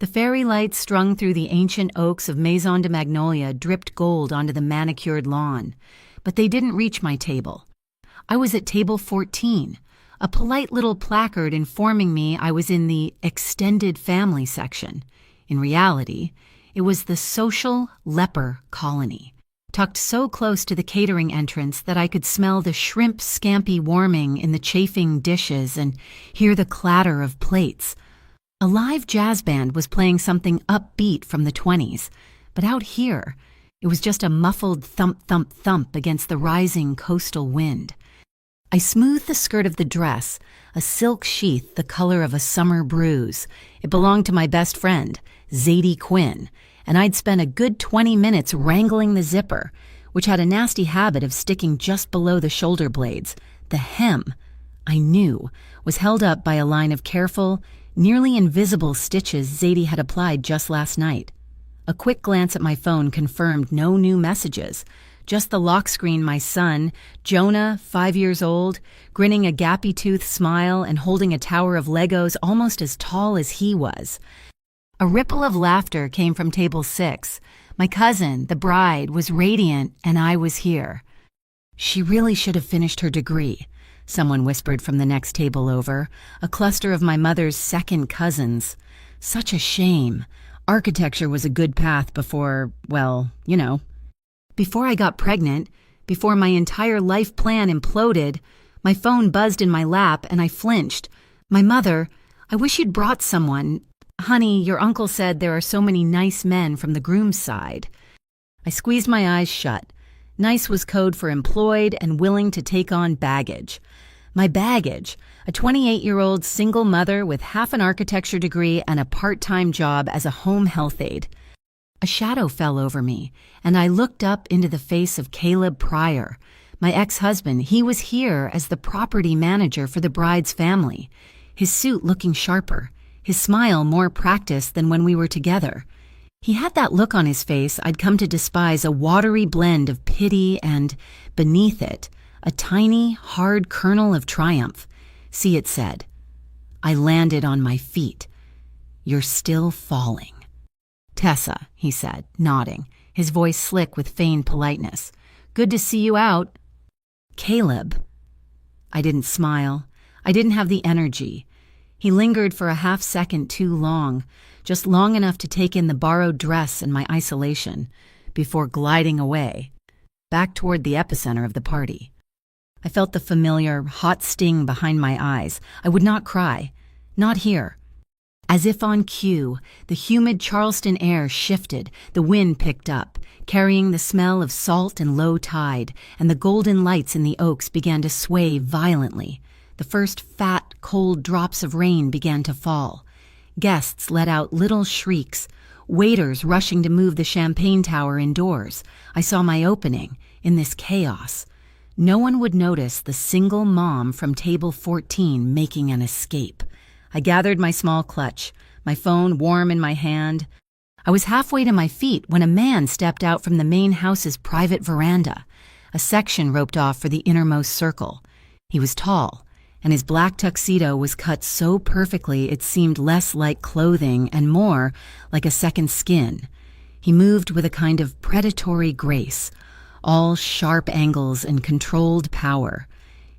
The fairy lights strung through the ancient oaks of Maison de Magnolia dripped gold onto the manicured lawn, but they didn't reach my table. I was at table 14, a polite little placard informing me I was in the extended family section. In reality, it was the social leper colony, tucked so close to the catering entrance that I could smell the shrimp scampi warming in the chafing dishes and hear the clatter of plates. A live jazz band was playing something upbeat from the 20s, but out here, it was just a muffled thump-thump-thump against the rising coastal wind. I smoothed the skirt of the dress, a silk sheath the color of a summer bruise. It belonged to my best friend, Zadie Quinn, and I'd spent a good 20 minutes wrangling the zipper, which had a nasty habit of sticking just below the shoulder blades. The hem, I knew, was held up by a line of careful, nearly invisible stitches Zadie had applied just last night. A quick glance at my phone confirmed no new messages, just the lock screen my son, Jonah, 5 years old, grinning a gappy-toothed smile and holding a tower of Legos almost as tall as he was. A ripple of laughter came from table 6. My cousin, the bride, was radiant, and I was here. She really should have finished her degree, someone whispered from the next table over, a cluster of my mother's second cousins. Such a shame. Architecture was a good path before, well, you know. Before I got pregnant, before my entire life plan imploded, my phone buzzed in my lap and I flinched. My mother, I wish you'd brought someone. Honey, your uncle said there are so many nice men from the groom's side. I squeezed my eyes shut. Nice was code for employed and willing to take on baggage. My baggage, a 28-year-old single mother with half an architecture degree and a part-time job as a home health aide. A shadow fell over me, and I looked up into the face of Caleb Pryor, my ex-husband. He was here as the property manager for the bride's family, his suit looking sharper, his smile more practiced than when we were together. He had that look on his face I'd come to despise, a watery blend of pity and, beneath it, a tiny, hard kernel of triumph. See, it said. I landed on my feet. You're still falling. Tessa, he said, nodding, his voice slick with feigned politeness. Good to see you out. Caleb. I didn't smile. I didn't have the energy. He lingered for a half-second too long, just long enough to take in the borrowed dress and my isolation, before gliding away, back toward the epicenter of the party. I felt the familiar, hot sting behind my eyes. I would not cry. Not here. As if on cue, the humid Charleston air shifted, the wind picked up, carrying the smell of salt and low tide, and the golden lights in the oaks began to sway violently. The first fat, cold drops of rain began to fall. Guests let out little shrieks, waiters rushing to move the champagne tower indoors. I saw my opening in this chaos. No one would notice the single mom from table 14 making an escape. I gathered my small clutch, my phone warm in my hand. I was halfway to my feet when a man stepped out from the main house's private veranda, a section roped off for the innermost circle. He was tall, and his black tuxedo was cut so perfectly it seemed less like clothing and more like a second skin. He moved with a kind of predatory grace, all sharp angles and controlled power.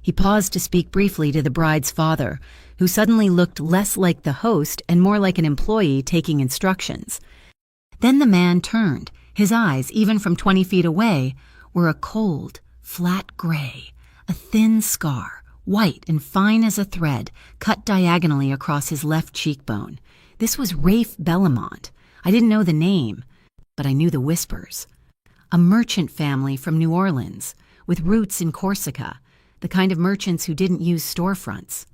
He paused to speak briefly to the bride's father, who suddenly looked less like the host and more like an employee taking instructions. Then the man turned. His eyes, even from 20 feet away, were a cold, flat gray, a thin scar, white and fine as a thread, cut diagonally across his left cheekbone. This was Rafe Bellamont. I didn't know the name, but I knew the whispers. A merchant family from New Orleans, with roots in Corsica, the kind of merchants who didn't use storefronts.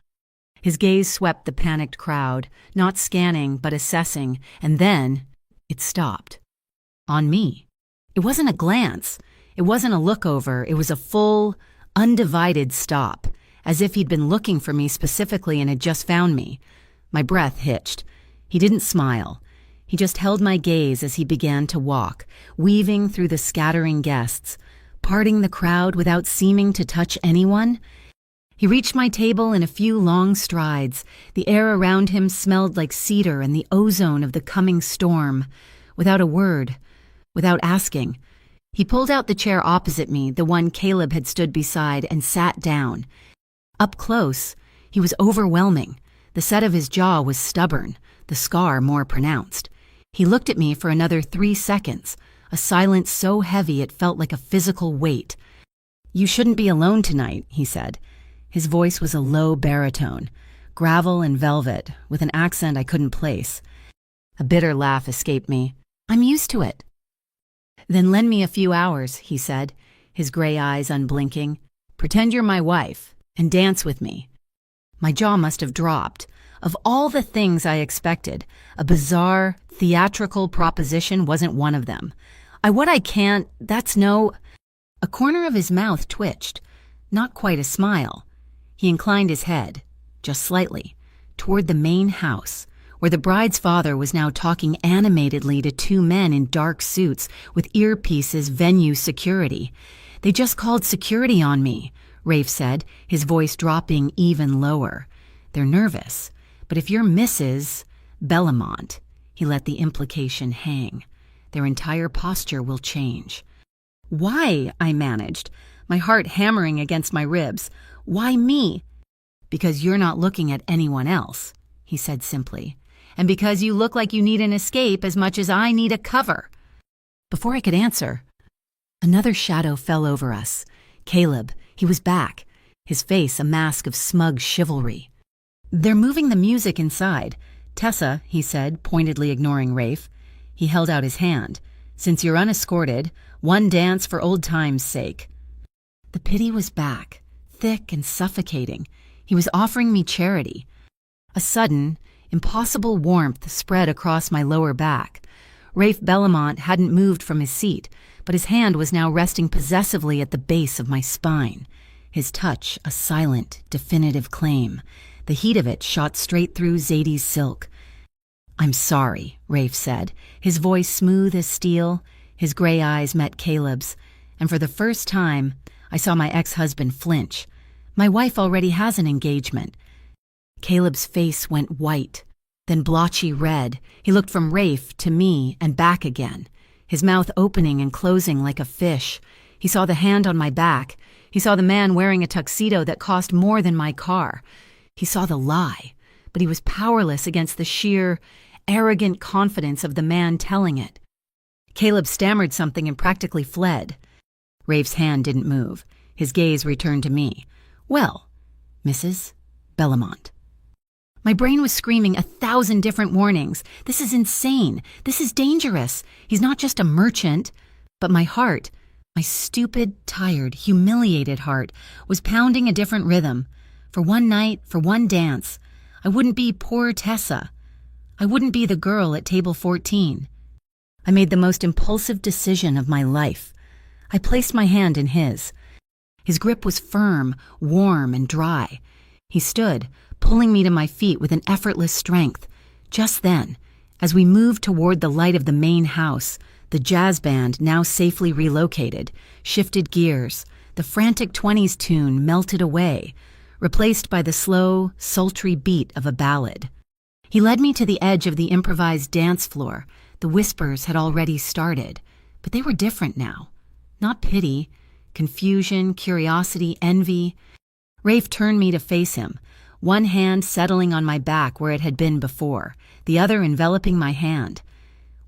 His gaze swept the panicked crowd, not scanning but assessing, and then it stopped. On me. It wasn't a glance. It wasn't a look over. It was a full, undivided stop, as if he'd been looking for me specifically and had just found me. My breath hitched. He didn't smile. He just held my gaze as he began to walk, weaving through the scattering guests, parting the crowd without seeming to touch anyone. He reached my table in a few long strides. The air around him smelled like cedar and the ozone of the coming storm. Without a word, without asking, he pulled out the chair opposite me, the one Caleb had stood beside, and sat down. Up close, he was overwhelming. The set of his jaw was stubborn, the scar more pronounced. He looked at me for another 3 seconds, a silence so heavy it felt like a physical weight. "You shouldn't be alone tonight," he said. His voice was a low baritone, gravel and velvet, with an accent I couldn't place. A bitter laugh escaped me. "I'm used to it." "Then lend me a few hours," he said, his gray eyes unblinking. "Pretend you're my wife, and dance with me." My jaw must have dropped. Of all the things I expected, a bizarre, theatrical proposition wasn't one of them. I can't, that's no... A corner of his mouth twitched, not quite a smile. He inclined his head, just slightly, toward the main house, where the bride's father was now talking animatedly to 2 men in dark suits with earpieces venue security. "They just called security on me," Rafe said, his voice dropping even lower. "They're nervous, but if you're Mrs. Bellamont," he let the implication hang, "their entire posture will change." "Why?" I managed, my heart hammering against my ribs. "Why me?" "Because you're not looking at anyone else," he said simply, "and because you look like you need an escape as much as I need a cover." Before I could answer, another shadow fell over us. Caleb, he was back, his face a mask of smug chivalry. "They're moving the music inside. Tessa," he said, pointedly ignoring Rafe. He held out his hand. "Since you're unescorted, one dance for old time's sake." The pity was back, thick and suffocating. He was offering me charity. A sudden, impossible warmth spread across my lower back. Rafe Bellamont hadn't moved from his seat, but his hand was now resting possessively at the base of my spine. His touch a silent, definitive claim. The heat of it shot straight through Zadie's silk. "I'm sorry," Rafe said, his voice smooth as steel. His gray eyes met Caleb's, and for the first time, I saw my ex-husband flinch. "My wife already has an engagement." Caleb's face went white, then blotchy red. He looked from Rafe to me and back again, his mouth opening and closing like a fish. He saw the hand on my back. He saw the man wearing a tuxedo that cost more than my car. He saw the lie, but he was powerless against the sheer, arrogant confidence of the man telling it. Caleb stammered something and practically fled. Rafe's hand didn't move. His gaze returned to me. "Well, Mrs. Bellamont." My brain was screaming 1,000 different warnings. This is insane. This is dangerous. He's not just a merchant. But my heart, my stupid, tired, humiliated heart, was pounding a different rhythm. For one night, for one dance, I wouldn't be poor Tessa. I wouldn't be the girl at table 14. I made the most impulsive decision of my life. I placed my hand in his. His grip was firm, warm, and dry. He stood, pulling me to my feet with an effortless strength. Just then, as we moved toward the light of the main house, the jazz band, now safely relocated, shifted gears. The frantic 20s tune melted away, replaced by the slow, sultry beat of a ballad. He led me to the edge of the improvised dance floor. The whispers had already started, but they were different now. Not pity, confusion, curiosity, envy. Rafe turned me to face him, one hand settling on my back where it had been before, the other enveloping my hand.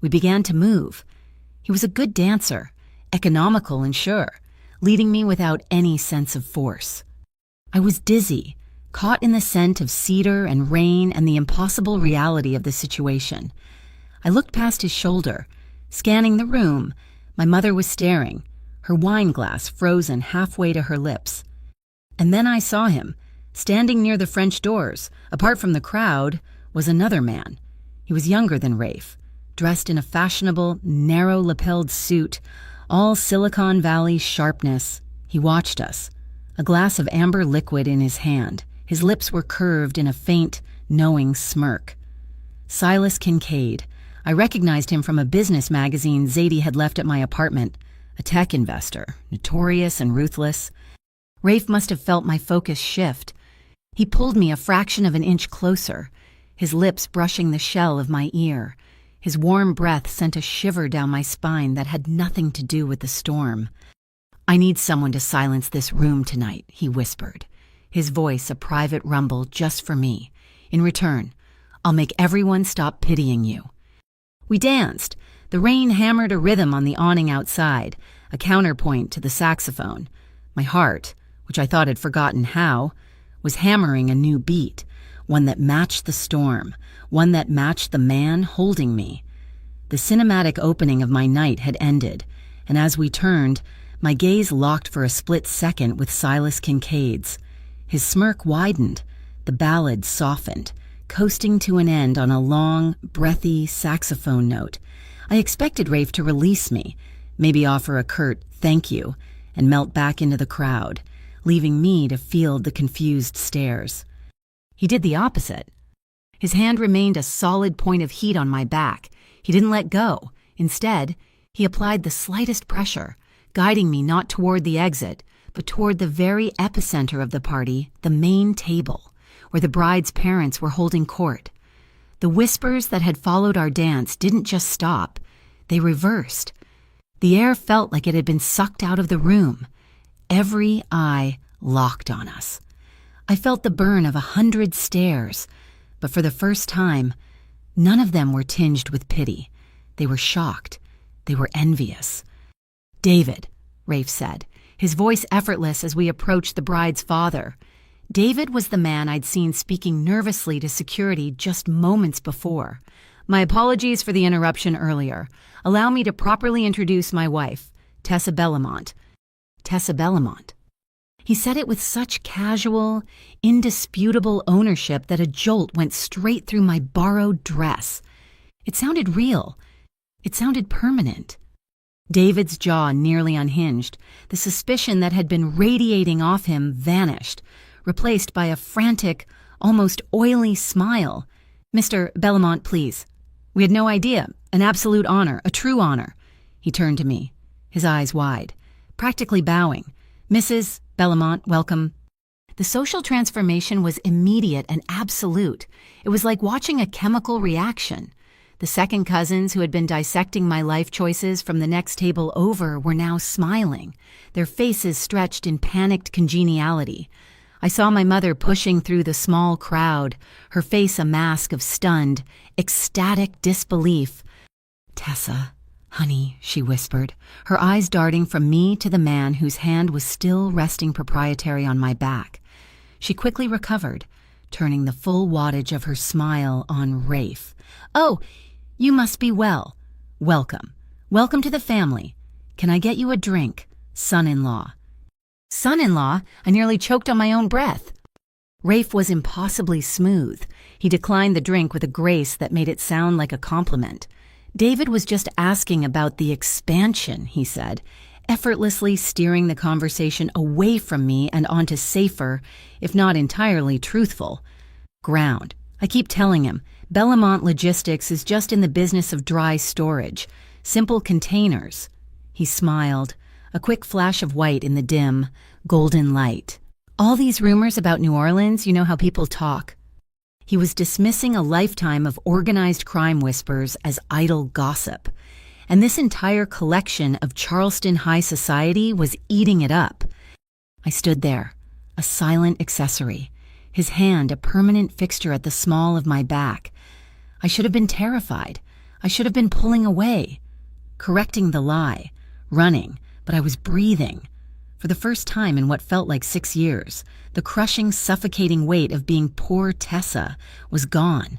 We began to move. He was a good dancer, economical and sure, leading me without any sense of force. I was dizzy, caught in the scent of cedar and rain and the impossible reality of the situation. I looked past his shoulder, scanning the room. My mother was staring, her wine glass frozen halfway to her lips. And then I saw him, standing near the French doors. Apart from the crowd was another man. He was younger than Rafe, dressed in a fashionable, narrow-lapelled suit, all Silicon Valley sharpness. He watched us, a glass of amber liquid in his hand. His lips were curved in a faint, knowing smirk. Silas Kincaid. I recognized him from a business magazine Zadie had left at my apartment. A tech investor, notorious and ruthless. Rafe must have felt my focus shift. He pulled me a fraction of an inch closer, his lips brushing the shell of my ear. His warm breath sent a shiver down my spine that had nothing to do with the storm. "I need someone to silence this room tonight," he whispered, his voice a private rumble just for me. "In return, I'll make everyone stop pitying you." We danced. The rain hammered a rhythm on the awning outside, a counterpoint to the saxophone. My heart, which I thought had forgotten how, was hammering a new beat, one that matched the storm, one that matched the man holding me. The cinematic opening of my night had ended, and as we turned, my gaze locked for a split second with Silas Kincaid's. His smirk widened, the ballad softened, coasting to an end on a long, breathy saxophone note. I expected Rafe to release me, maybe offer a curt "thank you," and melt back into the crowd, leaving me to field the confused stares. He did the opposite. His hand remained a solid point of heat on my back. He didn't let go. Instead, he applied the slightest pressure, guiding me not toward the exit, but toward the very epicenter of the party, the main table, where the bride's parents were holding court. The whispers that had followed our dance didn't just stop, they reversed. The air felt like it had been sucked out of the room. Every eye locked on us. I felt the burn of 100 stares, but for the first time, none of them were tinged with pity. They were shocked. They were envious. "David," Rafe said, his voice effortless as we approached the bride's father. David was the man I'd seen speaking nervously to security just moments before. "My apologies for the interruption earlier. Allow me to properly introduce my wife, Tessa Bellamont." Tessa Bellamont. He said it with such casual, indisputable ownership that a jolt went straight through my borrowed dress. It sounded real. It sounded permanent. David's jaw nearly unhinged. The suspicion that had been radiating off him vanished, replaced by a frantic, almost oily smile. "Mr. Bellamont, please. We had no idea. An absolute honor, a true honor." He turned to me, his eyes wide, practically bowing. "Mrs. Bellamont, welcome." The social transformation was immediate and absolute. It was like watching a chemical reaction. The second cousins who had been dissecting my life choices from the next table over were now smiling, their faces stretched in panicked congeniality. I saw my mother pushing through the small crowd, her face a mask of stunned, ecstatic disbelief. "Tessa, honey," she whispered, her eyes darting from me to the man whose hand was still resting proprietary on my back. She quickly recovered, turning the full wattage of her smile on Rafe. "Oh, you must be well. Welcome. Welcome to the family. Can I get you a drink, son-in-law?" Son-in-law? I nearly choked on my own breath. Rafe was impossibly smooth. He declined the drink with a grace that made it sound like a compliment. "David was just asking about the expansion," he said, effortlessly steering the conversation away from me and onto safer, if not entirely truthful, ground. I keep telling him, Bellamont Logistics is just in the business of dry storage, simple containers. He smiled, a quick flash of white in the dim, golden light. "All these rumors about New Orleans, you know how people talk." He was dismissing a lifetime of organized crime whispers as idle gossip, and this entire collection of Charleston high society was eating it up. I stood there, a silent accessory, his hand a permanent fixture at the small of my back. I should have been terrified. I should have been pulling away, correcting the lie, running, but I was breathing. For the first time in what felt like 6 years, the crushing, suffocating weight of being poor Tessa was gone.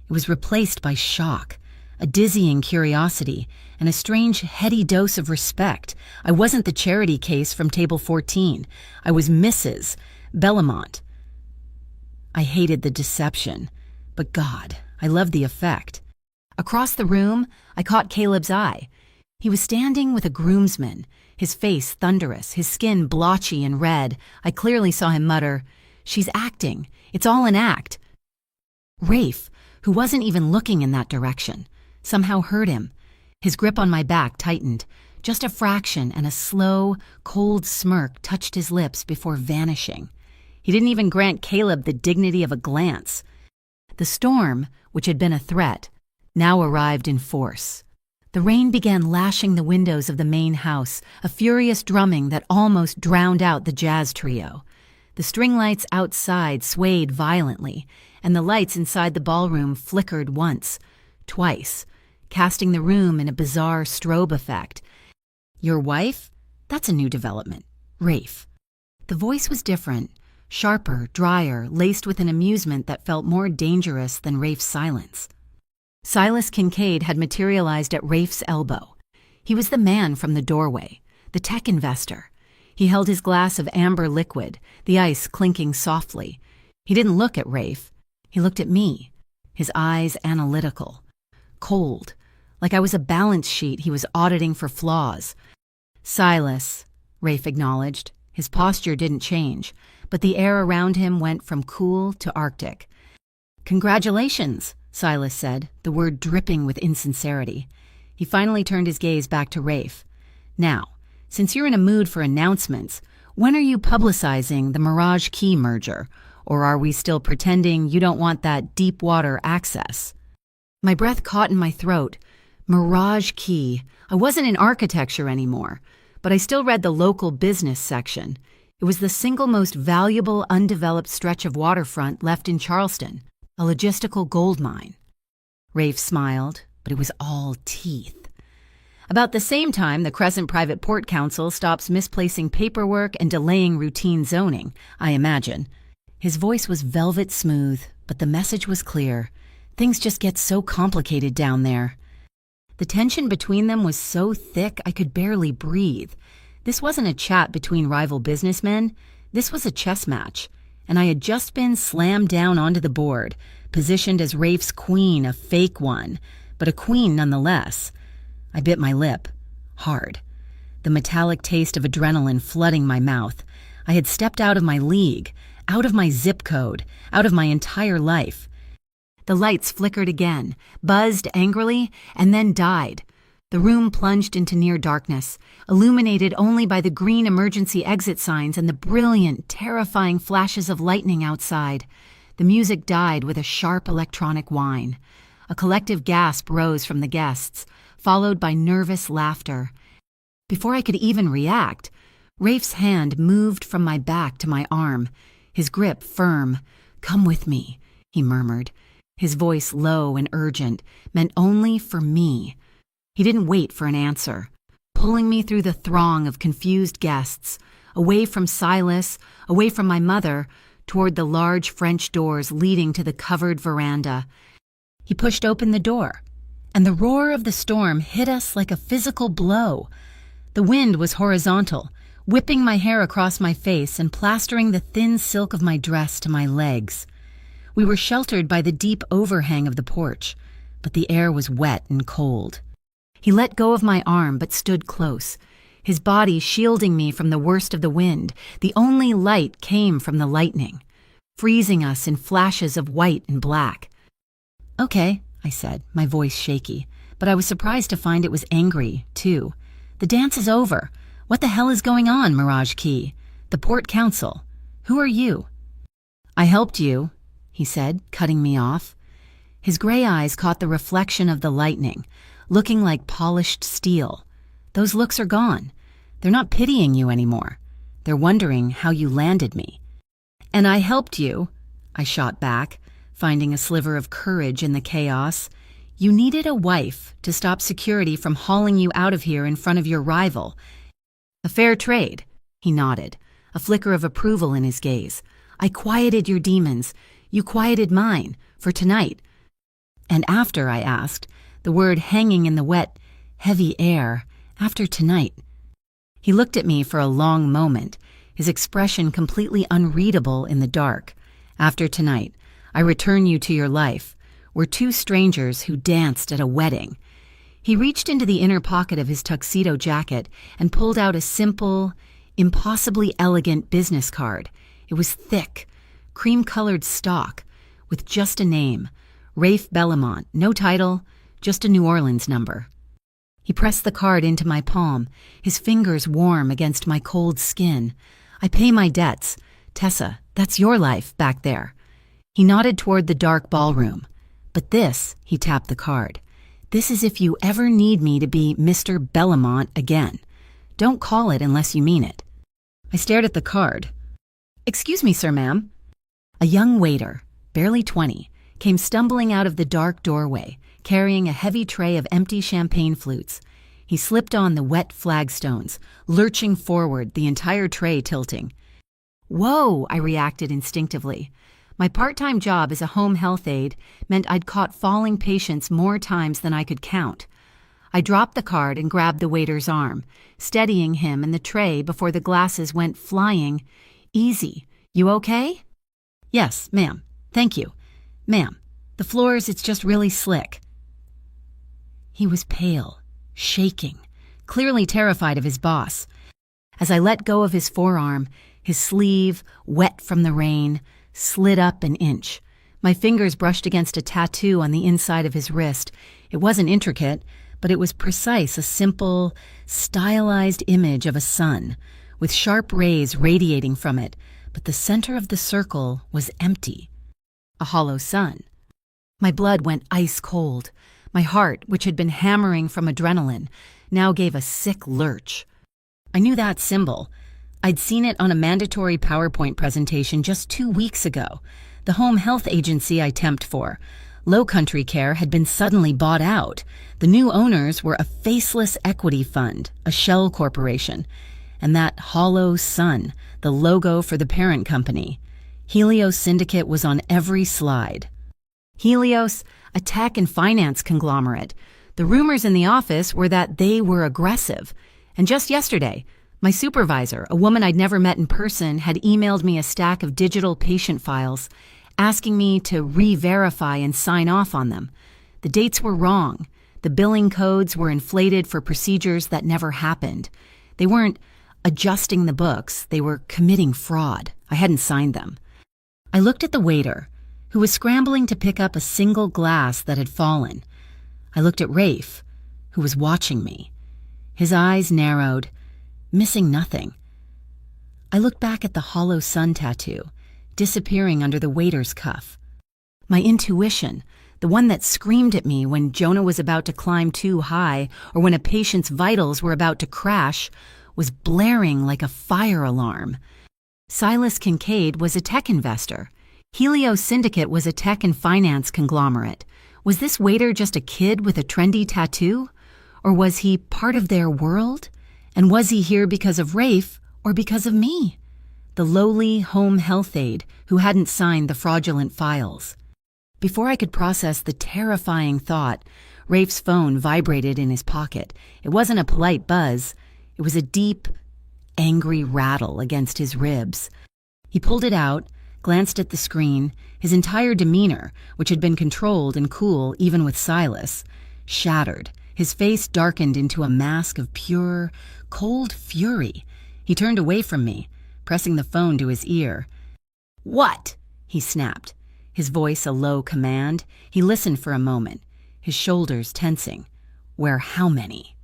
It was replaced by shock, a dizzying curiosity, and a strange, heady dose of respect. I wasn't the charity case from table 14. I was Mrs. Bellamont. I hated the deception, but God, I loved the effect. Across the room, I caught Caleb's eye. He was standing with a groomsman, his face thunderous, his skin blotchy and red. I clearly saw him mutter, "She's acting. It's all an act." Rafe, who wasn't even looking in that direction, somehow heard him. His grip on my back tightened, Just a fraction, and a slow, cold smirk touched his lips before vanishing. He didn't even grant Caleb the dignity of a glance. The storm, which had been a threat, now arrived in force. The rain began lashing the windows of the main house, a furious drumming that almost drowned out the jazz trio. The string lights outside swayed violently, and the lights inside the ballroom flickered once, twice, casting the room in a bizarre strobe effect. "Your wife? That's a new development. Rafe." The voice was different, sharper, drier, laced with an amusement that felt more dangerous than Rafe's silence. Silas Kincaid had materialized at Rafe's elbow. He was the man from the doorway, the tech investor. He held his glass of amber liquid, the ice clinking softly. He didn't look at Rafe. He looked at me, his eyes analytical, cold, like I was a balance sheet he was auditing for flaws. "Silas," Rafe acknowledged. His posture didn't change, but the air around him went from cool to arctic. "Congratulations," Silas said, the word dripping with insincerity. He finally turned his gaze back to Rafe. "Now, since you're in a mood for announcements, when are you publicizing the Mirage Key merger? Or are we still pretending you don't want that deep water access?" My breath caught in my throat. Mirage Key. I wasn't in architecture anymore, but I still read the local business section. It was the single most valuable undeveloped stretch of waterfront left in Charleston, a logistical gold mine. Rafe smiled, but it was all teeth. About the same time, the Crescent Private Port Council stops misplacing paperwork and delaying routine zoning, I imagine. His voice was velvet smooth, but the message was clear. Things just get so complicated down there. The tension between them was so thick I could barely breathe. This wasn't a chat between rival businessmen. This was a chess match, and I had just been slammed down onto the board, positioned as Rafe's queen, a fake one, but a queen nonetheless. I bit my lip, hard, the metallic taste of adrenaline flooding my mouth. I had stepped out of my league, out of my zip code, out of my entire life. The lights flickered again, buzzed angrily, and then died. The room plunged into near darkness, illuminated only by the green emergency exit signs and the brilliant, terrifying flashes of lightning outside. The music died with a sharp electronic whine. A collective gasp rose from the guests, followed by nervous laughter. Before I could even react, Rafe's hand moved from my back to my arm, his grip firm. "Come with me," he murmured. His voice low and urgent, meant only for me. He didn't wait for an answer, pulling me through the throng of confused guests, away from Silas, away from my mother, toward the large French doors leading to the covered veranda. He pushed open the door, and the roar of the storm hit us like a physical blow. The wind was horizontal, whipping my hair across my face and plastering the thin silk of my dress to my legs. We were sheltered by the deep overhang of the porch, but the air was wet and cold. He let go of my arm but stood close, his body shielding me from the worst of the wind. The only light came from the lightning, freezing us in flashes of white and black. "Okay," I said, my voice shaky, but I was surprised to find it was angry, too. "The dance is over. What the hell is going on, Mirage Key? The Port Council. Who are you?" "I helped you," he said, cutting me off. His gray eyes caught the reflection of the lightning, looking like polished steel. Those looks are gone. They're not pitying you anymore. They're wondering how you landed me. "And I helped you," I shot back, finding a sliver of courage in the chaos. "You needed a wife to stop security from hauling you out of here in front of your rival. A fair trade," he nodded, a flicker of approval in his gaze. "I quieted your demons. You quieted mine, for tonight." "And after," I asked, the word hanging in the wet, heavy air, "after tonight." He looked at me for a long moment, his expression completely unreadable in the dark. "After tonight, I return you to your life. We're two strangers who danced at a wedding." He reached into the inner pocket of his tuxedo jacket and pulled out a simple, impossibly elegant business card. It was thick, cream-colored stock, with just a name, Rafe Bellamont, no title, just a New Orleans number. He pressed the card into my palm, his fingers warm against my cold skin. I pay my debts. Tessa, that's your life back there. He nodded toward the dark ballroom. But this, he tapped the card, this is if you ever need me to be Mr. Bellamont again. Don't call it unless you mean it. I stared at the card. Excuse me, sir, ma'am. A young waiter, barely 20, came stumbling out of the dark doorway, carrying a heavy tray of empty champagne flutes. He slipped on the wet flagstones, lurching forward, the entire tray tilting. Whoa, I reacted instinctively. My part-time job as a home health aide meant I'd caught falling patients more times than I could count. I dropped the card and grabbed the waiter's arm, steadying him and the tray before the glasses went flying. Easy. You okay? Yes, ma'am. Thank you. Ma'am, the floors, it's just really slick. He was pale, shaking, clearly terrified of his boss. As I let go of his forearm, his sleeve, wet from the rain, slid up an inch. My fingers brushed against a tattoo on the inside of his wrist. It wasn't intricate, but it was precise, a simple, stylized image of a sun, with sharp rays radiating from it, but the center of the circle was empty. A hollow sun. My blood went ice cold. My heart, which had been hammering from adrenaline, now gave a sick lurch. I knew that symbol. I'd seen it on a mandatory PowerPoint presentation just 2 weeks ago. The home health agency I temped for, Low Country Care, had been suddenly bought out. The new owners were a faceless equity fund, a shell corporation. And that hollow sun, the logo for the parent company. Helios Syndicate was on every slide. Helios, a tech and finance conglomerate. The rumors in the office were that they were aggressive. And just yesterday, my supervisor, a woman I'd never met in person, had emailed me a stack of digital patient files, asking me to re-verify and sign off on them. The dates were wrong. The billing codes were inflated for procedures that never happened. They weren't adjusting the books, they were committing fraud. I hadn't signed them. I looked at the waiter, who was scrambling to pick up a single glass that had fallen. I looked at Rafe, who was watching me. His eyes narrowed, missing nothing. I looked back at the hollow sun tattoo, disappearing under the waiter's cuff. My intuition, the one that screamed at me when Jonah was about to climb too high or when a patient's vitals were about to crash, was blaring like a fire alarm. Silas Kincaid was a tech investor. Helios Syndicate was a tech and finance conglomerate. Was this waiter just a kid with a trendy tattoo? Or was he part of their world? And was he here because of Rafe or because of me? The lowly home health aide who hadn't signed the fraudulent files. Before I could process the terrifying thought, Rafe's phone vibrated in his pocket. It wasn't a polite buzz. It was a deep, angry rattle against his ribs. He pulled it out, glanced at the screen. His entire demeanor, which had been controlled and cool even with Silas, shattered. His face darkened into a mask of pure, cold fury. He turned away from me, pressing the phone to his ear. "What?" he snapped, his voice a low command. He listened for a moment, his shoulders tensing. "Where how many?"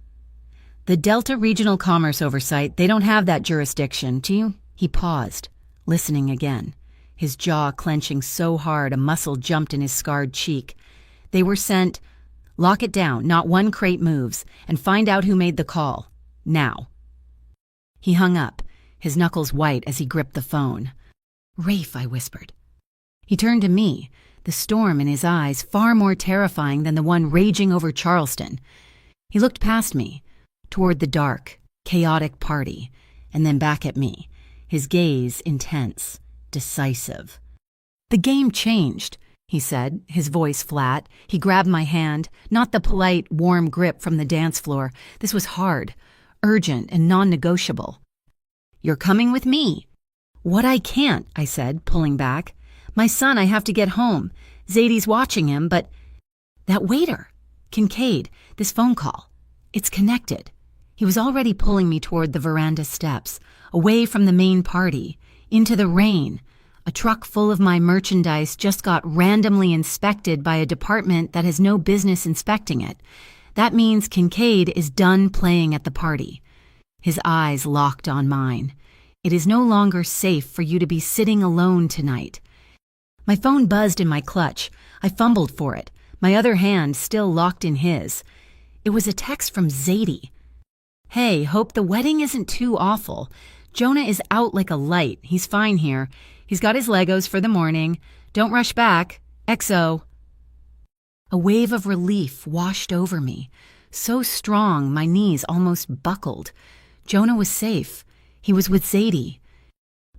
"The Delta Regional Commerce Oversight, they don't have that jurisdiction, do you?" He paused, listening again, his jaw clenching so hard a muscle jumped in his scarred cheek. "They were sent. Lock it down, not one crate moves, and find out who made the call. Now." He hung up, his knuckles white as he gripped the phone. "Rafe," I whispered. He turned to me, the storm in his eyes far more terrifying than the one raging over Charleston. He looked past me, toward the dark, chaotic party, and then back at me, his gaze intense, decisive. "The game changed," he said, his voice flat. He grabbed my hand, not the polite, warm grip from the dance floor. This was hard, urgent, and non-negotiable. "You're coming with me." "What I can't," I said, pulling back. "My son, I have to get home. Zadie's watching him, but—" "That waiter, Kincaid, this phone call. It's connected." He was already pulling me toward the veranda steps, away from the main party, into the rain. A truck full of my merchandise just got randomly inspected by a department that has no business inspecting it. That means Kincaid is done playing at the party. His eyes locked on mine. It is no longer safe for you to be sitting alone tonight. My phone buzzed in my clutch. I fumbled for it, my other hand still locked in his. It was a text from Zadie. Hey, hope the wedding isn't too awful. Jonah is out like a light. He's fine here. He's got his Legos for the morning. Don't rush back. XO. A wave of relief washed over me. So strong, my knees almost buckled. Jonah was safe. He was with Zadie.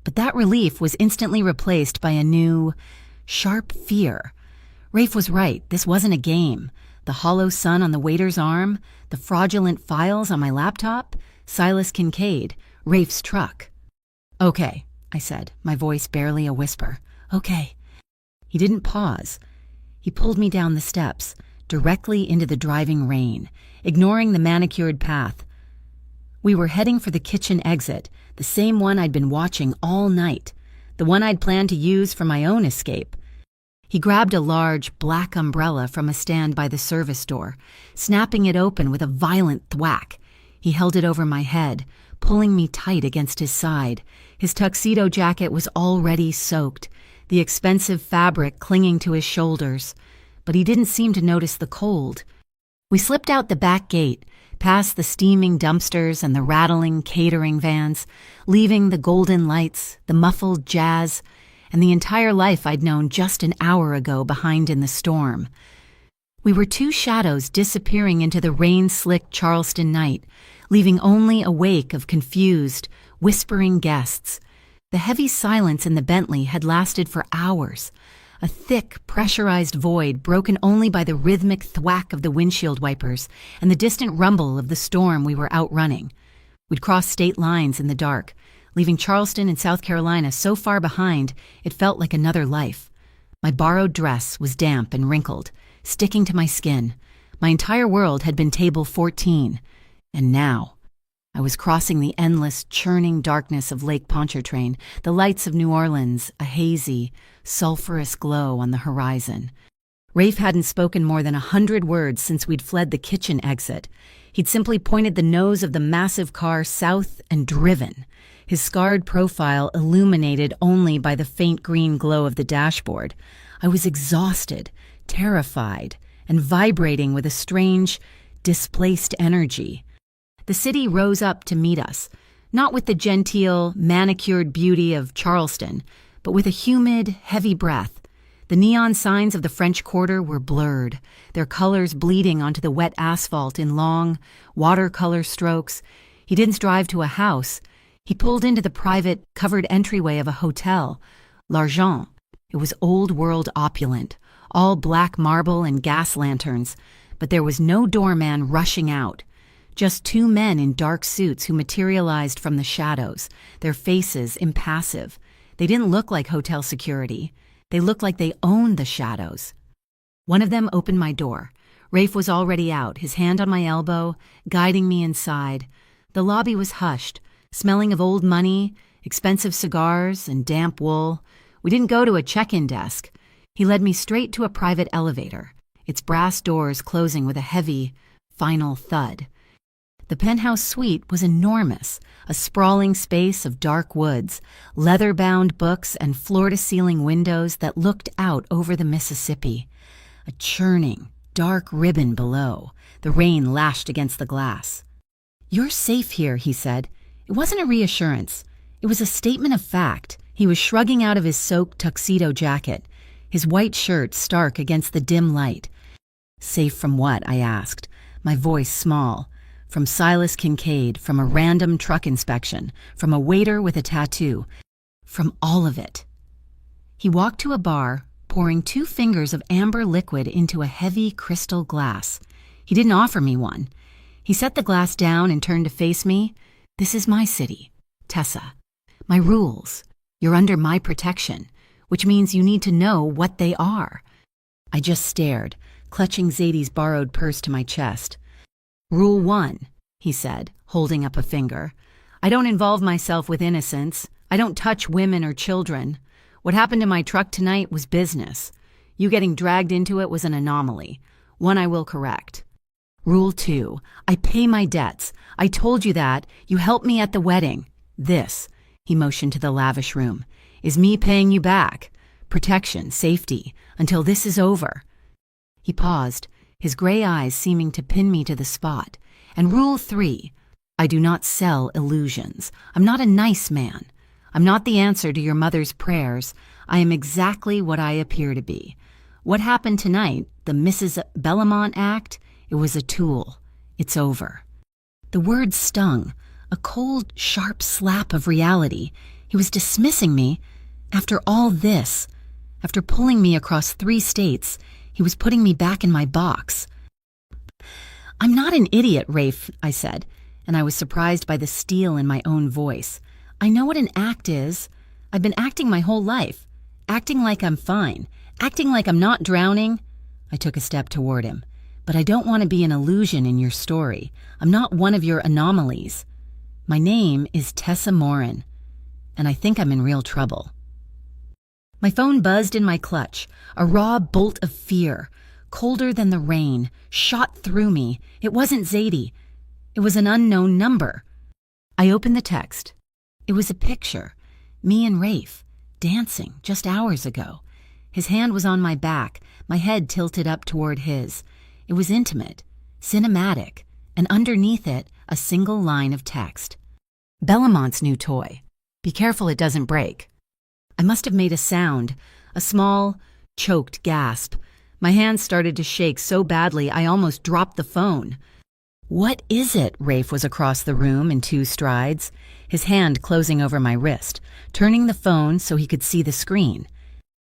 But that relief was instantly replaced by a new, sharp fear. Rafe was right. This wasn't a game. The hollow sun on the waiter's arm, the fraudulent files on my laptop, Silas Kincaid, Rafe's truck. Okay, I said, my voice barely a whisper. Okay. He didn't pause. He pulled me down the steps, directly into the driving rain, ignoring the manicured path. We were heading for the kitchen exit, the same one I'd been watching all night, the one I'd planned to use for my own escape. He grabbed a large, black umbrella from a stand by the service door, snapping it open with a violent thwack. He held it over my head, pulling me tight against his side. His tuxedo jacket was already soaked, the expensive fabric clinging to his shoulders, but he didn't seem to notice the cold. We slipped out the back gate, past the steaming dumpsters and the rattling catering vans, leaving the golden lights, the muffled jazz, and the entire life I'd known just an hour ago behind in the storm. We were two shadows disappearing into the rain-slicked Charleston night, leaving only a wake of confused, whispering guests. The heavy silence in the Bentley had lasted for hours, a thick, pressurized void broken only by the rhythmic thwack of the windshield wipers and the distant rumble of the storm we were outrunning. We'd crossed state lines in the dark, leaving Charleston and South Carolina so far behind it felt like another life. My borrowed dress was damp and wrinkled, sticking to my skin. My entire world had been table 14, and now I was crossing the endless, churning darkness of Lake Pontchartrain, the lights of New Orleans, a hazy, sulphurous glow on the horizon. Rafe hadn't spoken more than 100 words since we'd fled the kitchen exit. He'd simply pointed the nose of the massive car south and driven, his scarred profile illuminated only by the faint green glow of the dashboard. I was exhausted, terrified, and vibrating with a strange, displaced energy. The city rose up to meet us, not with the genteel, manicured beauty of Charleston, but with a humid, heavy breath. The neon signs of the French Quarter were blurred, their colors bleeding onto the wet asphalt in long, watercolor strokes. He didn't drive to a house. He pulled into the private, covered entryway of a hotel, L'Argent. It was old-world opulent, all black marble and gas lanterns, but there was no doorman rushing out. Just two men in dark suits who materialized from the shadows, their faces impassive. They didn't look like hotel security. They looked like they owned the shadows. One of them opened my door. Rafe was already out, his hand on my elbow, guiding me inside. The lobby was hushed, smelling of old money, expensive cigars, and damp wool. We didn't go to a check-in desk. He led me straight to a private elevator, its brass doors closing with a heavy, final thud. The penthouse suite was enormous, a sprawling space of dark woods, leather-bound books, and floor-to-ceiling windows that looked out over the Mississippi. A churning, dark ribbon below. The rain lashed against the glass. "You're safe here," he said. It wasn't a reassurance. It was a statement of fact. He was shrugging out of his soaked tuxedo jacket, his white shirt stark against the dim light. "Safe from what?" I asked, my voice small. From Silas Kincaid, from a random truck inspection, from a waiter with a tattoo, from all of it. He walked to a bar, pouring 2 fingers of amber liquid into a heavy crystal glass. He didn't offer me one. He set the glass down and turned to face me. "This is my city, Tessa. My rules. You're under my protection, which means you need to know what they are." I just stared, clutching Zadie's borrowed purse to my chest. "Rule 1, he said, holding up a finger. "I don't involve myself with innocents. I don't touch women or children. What happened to my truck tonight was business. You getting dragged into it was an anomaly, one I will correct." Rule 2. I pay my debts. I told you that. You helped me at the wedding. This, he motioned to the lavish room, is me paying you back. Protection, safety, until this is over. He paused, his gray eyes seeming to pin me to the spot. And Rule 3. I do not sell illusions. I'm not a nice man. I'm not the answer to your mother's prayers. I am exactly what I appear to be. What happened tonight, the Mrs. Bellamont act, it was a tool. It's over. The words stung, a cold, sharp slap of reality. He was dismissing me. After all this, after pulling me across 3 states, he was putting me back in my box. I'm not an idiot, Rafe, I said, and I was surprised by the steel in my own voice. I know what an act is. I've been acting my whole life, acting like I'm fine, acting like I'm not drowning. I took a step toward him. But I don't want to be an illusion in your story. I'm not one of your anomalies. My name is Tessa Morin, and I think I'm in real trouble. My phone buzzed in my clutch, a raw bolt of fear, colder than the rain, shot through me. It wasn't Zadie. It was an unknown number. I opened the text. It was a picture, me and Rafe, dancing just hours ago. His hand was on my back, my head tilted up toward his. It was intimate, cinematic, and underneath it, a single line of text. Bellamont's new toy. Be careful it doesn't break. I must have made a sound, a small, choked gasp. My hands started to shake so badly I almost dropped the phone. What is it? Rafe was across the room in 2 strides, his hand closing over my wrist, turning the phone so he could see the screen.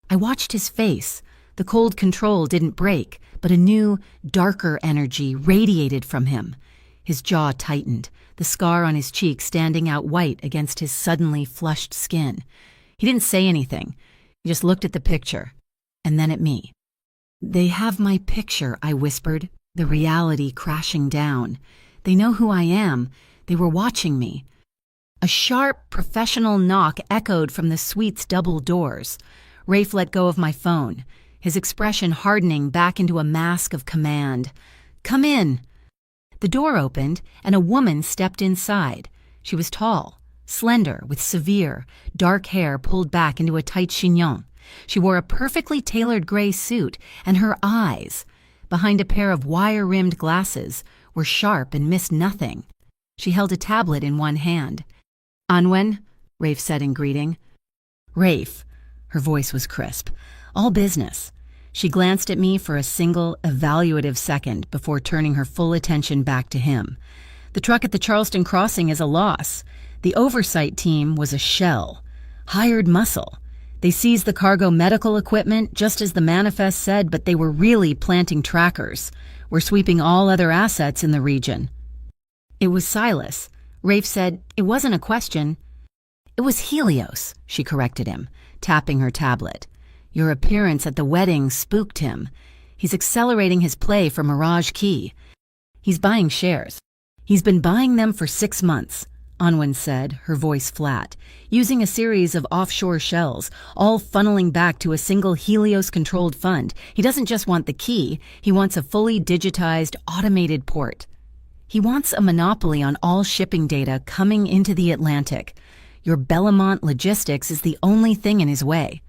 I watched his face. The cold control didn't break, but a new, darker energy radiated from him. His jaw tightened, the scar on his cheek standing out white against his suddenly flushed skin. He didn't say anything. He just looked at the picture, and then at me. They have my picture, I whispered, the reality crashing down. They know who I am. They were watching me. A sharp, professional knock echoed from the suite's double doors. Rafe let go of my phone, his expression hardening back into a mask of command. Come in. The door opened, and a woman stepped inside. She was tall, slender, with severe, dark hair pulled back into a tight chignon. She wore a perfectly tailored gray suit, and her eyes, behind a pair of wire-rimmed glasses, were sharp and missed nothing. She held a tablet in one hand. Anwen, Rafe said in greeting. Rafe. Her voice was crisp. All business. She glanced at me for a single, evaluative second before turning her full attention back to him. The truck at the Charleston crossing is a loss. The oversight team was a shell. Hired muscle. They seized the cargo medical equipment, just as the manifest said, but they were really planting trackers. We're sweeping all other assets in the region. It was Silas. Rafe said, it wasn't a question. It was Helios, she corrected him, tapping her tablet. Your appearance at the wedding spooked him. He's accelerating his play for Mirage Key. He's buying shares. He's been buying them for 6 months, Anwen said, her voice flat, using a series of offshore shells, all funneling back to a single Helios-controlled fund. He doesn't just want the key, he wants a fully digitized, automated port. He wants a monopoly on all shipping data coming into the Atlantic. Your Bellamont logistics is the only thing in his way.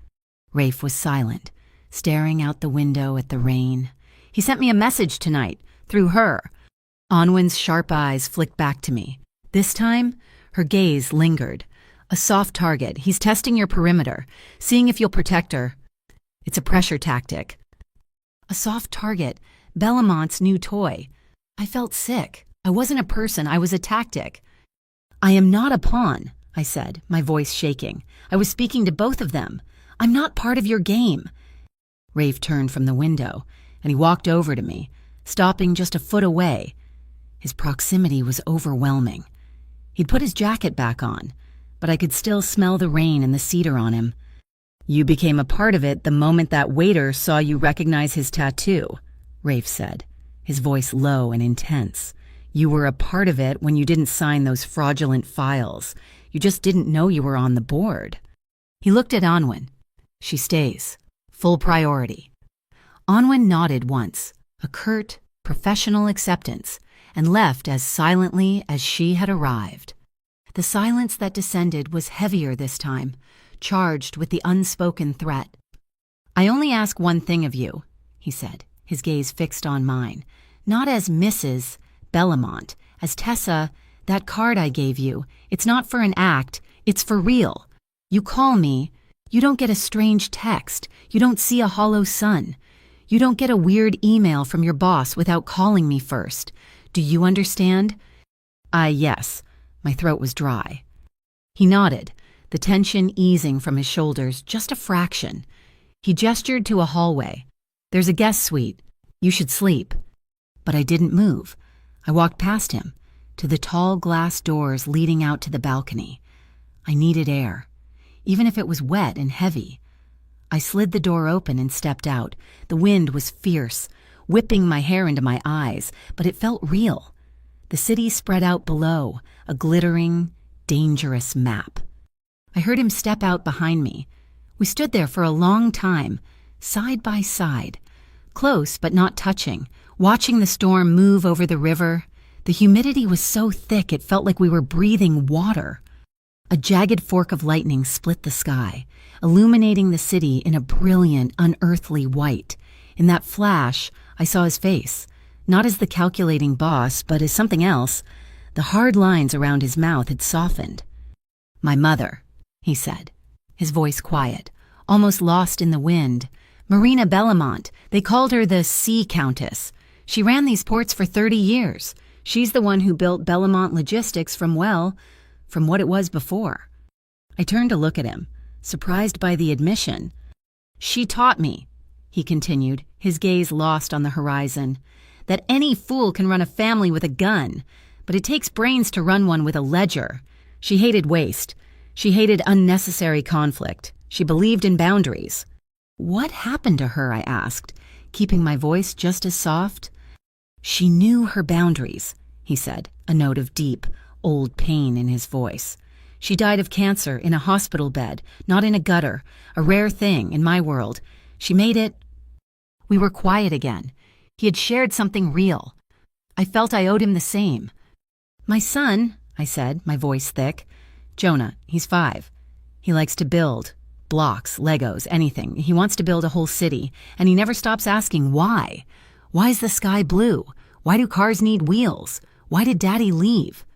Rafe was silent, staring out the window at the rain. He sent me a message tonight, through her. Anwen's sharp eyes flicked back to me. This time, her gaze lingered. A soft target. He's testing your perimeter, seeing if you'll protect her. It's a pressure tactic. A soft target. Bellamont's new toy. I felt sick. I wasn't a person. I was a tactic. I am not a pawn, I said, my voice shaking. I was speaking to both of them. I'm not part of your game. Rafe turned from the window, and he walked over to me, stopping just a foot away. His proximity was overwhelming. He'd put his jacket back on, but I could still smell the rain and the cedar on him. You became a part of it the moment that waiter saw you recognize his tattoo, Rafe said, his voice low and intense. You were a part of it when you didn't sign those fraudulent files. You just didn't know you were on the board. He looked at Anwen. She stays. Full priority. Anwen nodded once, a curt, professional acceptance, and left as silently as she had arrived. The silence that descended was heavier this time, charged with the unspoken threat. "I only ask one thing of you," he said, his gaze fixed on mine. "Not as Mrs. Bellamont, as Tessa, that card I gave you. It's not for an act, it's for real. You call me, you don't get a strange text, you don't see a hollow sun. You don't get a weird email from your boss without calling me first. Do you understand?" Yes. My throat was dry. He nodded, the tension easing from his shoulders just a fraction. He gestured to a hallway. "There's a guest suite. You should sleep." But I didn't move. I walked past him, to the tall glass doors leading out to the balcony. I needed air, even if it was wet and heavy. I slid the door open and stepped out. The wind was fierce, whipping my hair into my eyes, but it felt real. The city spread out below, a glittering, dangerous map. I heard him step out behind me. We stood there for a long time, side by side, close but not touching, watching the storm move over the river. The humidity was so thick it felt like we were breathing water. A jagged fork of lightning split the sky, illuminating the city in a brilliant, unearthly white. In that flash, I saw his face, not as the calculating boss, but as something else. The hard lines around his mouth had softened. "My mother," he said, his voice quiet, almost lost in the wind. "Marina Bellamont. They called her the Sea Countess. She ran these ports for 30 years. She's the one who built Bellamont Logistics from what it was before." I turned to look at him, surprised by the admission. "She taught me," he continued, his gaze lost on the horizon, "that any fool can run a family with a gun, but it takes brains to run one with a ledger. She hated waste. She hated unnecessary conflict. She believed in boundaries." "What happened to her?" I asked, keeping my voice just as soft. "She knew her boundaries," he said, a note of deep, old pain in his voice. "She died of cancer in a hospital bed, not in a gutter, a rare thing in my world. She made it." We were quiet again. He had shared something real. I felt I owed him the same. "My son," I said, my voice thick. "Jonah, he's 5. He likes to build. Blocks, Legos, anything. He wants to build a whole city, and he never stops asking why. Why is the sky blue? Why do cars need wheels? Why did Daddy leave?"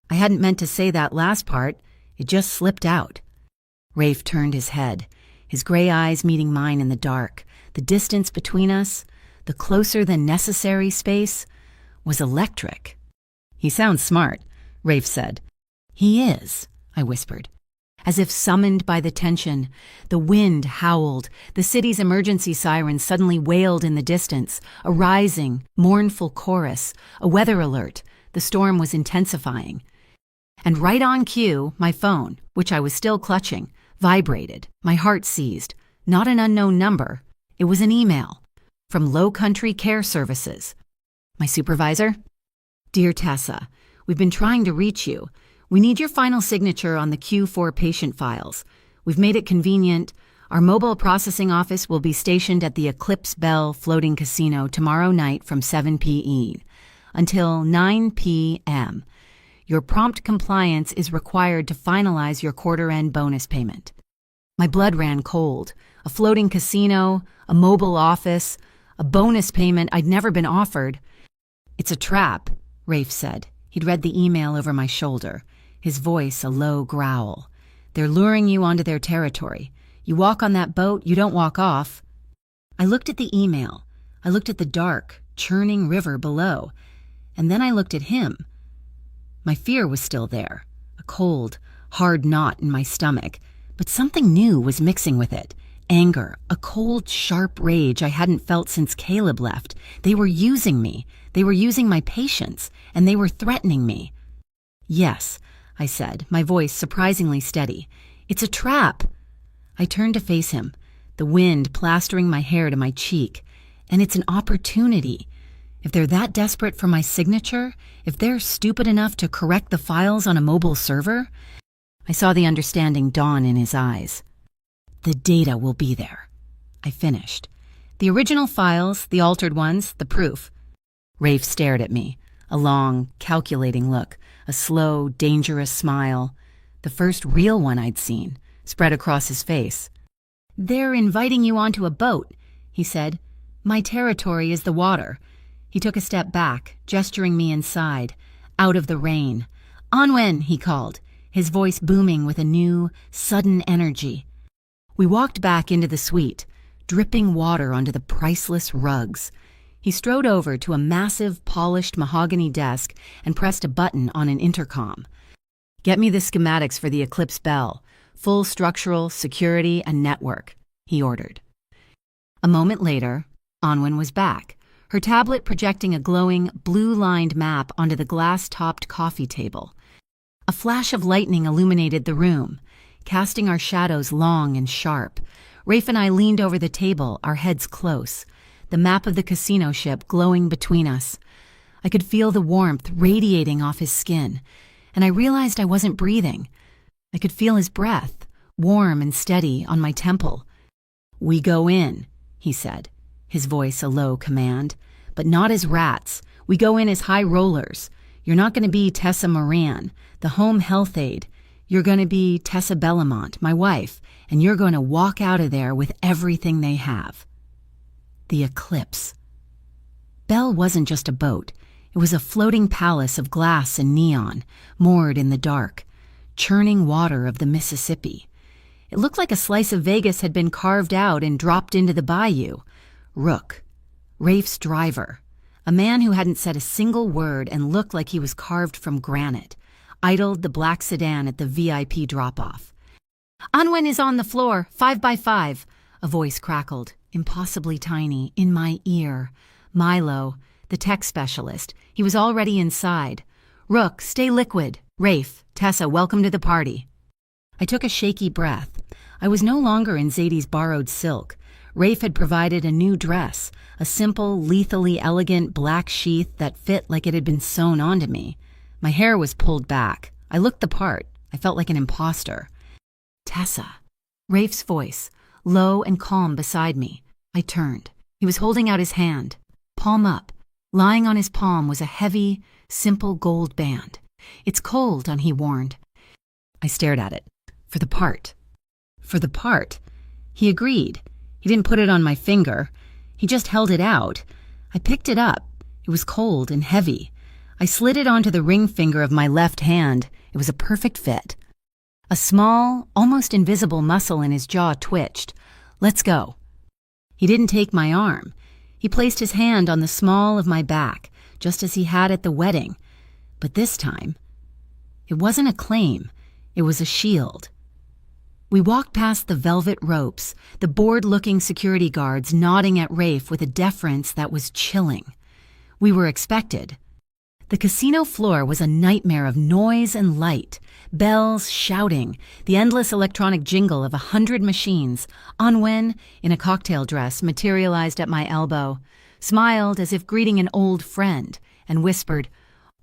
I hadn't meant to say that last part. It just slipped out. Rafe turned his head, his gray eyes meeting mine in the dark. The distance between us, the closer than necessary space, was electric. "He sounds smart," Rafe said. "He is," I whispered. As if summoned by the tension, the wind howled, the city's emergency sirens suddenly wailed in the distance, a rising, mournful chorus, a weather alert. The storm was intensifying. And right on cue, my phone, which I was still clutching, vibrated. My heart seized. Not an unknown number. It was an email from Low Country Care Services. My supervisor? "Dear Tessa, we've been trying to reach you. We need your final signature on the Q4 patient files. We've made it convenient. Our mobile processing office will be stationed at the Eclipse Bell Floating Casino tomorrow night from 7 p.m. until 9 p.m. Your prompt compliance is required to finalize your quarter-end bonus payment." My blood ran cold. A floating casino, a mobile office, a bonus payment I'd never been offered. "It's a trap," Rafe said. He'd read the email over my shoulder, his voice a low growl. "They're luring you onto their territory. You walk on that boat, you don't walk off." I looked at the email. I looked at the dark, churning river below. And then I looked at him. My fear was still there, a cold, hard knot in my stomach. But something new was mixing with it. Anger, a cold, sharp rage I hadn't felt since Caleb left. They were using me. They were using my patience, and they were threatening me. "Yes," I said, my voice surprisingly steady. "It's a trap." I turned to face him, the wind plastering my hair to my cheek. "And it's an opportunity. If they're that desperate for my signature, if they're stupid enough to correct the files on a mobile server..." I saw the understanding dawn in his eyes. "The data will be there," I finished. "The original files, the altered ones, the proof. Rafe stared at me, a long, calculating look, a slow, dangerous smile, the first real one I'd seen, spread across his face. "They're inviting you onto a boat," he said. "My territory is the water." He took a step back, gesturing me inside, out of the rain. "Anwen," he called, his voice booming with a new, sudden energy. We walked back into the suite, dripping water onto the priceless rugs. He strode over to a massive, polished mahogany desk and pressed a button on an intercom. "Get me the schematics for the Eclipse Bell, full structural, security, and network," he ordered. A moment later, Anwen was back, her tablet projecting a glowing, blue-lined map onto the glass-topped coffee table. A flash of lightning illuminated the room, casting our shadows long and sharp. Rafe and I leaned over the table, our heads close, the map of the casino ship glowing between us. I could feel the warmth radiating off his skin, and I realized I wasn't breathing. I could feel his breath, warm and steady, on my temple. "We go in," he said, his voice a low command. "But not as rats. We go in as high rollers. You're not going to be Tessa Moran, the home health aide. You're going to be Tessa Bellamont, my wife, and you're going to walk out of there with everything they have." The Eclipse. Belle wasn't just a boat. It was a floating palace of glass and neon, moored in the dark, churning water of the Mississippi. It looked like a slice of Vegas had been carved out and dropped into the bayou. Rook, Rafe's driver, a man who hadn't said a single word and looked like he was carved from granite, idled the black sedan at the VIP drop-off. "Anwen is on the floor, 5 by 5, a voice crackled, impossibly tiny, in my ear. Milo, the tech specialist, he was already inside. "Rook, stay liquid. Rafe, Tessa, welcome to the party." I took a shaky breath. I was no longer in Zadie's borrowed silk. Rafe had provided a new dress, a simple, lethally elegant black sheath that fit like it had been sewn onto me. My hair was pulled back. I looked the part. I felt like an imposter. "Tessa." Rafe's voice, low and calm beside me. I turned. He was holding out his hand, palm up. Lying on his palm was a heavy, simple gold band. "It's cold," he warned. I stared at it. "For the part." "For the part." He agreed. He didn't put it on my finger. He just held it out. I picked it up. It was cold and heavy. I slid it onto the ring finger of my left hand. It was a perfect fit. A small, almost invisible muscle in his jaw twitched. "Let's go." He didn't take my arm. He placed his hand on the small of my back, just as he had at the wedding. But this time, it wasn't a claim. It was a shield. We walked past the velvet ropes, the bored-looking security guards nodding at Rafe with a deference that was chilling. We were expected. The casino floor was a nightmare of noise and light, bells, shouting, the endless electronic jingle of 100 machines. Anwen, in a cocktail dress, materialized at my elbow, smiled as if greeting an old friend, and whispered,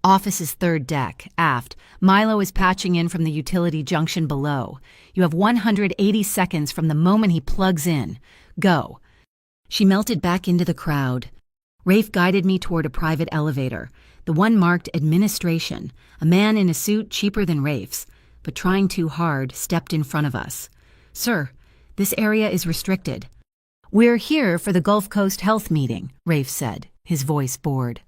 "Office is 3rd deck, aft. Milo is patching in from the utility junction below. You have 180 seconds from the moment he plugs in. Go." She melted back into the crowd. Rafe guided me toward a private elevator, the one marked Administration. A man in a suit cheaper than Rafe's, but trying too hard, stepped in front of us. "Sir, this area is restricted." "We're here for the Gulf Coast Health meeting," Rafe said, his voice bored.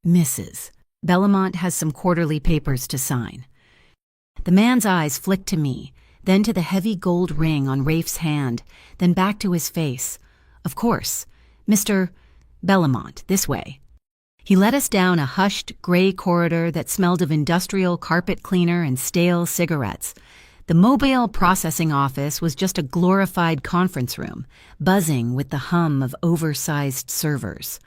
"Mrs. Bellamont has some quarterly papers to sign." The man's eyes flicked to me, then to the heavy gold ring on Rafe's hand, then back to his face. "Of course. Mr. Bellamont, this way." He led us down a hushed, gray corridor that smelled of industrial carpet cleaner and stale cigarettes. The mobile processing office was just a glorified conference room, buzzing with the hum of oversized servers.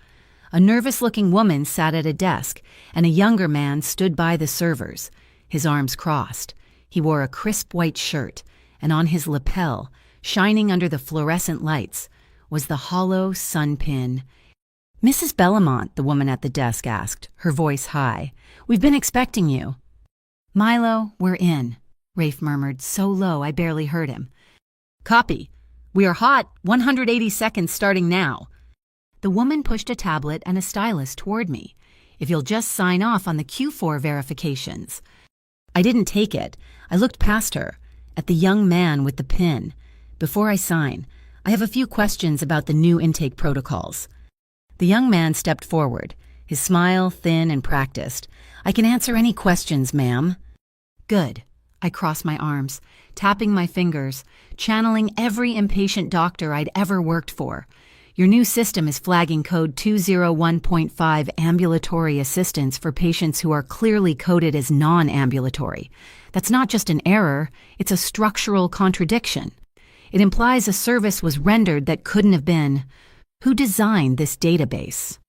A nervous-looking woman sat at a desk, and a younger man stood by the servers, his arms crossed. He wore a crisp white shirt, and on his lapel, shining under the fluorescent lights, was the hollow sun pin. "Mrs. Bellamont," the woman at the desk asked, her voice high. "We've been expecting you." "Milo, we're in," Rafe murmured, so low I barely heard him. "Copy. We are hot, 180 seconds starting now." The woman pushed a tablet and a stylus toward me. if you'll just sign off on the Q4 verifications." I didn't take it. I looked past her, at the young man with the pin. "Before I sign, I have a few questions about the new intake protocols." The young man stepped forward, his smile thin and practiced. "I can answer any questions, ma'am." "Good." I crossed my arms, tapping my fingers, channeling every impatient doctor I'd ever worked for. "Your new system is flagging code 201.5 ambulatory assistance for patients who are clearly coded as non-ambulatory. That's not just an error, it's a structural contradiction. It implies a service was rendered that couldn't have been. Who designed this database?"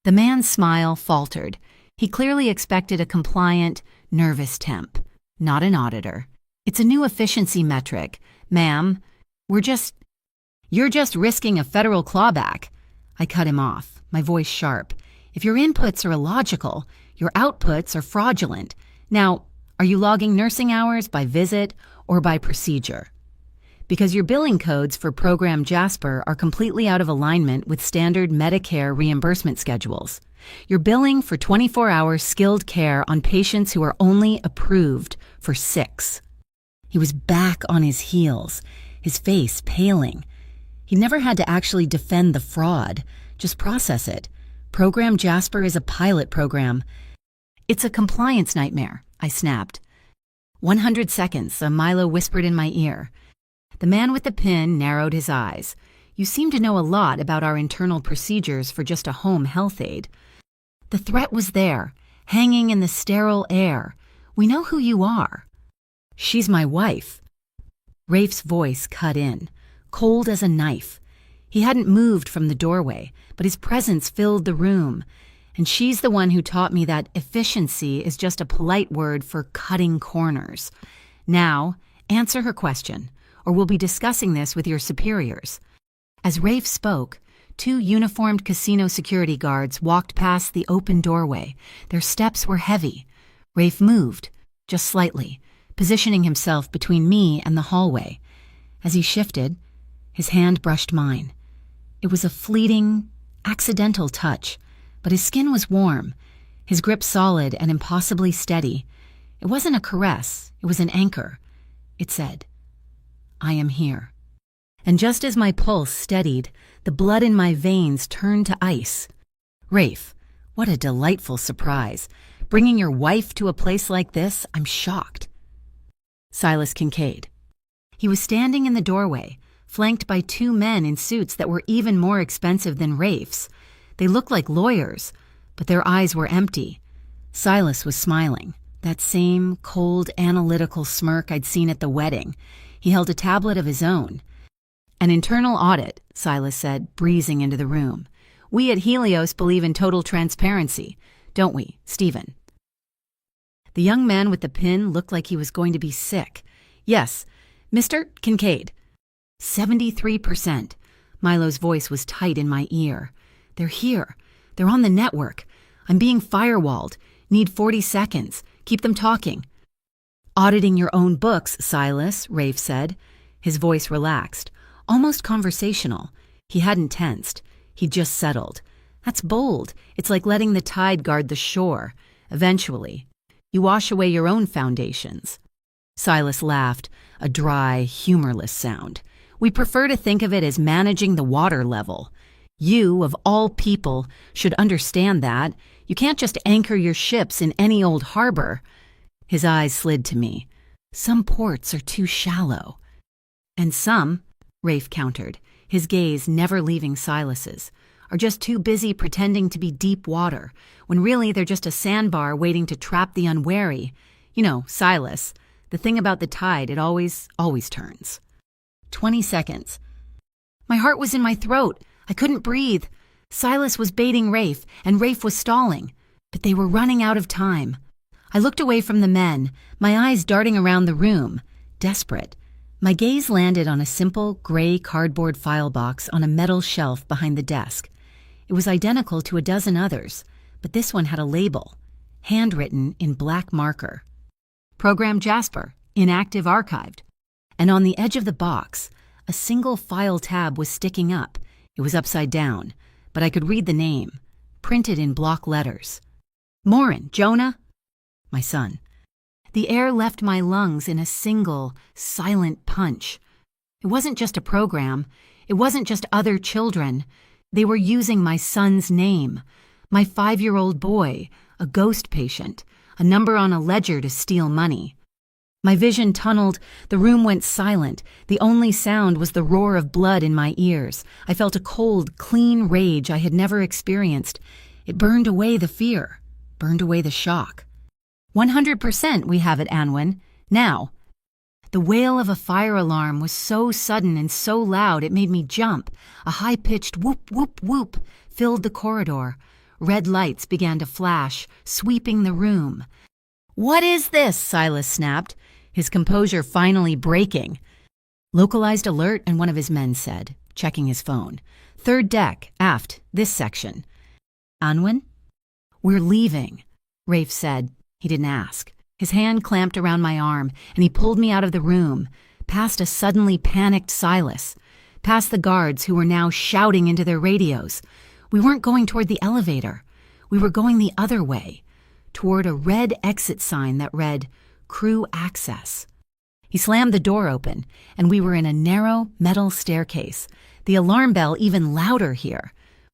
The man's smile faltered. He clearly expected a compliant, nervous temp, not an auditor. "It's a new efficiency metric. Ma'am, you're just risking a federal clawback." I cut him off, my voice sharp. "If your inputs are illogical, your outputs are fraudulent. Now, are you logging nursing hours by visit or by procedure? Because your billing codes for Program Jasper are completely out of alignment with standard Medicare reimbursement schedules. You're billing for 24-hour skilled care on patients who are only approved for 6. He was back on his heels, his face paling. He never had to actually defend the fraud, just process it. Program Jasper is a pilot program. "It's a compliance nightmare," I snapped. 100 seconds, a Milo whispered in my ear. The man with the pin narrowed his eyes. "You seem to know a lot about our internal procedures for just a home health aide." The threat was there, hanging in the sterile air. "We know who you are." "She's my wife." Rafe's voice cut in, cold as a knife. He hadn't moved from the doorway, but his presence filled the room. "And she's the one who taught me that efficiency is just a polite word for cutting corners. Now, answer her question, or we'll be discussing this with your superiors." As Rafe spoke, 2 uniformed casino security guards walked past the open doorway. Their steps were heavy. Rafe moved, just slightly, positioning himself between me and the hallway. As he shifted, his hand brushed mine. It was a fleeting, accidental touch, but his skin was warm, his grip solid and impossibly steady. It wasn't a caress, it was an anchor. It said, "I am here." And just as my pulse steadied, the blood in my veins turned to ice. "Rafe, what a delightful surprise. Bringing your wife to a place like this, I'm shocked." Silas Kincaid. He was standing in the doorway, flanked by 2 men in suits that were even more expensive than Rafe's. They looked like lawyers, but their eyes were empty. Silas was smiling, that same cold, analytical smirk I'd seen at the wedding. He held a tablet of his own. "An internal audit," Silas said, breezing into the room. "We at Helios believe in total transparency, don't we, Stephen?" The young man with the pin looked like he was going to be sick. "Yes, Mr. Kincaid." 73%. Milo's voice was tight in my ear. "They're here. They're on the network. I'm being firewalled. Need 40 seconds. Keep them talking." "Auditing your own books, Silas," Rafe said. His voice relaxed, almost conversational. He hadn't tensed. He'd just settled. "That's bold. It's like letting the tide guard the shore. Eventually, you wash away your own foundations." Silas laughed, a dry, humorless sound. "We prefer to think of it as managing the water level. You, of all people, should understand that. You can't just anchor your ships in any old harbor." His eyes slid to me. "Some ports are too shallow." "And some," Rafe countered, his gaze never leaving Silas's, "are just too busy pretending to be deep water, when really they're just a sandbar waiting to trap the unwary. You know, Silas, the thing about the tide, it always turns." 20 seconds. My heart was in my throat. I couldn't breathe. Silas was baiting Rafe, and Rafe was stalling, but they were running out of time. I looked away from the men, my eyes darting around the room, desperate. My gaze landed on a simple, gray cardboard file box on a metal shelf behind the desk. It was identical to a dozen others, but this one had a label, handwritten in black marker. "Program Jasper, inactive archived." And on the edge of the box, a single file tab was sticking up. It was upside down, but I could read the name, printed in block letters. Morin, Jonah? My son. The air left my lungs in a single, silent punch. It wasn't just a program. It wasn't just other children. They were using my son's name. My 5-year-old boy, a ghost patient, a number on a ledger to steal money. My vision tunneled, the room went silent. The only sound was the roar of blood in my ears. I felt a cold, clean rage I had never experienced. It burned away the fear, burned away the shock. 100% we have it, Anwen. Now. The wail of a fire alarm was so sudden and so loud it made me jump. A high-pitched whoop, whoop, whoop filled the corridor. Red lights began to flash, sweeping the room. "What is this?" Silas snapped, his composure finally breaking. "Localized alert," and one of his men said, checking his phone. "Third deck, aft, this section." "Anwen?" "We're leaving," Rafe said. He didn't ask. His hand clamped around my arm, and he pulled me out of the room, past a suddenly panicked Silas, past the guards who were now shouting into their radios. We weren't going toward the elevator. We were going the other way, toward a red exit sign that read, "Crew Access." He slammed the door open, and we were in a narrow metal staircase, the alarm bell even louder here.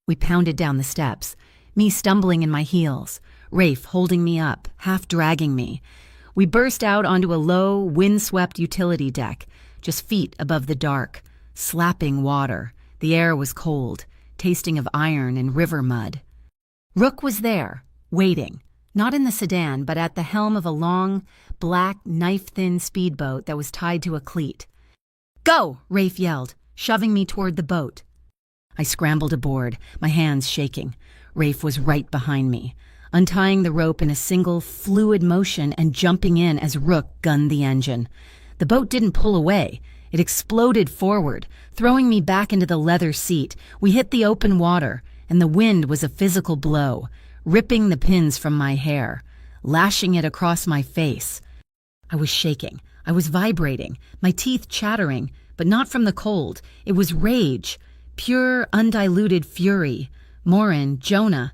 We pounded down the steps, me stumbling in my heels, Rafe holding me up, half dragging me. We burst out onto a low, wind-swept utility deck, just feet above the dark, slapping water. The air was cold, tasting of iron and river mud. Rook was there, waiting, not in the sedan, but at the helm of a long, black, knife-thin speedboat that was tied to a cleat. "Go!" Rafe yelled, shoving me toward the boat. I scrambled aboard, my hands shaking. Rafe was right behind me, untying the rope in a single, fluid motion and jumping in as Rook gunned the engine. The boat didn't pull away. It exploded forward, throwing me back into the leather seat. We hit the open water, and the wind was a physical blow, ripping the pins from my hair, lashing it across my face. I was shaking. I was vibrating, my teeth chattering, but not from the cold. It was rage, pure, undiluted fury. Morin, Jonah.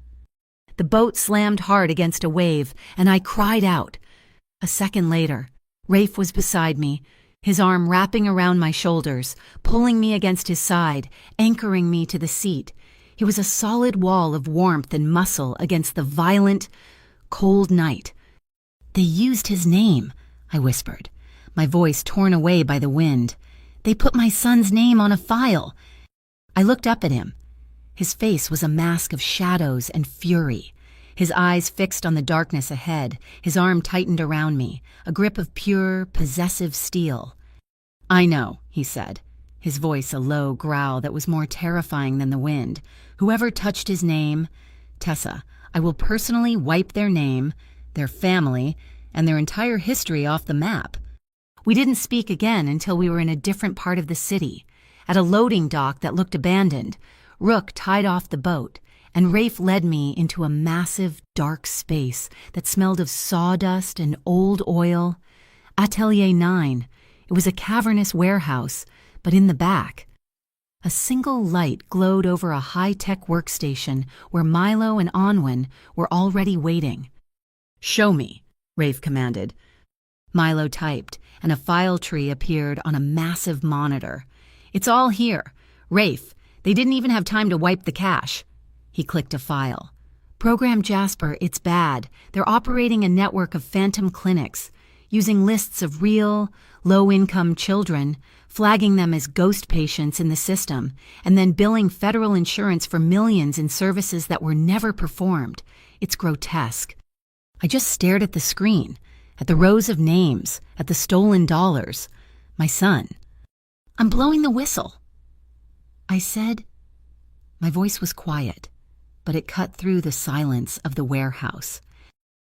The boat slammed hard against a wave, and I cried out. A second later, Rafe was beside me, his arm wrapping around my shoulders, pulling me against his side, anchoring me to the seat. He was a solid wall of warmth and muscle against the violent, cold night. "They used his name," I whispered, my voice torn away by the wind. "They put my son's name on a file." I looked up at him. His face was a mask of shadows and fury. His eyes fixed on the darkness ahead, his arm tightened around me, a grip of pure, possessive steel. "I know," he said, his voice a low growl that was more terrifying than the wind. "Whoever touched his name, Tessa, I will personally wipe their name, their family, and their entire history off the map." We didn't speak again until we were in a different part of the city, at a loading dock that looked abandoned. Rook tied off the boat, and Rafe led me into a massive, dark space that smelled of sawdust and old oil. Atelier 9. It was a cavernous warehouse, but in the back. A single light glowed over a high-tech workstation where Milo and Anwen were already waiting. "Show me," Rafe commanded. Milo typed, and a file tree appeared on a massive monitor. "It's all here. Rafe, they didn't even have time to wipe the cache." He clicked a file. "Program Jasper, it's bad. They're operating a network of phantom clinics, using lists of real, low-income children, flagging them as ghost patients in the system, and then billing federal insurance for millions in services that were never performed. It's grotesque." I just stared at the screen, at the rows of names, at the stolen dollars. My son. "I'm blowing the whistle," I said. My voice was quiet, but it cut through the silence of the warehouse.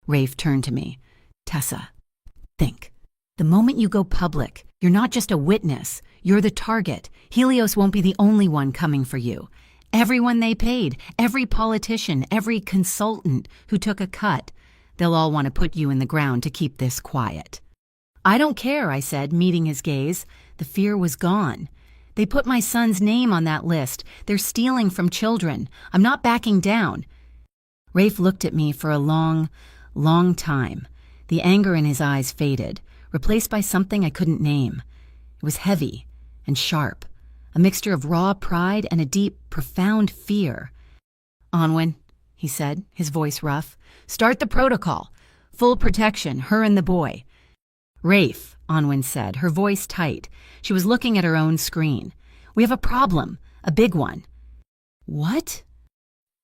Rafe turned to me. "Tessa, think. The moment you go public, you're not just a witness, you're the target. Helios won't be the only one coming for you. Everyone they paid, every politician, every consultant who took a cut, they'll all want to put you in the ground to keep this quiet." "I don't care," I said, meeting his gaze. The fear was gone. "They put my son's name on that list. They're stealing from children. I'm not backing down." Rafe looked at me for a long, long time. The anger in his eyes faded, replaced by something I couldn't name. It was heavy and sharp, a mixture of raw pride and a deep, profound fear. "Onwin," he said, his voice rough. "Start the protocol. Full protection, her and the boy." "Rafe," Onwin said, her voice tight. She was looking at her own screen. "We have a problem, a big one." "What?"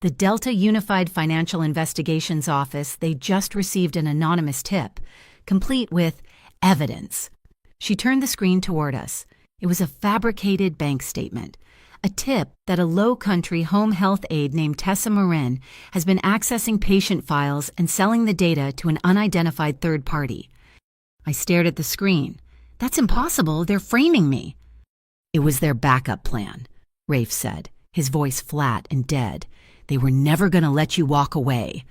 "The Delta Unified Financial Investigations Office, they just received an anonymous tip, complete with evidence." She turned the screen toward us. It was a fabricated bank statement. A tip that a low-country home health aide named Tessa Marin has been accessing patient files and selling the data to an unidentified third party. I stared at the screen. "That's impossible. They're framing me." "It was their backup plan," Rafe said, his voice flat and dead. "They were never going to let you walk away."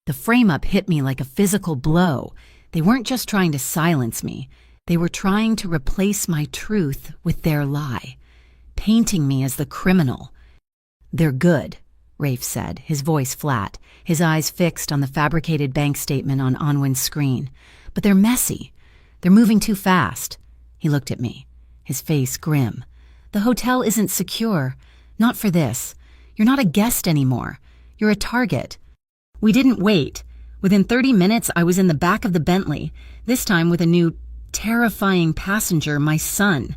The frame-up hit me like a physical blow. They weren't just trying to silence me. They were trying to replace my truth with their lie, painting me as the criminal. "They're good," Rafe said, his voice flat, his eyes fixed on the fabricated bank statement on Onwin's screen. "But they're messy. They're moving too fast." He looked at me, his face grim. "The hotel isn't secure. Not for this. You're not a guest anymore. You're a target." We didn't wait. Within 30 minutes, I was in the back of the Bentley, this time with a new, terrifying passenger, my son.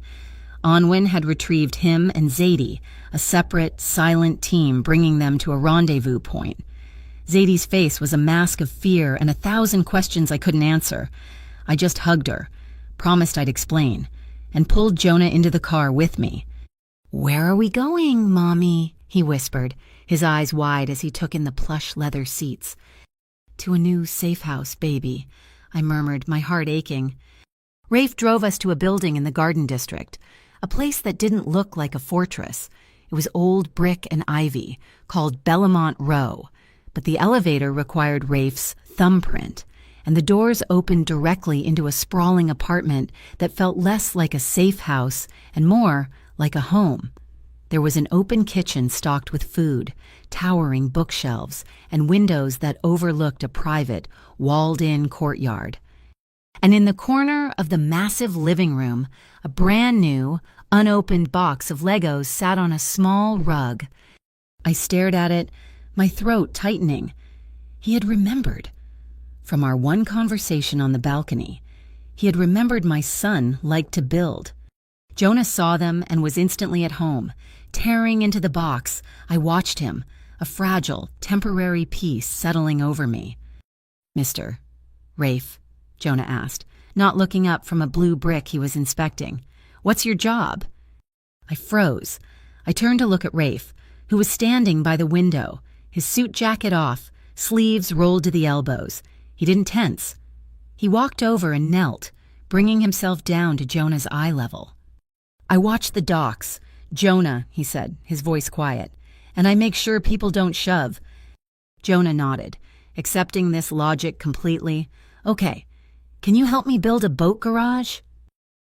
Onwin had retrieved him and Zadie, a separate, silent team bringing them to a rendezvous point. Zadie's face was a mask of fear and 1,000 questions I couldn't answer. I just hugged her, promised I'd explain, and pulled Jonah into the car with me. "Where are we going, Mommy?" he whispered, his eyes wide as he took in the plush leather seats. "To a new safe house, baby," I murmured, my heart aching. Rafe drove us to a building in the Garden District, a place that didn't look like a fortress. It was old brick and ivy, called Bellamont Row, but the elevator required Rafe's thumbprint, and the doors opened directly into a sprawling apartment that felt less like a safe house and more like a home. There was an open kitchen stocked with food, towering bookshelves, and windows that overlooked a private, walled-in courtyard. And in the corner of the massive living room, a brand-new, unopened box of Legos sat on a small rug. I stared at it, my throat tightening. He had remembered. From our one conversation on the balcony, he had remembered my son liked to build. Jonah saw them and was instantly at home. Tearing into the box, I watched him, a fragile, temporary peace settling over me. "Mr. Rafe," Jonah asked, not looking up from a blue brick he was inspecting. "What's your job?" I froze. I turned to look at Rafe, who was standing by the window, his suit jacket off, sleeves rolled to the elbows. He didn't tense. He walked over and knelt, bringing himself down to Jonah's eye level. "I watch the docks. Jonah," he said, his voice quiet, "and I make sure people don't shove." Jonah nodded, accepting this logic completely. "Okay, can you help me build a boat garage?"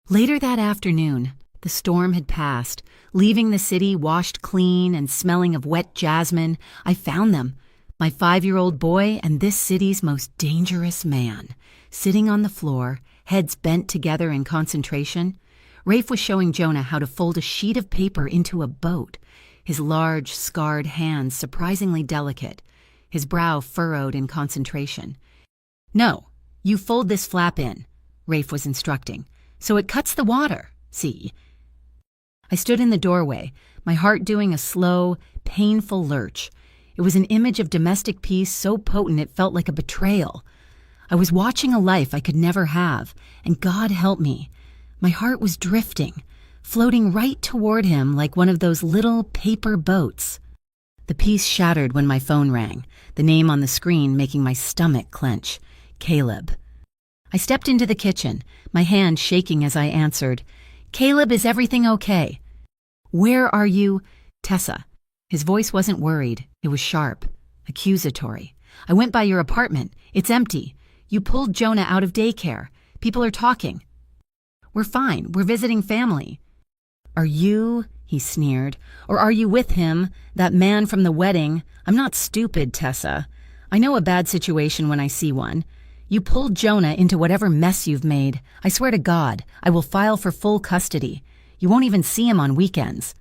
Later that afternoon, the storm had passed. Leaving the city washed clean and smelling of wet jasmine, I found them, my 5-year-old boy and this city's most dangerous man, sitting on the floor, heads bent together in concentration. Rafe was showing Jonah how to fold a sheet of paper into a boat, his large, scarred hands surprisingly delicate, his brow furrowed in concentration. "No, you fold this flap in," Rafe was instructing, "so it cuts the water, see?" I stood in the doorway, my heart doing a slow, painful lurch. It was an image of domestic peace so potent it felt like a betrayal. I was watching a life I could never have, and God help me. My heart was drifting, floating right toward him like one of those little paper boats. The peace shattered when my phone rang, the name on the screen making my stomach clench. Caleb. I stepped into the kitchen, my hand shaking as I answered. "Caleb, is everything okay?" "Where are you?" "Tessa." His voice wasn't worried. It was sharp, accusatory. "I went by your apartment. It's empty. You pulled Jonah out of daycare. People are talking." "We're fine. We're visiting family." "Are you," he sneered, "or are you with him, that man from the wedding? I'm not stupid, Tessa. I know a bad situation when I see one. You pulled Jonah into whatever mess you've made. I swear to God, I will file for full custody. You won't even see him on weekends."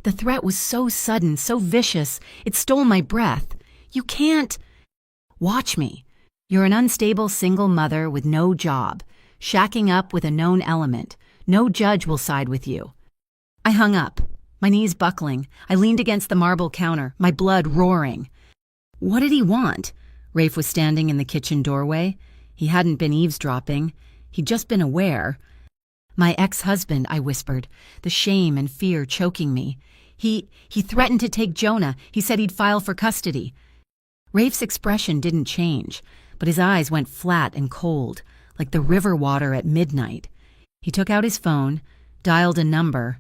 The threat was so sudden, so vicious, it stole my breath. "You can't—" "Watch me. You're an unstable single mother with no job, shacking up with a known element. No judge will side with you." I hung up, my knees buckling. I leaned against the marble counter, my blood roaring. What did he want? Rafe was standing in the kitchen doorway. He hadn't been eavesdropping. He'd just been aware. "My ex-husband," I whispered, the shame and fear choking me. He threatened to take Jonah. He said he'd file for custody." Rafe's expression didn't change, but his eyes went flat and cold, like the river water at midnight. He took out his phone, dialed a number.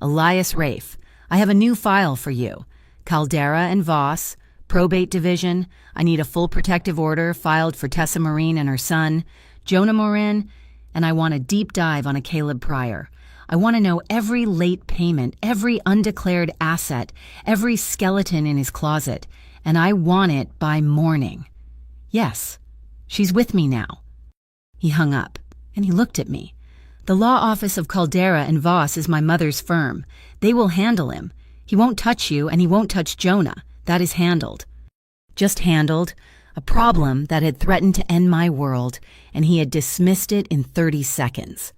"Elias Rafe, I have a new file for you. Caldera and Voss, probate division. I need a full protective order filed for Tessa Maureen and her son, Jonah Morin, and I want a deep dive on a Caleb Pryor. I want to know every late payment, every undeclared asset, every skeleton in his closet, and I want it by morning. Yes, she's with me now." He hung up, and he looked at me. "The law office of Caldera and Voss is my mother's firm. They will handle him. He won't touch you, and he won't touch Jonah. That is handled." Just handled. A problem that had threatened to end my world, and he had dismissed it in 30 seconds.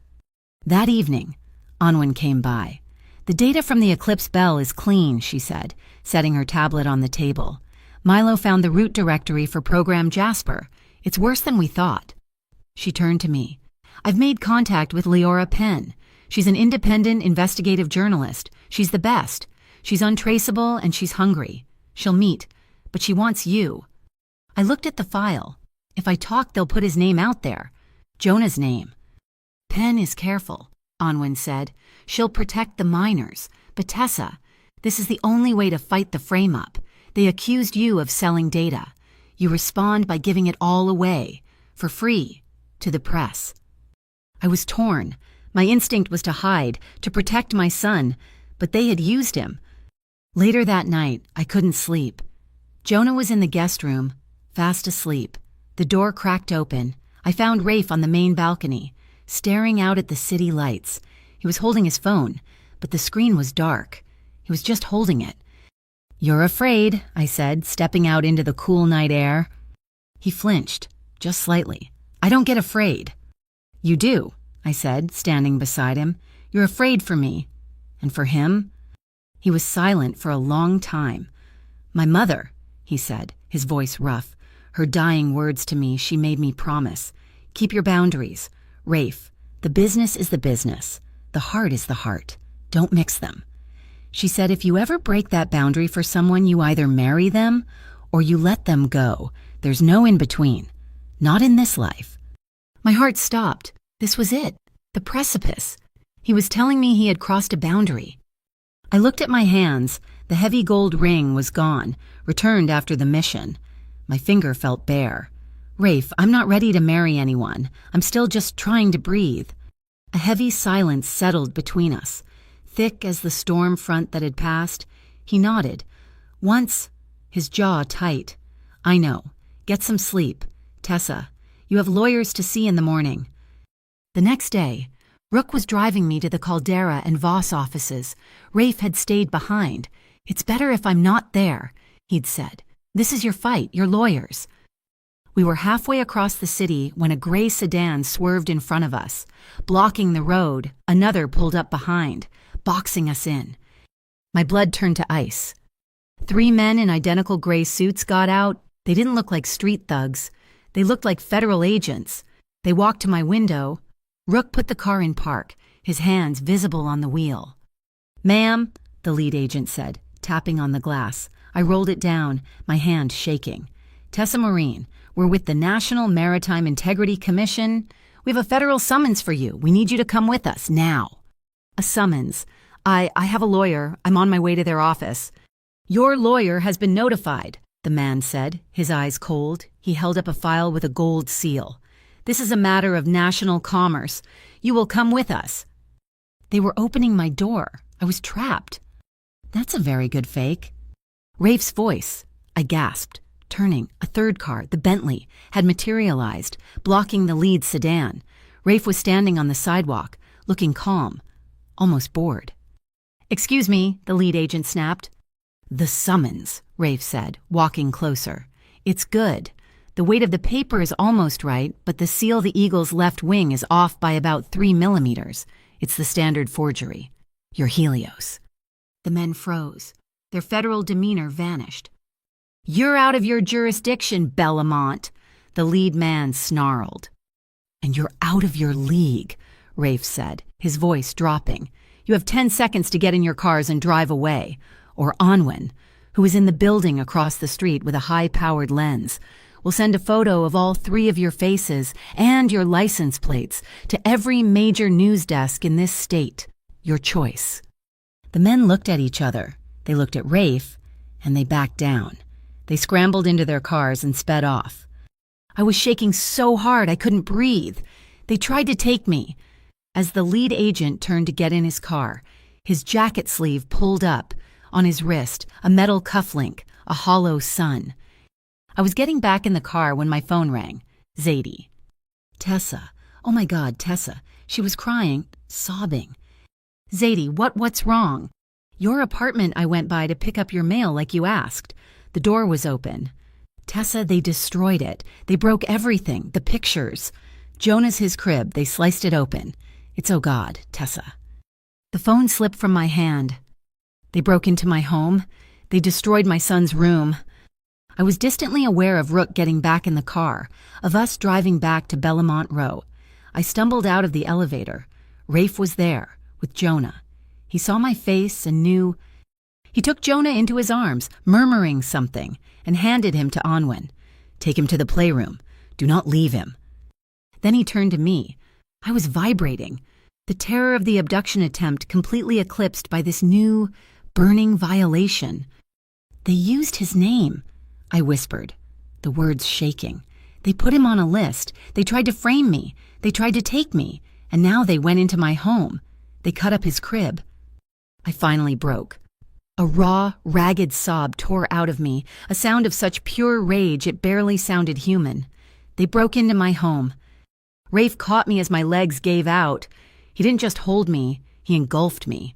That evening, Anwen came by. "The data from the Eclipse Bell is clean," she said, setting her tablet on the table. "Milo found the root directory for Program Jasper. It's worse than we thought." She turned to me. "I've made contact with Leora Penn. She's an independent investigative journalist. She's the best. She's untraceable and she's hungry. She'll meet, but she wants you." I looked at the file. If I talk, they'll put his name out there. Jonah's name. "Penn is careful," Anwen said. "She'll protect the minors. But Tessa, this is the only way to fight the frame-up. They accused you of selling data. You respond by giving it all away, for free, to the press." I was torn. My instinct was to hide, to protect my son, but they had used him. Later that night, I couldn't sleep. Jonah was in the guest room, fast asleep. The door cracked open. I found Rafe on the main balcony, staring out at the city lights. He was holding his phone, but the screen was dark. He was just holding it. "You're afraid," I said, stepping out into the cool night air. He flinched, just slightly. "I don't get afraid." "You do," I said, standing beside him. "You're afraid for me. And for him?" He was silent for a long time. "My mother," he said, his voice rough. Her dying words to me, she made me promise. "Keep your boundaries. Rafe, the business is the business. The heart is the heart. Don't mix them." She said, "If you ever break that boundary for someone, you either marry them or you let them go. There's no in between. Not in this life." My heart stopped. This was it. The precipice. He was telling me he had crossed a boundary. I looked at my hands. The heavy gold ring was gone, returned after the mission. My finger felt bare. "Rafe, I'm not ready to marry anyone. I'm still just trying to breathe." A heavy silence settled between us, thick as the storm front that had passed. He nodded. Once, his jaw tight. "I know. Get some sleep. Tessa, you have lawyers to see in the morning." The next day, Rook was driving me to the Caldera and Voss offices. Rafe had stayed behind. "It's better if I'm not there," he'd said. "This is your fight, your lawyers." We were halfway across the city when a gray sedan swerved in front of us. Blocking the road, another pulled up behind, boxing us in. My blood turned to ice. 3 men in identical gray suits got out. They didn't look like street thugs. They looked like federal agents. They walked to my window. Rook put the car in park, his hands visible on the wheel. "Ma'am," the lead agent said, tapping on the glass. I rolled it down, my hand shaking. "Tessa Maureen, we're with the National Maritime Integrity Commission. We have a federal summons for you. We need you to come with us, now." "A summons. I have a lawyer. I'm on my way to their office." "Your lawyer has been notified," the man said, his eyes cold. He held up a file with a gold seal. "This is a matter of national commerce. You will come with us." They were opening my door. I was trapped. "That's a very good fake." Rafe's voice. I gasped. Turning, a third car, the Bentley, had materialized, blocking the lead sedan. Rafe was standing on the sidewalk, looking calm, almost bored. "Excuse me," the lead agent snapped. "The summons," Rafe said, walking closer. "It's good. The weight of the paper is almost right, but the seal the Eagle's left wing is off by about 3 millimeters. It's the standard forgery. You're Helios." The men froze. Their federal demeanor vanished. "You're out of your jurisdiction, Bellamont," the lead man snarled. "And you're out of your league," Rafe said, his voice dropping. "You have 10 seconds to get in your cars and drive away." Or Onwin, who was in the building across the street with a high-powered lens, "will send a photo of all 3 of your faces and your license plates to every major news desk in this state. Your choice." The men looked at each other. They looked at Rafe, and they backed down. They scrambled into their cars and sped off. I was shaking so hard I couldn't breathe. They tried to take me. As the lead agent turned to get in his car, his jacket sleeve pulled up, on his wrist, a metal cufflink, a hollow sun. I was getting back in the car when my phone rang. Zadie. "Tessa. Oh my God, Tessa." She was crying, sobbing. "Zadie, what's wrong?" "Your apartment I went by to pick up your mail like you asked. The door was open." "Tessa, they destroyed it. They broke everything, the pictures. Jonah's his crib, they sliced it open. It's oh God, Tessa." The phone slipped from my hand. "They broke into my home. They destroyed my son's room." I was distantly aware of Rook getting back in the car, of us driving back to Bellamont Row. I stumbled out of the elevator. Rafe was there, with Jonah. He saw my face and knew. He took Jonah into his arms, murmuring something, and handed him to Onwin. "Take him to the playroom. Do not leave him." Then he turned to me. I was vibrating, the terror of the abduction attempt completely eclipsed by this new, burning violation. "They used his name," I whispered, the words shaking. "They put him on a list. They tried to frame me. They tried to take me. And now they went into my home. They cut up his crib." I finally broke. A raw, ragged sob tore out of me, a sound of such pure rage it barely sounded human. "They broke into my home." Rafe caught me as my legs gave out. He didn't just hold me, he engulfed me.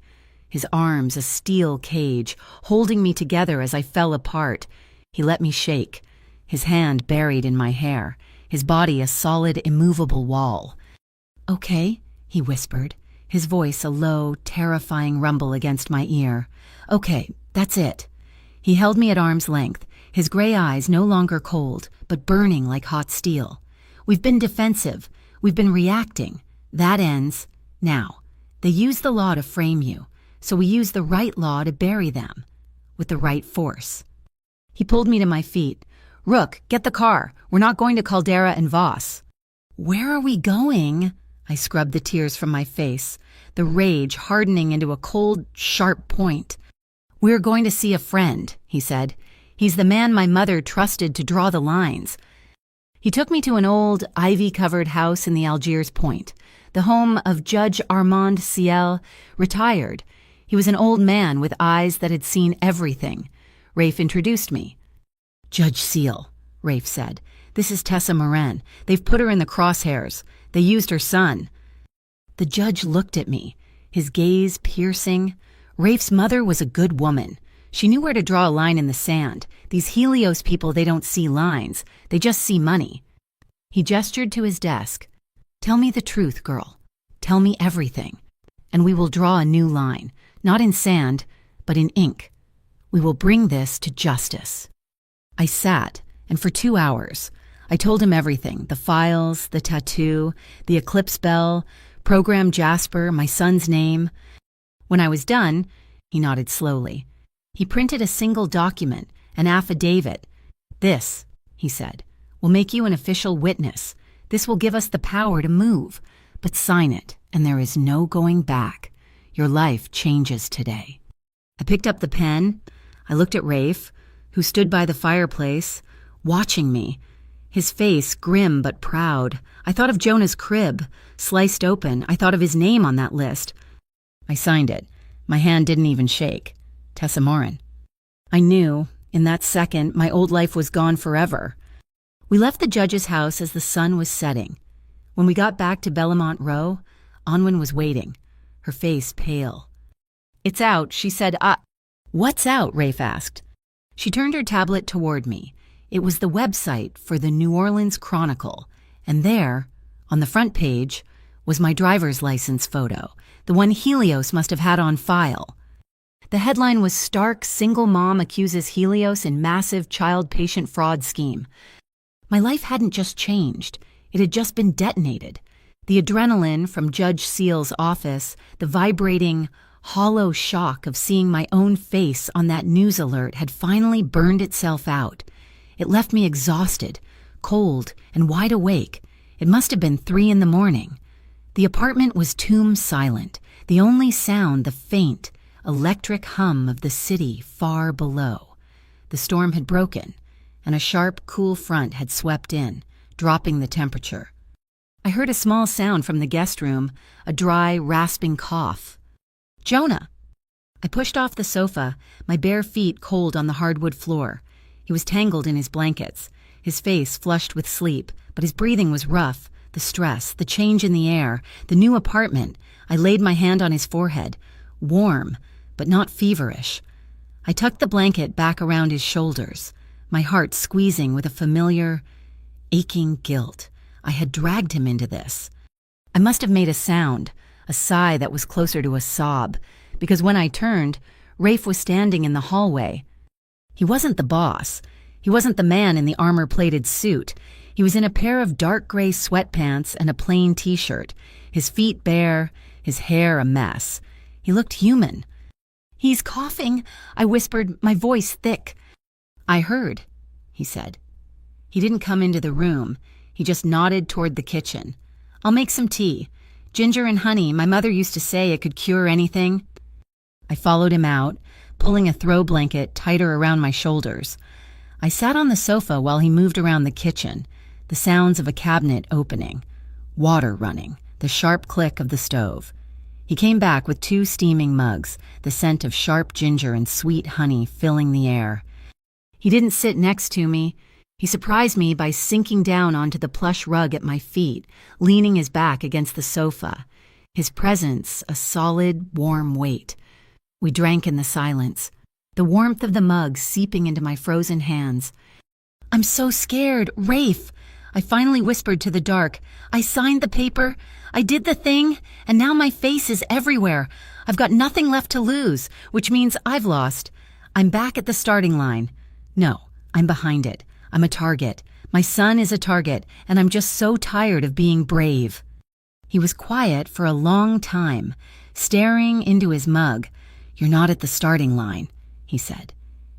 His arms a steel cage, holding me together as I fell apart. He let me shake, his hand buried in my hair, his body a solid, immovable wall. "Okay," he whispered, his voice a low, terrifying rumble against my ear. "Okay, that's it." He held me at arm's length, his gray eyes no longer cold, but burning like hot steel. "We've been defensive. We've been reacting. That ends now. They use the law to frame you, so we use the right law to bury them, with the right force." He pulled me to my feet. "Rook, get the car. We're not going to Caldera and Voss." "Where are we going?" I scrubbed the tears from my face, the rage hardening into a cold, sharp point. "We're going to see a friend," he said. "He's the man my mother trusted to draw the lines." He took me to an old, ivy-covered house in the Algiers Point, the home of Judge Armand Ciel, retired. He was an old man with eyes that had seen everything. Rafe introduced me. "Judge Ciel," Rafe said. "This is Tessa Moran. They've put her in the crosshairs. They used her son." The judge looked at me, his gaze piercing. Rafe's mother was a good woman. She knew where to draw a line in the sand. These Helios people, they don't see lines. They just see money. He gestured to his desk. "Tell me the truth, girl. Tell me everything. And we will draw a new line, not in sand, but in ink. We will bring this to justice." I sat, and for 2 hours, I told him everything, the files, the tattoo, the eclipse bell, Program Jasper, my son's name. When I was done, he nodded slowly. He printed a single document, an affidavit. "This," he said, "will make you an official witness. This will give us the power to move. But sign it, and there is no going back. Your life changes today." I picked up the pen. I looked at Rafe, who stood by the fireplace, watching me, his face grim but proud. I thought of Jonah's crib, sliced open. I thought of his name on that list. I signed it. My hand didn't even shake. Tessa Moran. I knew, In that second, my old life was gone forever. We left the judge's house as the sun was setting. When we got back to Bellamont Row, Anwen was waiting, her face pale. "It's out," she said. What's out?" Rafe asked. She turned her tablet toward me. It was the website for the New Orleans Chronicle, and there, on the front page, was my driver's license photo, the one Helios must have had on file. The headline was "Stark Single Mom Accuses Helios in Massive Child Patient Fraud Scheme." My life hadn't just changed. It had just been detonated. The adrenaline from Judge Seal's office, the vibrating, hollow shock of seeing my own face on that news alert had finally burned itself out. It left me exhausted, cold, and wide awake. It must have been 3 a.m. The apartment was tomb silent, the only sound the faint, electric hum of the city far below. The storm had broken, and a sharp, cool front had swept in, dropping the temperature. I heard a small sound from the guest room, a dry, rasping cough. "Jonah!" I pushed off the sofa, my bare feet cold on the hardwood floor. He was tangled in his blankets, his face flushed with sleep, but his breathing was rough. The stress, the change in the air, the new apartment. I laid my hand on his forehead, warm, but not feverish. I tucked the blanket back around his shoulders, my heart squeezing with a familiar, aching guilt. I had dragged him into this. I must have made a sound, a sigh that was closer to a sob, because when I turned, Rafe was standing in the hallway. He wasn't the boss. He wasn't the man in the armor-plated suit. He was in a pair of dark gray sweatpants and a plain t-shirt, his feet bare, his hair a mess. He looked human. "He's coughing," I whispered, my voice thick. "I heard," he said. He didn't come into the room. He just nodded toward the kitchen. "I'll make some tea. Ginger and honey, my mother used to say it could cure anything." I followed him out, pulling a throw blanket tighter around my shoulders. I sat on the sofa while he moved around the kitchen, the sounds of a cabinet opening, water running, the sharp click of the stove. He came back with 2 steaming mugs, the scent of sharp ginger and sweet honey filling the air. He didn't sit next to me. He surprised me by sinking down onto the plush rug at my feet, leaning his back against the sofa. His presence, a solid, warm weight. We drank in the silence, the warmth of the mug seeping into my frozen hands. "I'm so scared, Rafe," I finally whispered to the dark. "I signed the paper. I did the thing, and now my face is everywhere. I've got nothing left to lose, which means I've lost. I'm back at the starting line. No, I'm behind it. I'm a target. My son is a target, and I'm just so tired of being brave." He was quiet for a long time, staring into his mug. "You're not at the starting line," he said,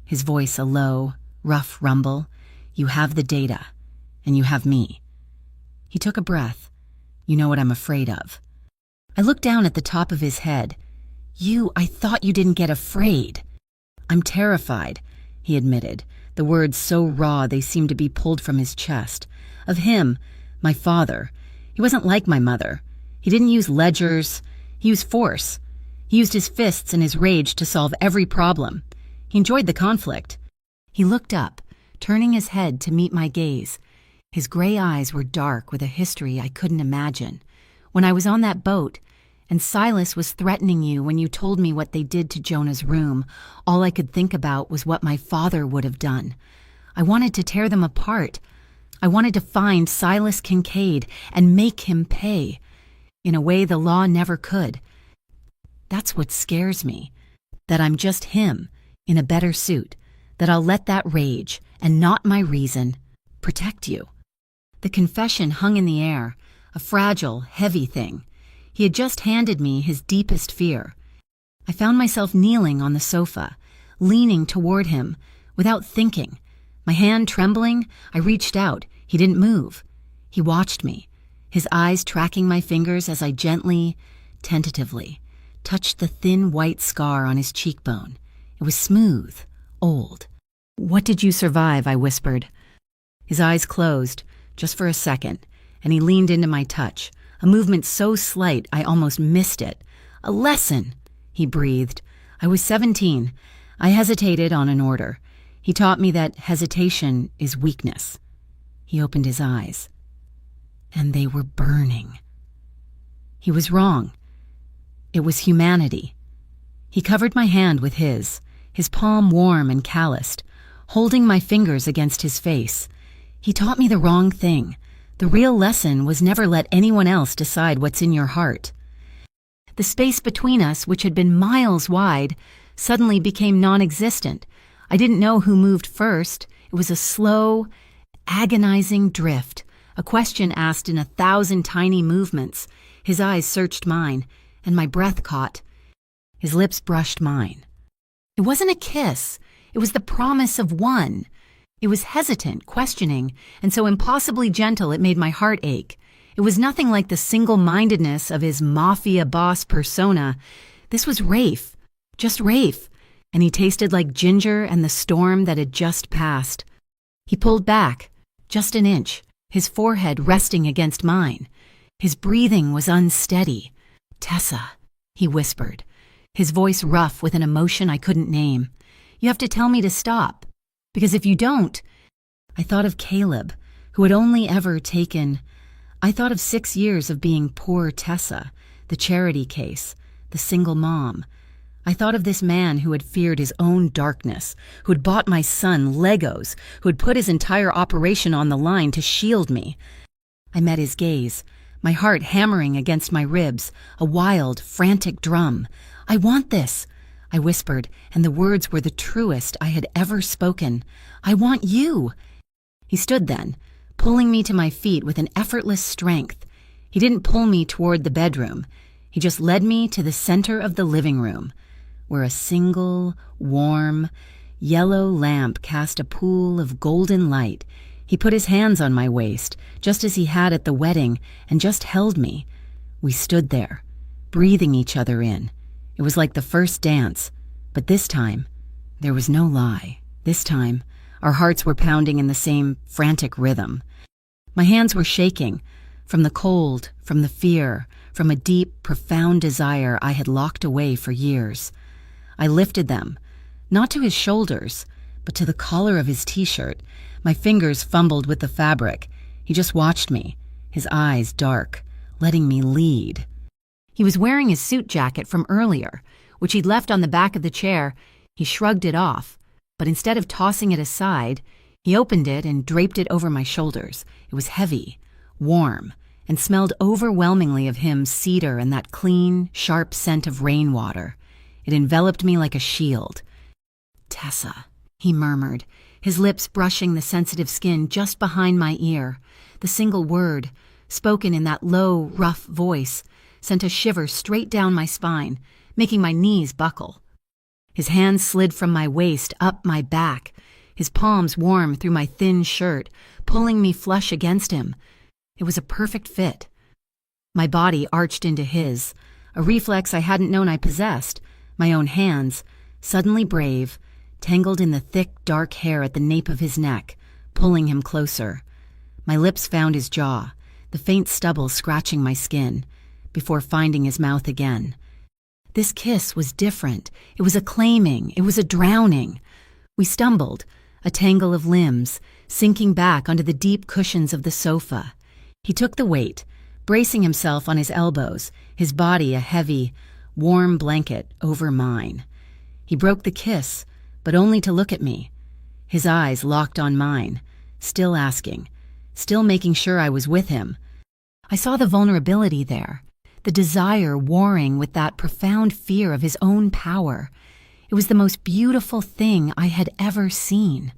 his voice a low, rough rumble. "You have the data, and you have me." He took a breath. "You know what I'm afraid of." I looked down at the top of his head. I thought you didn't get afraid." "I'm terrified," he admitted, the words so raw they seemed to be pulled from his chest. "Of him, my father. He wasn't like my mother. He didn't use ledgers. He used force. He used his fists and his rage to solve every problem. He enjoyed the conflict." He looked up, turning his head to meet my gaze. His gray eyes were dark with a history I couldn't imagine. "When I was on that boat, and Silas was threatening you when you told me what they did to Jonah's room, all I could think about was what my father would have done. I wanted to tear them apart. I wanted to find Silas Kincaid and make him pay, in a way the law never could. That's what scares me, that I'm just him, in a better suit, that I'll let that rage, and not my reason, protect you." The confession hung in the air, a fragile, heavy thing. He had just handed me his deepest fear. I found myself kneeling on the sofa, leaning toward him, without thinking. My hand trembling, I reached out. He didn't move. He watched me, his eyes tracking my fingers as I gently, tentatively, touched the thin white scar on his cheekbone. It was smooth, old. "What did you survive?" I whispered. His eyes closed, just for a second, and he leaned into my touch, a movement so slight I almost missed it. "A lesson," he breathed. "I was 17. I hesitated on an order. He taught me that hesitation is weakness. He opened his eyes, and they were burning. He was wrong. It was humanity. He covered my hand with his palm warm and calloused, holding my fingers against his face. He taught me the wrong thing. The real lesson was never let anyone else decide what's in your heart. The space between us, which had been miles wide, suddenly became non-existent. I didn't know who moved first. It was a slow, agonizing drift, a question asked in 1,000 tiny movements. His eyes searched mine, and my breath caught. His lips brushed mine. It wasn't a kiss. It was the promise of one. It was hesitant, questioning, and so impossibly gentle it made my heart ache. It was nothing like the single-mindedness of his Mafia boss persona. This was Rafe, just Rafe, and he tasted like ginger and the storm that had just passed. He pulled back, just an inch, his forehead resting against mine. His breathing was unsteady. "Tessa," he whispered, his voice rough with an emotion I couldn't name. "You have to tell me to stop, because if you don't..." I thought of Caleb, who had only ever taken... I thought of 6 years of being poor Tessa, the charity case, the single mom. I thought of this man who had feared his own darkness, who had bought my son Legos, who had put his entire operation on the line to shield me. I met his gaze, my heart hammering against my ribs, a wild, frantic drum. "I want this," I whispered, and the words were the truest I had ever spoken. "I want you." He stood then, pulling me to my feet with an effortless strength. He didn't pull me toward the bedroom. He just led me to the center of the living room, where a single, warm, yellow lamp cast a pool of golden light. He put his hands on my waist, just as he had at the wedding, and just held me. We stood there, breathing each other in. It was like the first dance, but this time, there was no lie. This time, our hearts were pounding in the same frantic rhythm. My hands were shaking, from the cold, from the fear, from a deep, profound desire I had locked away for years. I lifted them, not to his shoulders, but to the collar of his t-shirt. My fingers fumbled with the fabric. He just watched me, his eyes dark, letting me lead. He was wearing his suit jacket from earlier, which he'd left on the back of the chair. He shrugged it off, but instead of tossing it aside, he opened it and draped it over my shoulders. It was heavy, warm, and smelled overwhelmingly of him, cedar and that clean, sharp scent of rainwater. It enveloped me like a shield. "Tessa," he murmured, his lips brushing the sensitive skin just behind my ear. The single word, spoken in that low, rough voice, sent a shiver straight down my spine, making my knees buckle. His hands slid from my waist up my back, his palms warm through my thin shirt, pulling me flush against him. It was a perfect fit. My body arched into his, a reflex I hadn't known I possessed. My own hands, suddenly brave, tangled in the thick, dark hair at the nape of his neck, pulling him closer. My lips found his jaw, the faint stubble scratching my skin, before finding his mouth again. This kiss was different. It was a claiming. It was a drowning. We stumbled, a tangle of limbs, sinking back onto the deep cushions of the sofa. He took the weight, bracing himself on his elbows, his body a heavy, warm blanket over mine. He broke the kiss, but only to look at me. His eyes locked on mine, still asking, still making sure I was with him. I saw the vulnerability there, the desire warring with that profound fear of his own power. It was the most beautiful thing I had ever seen.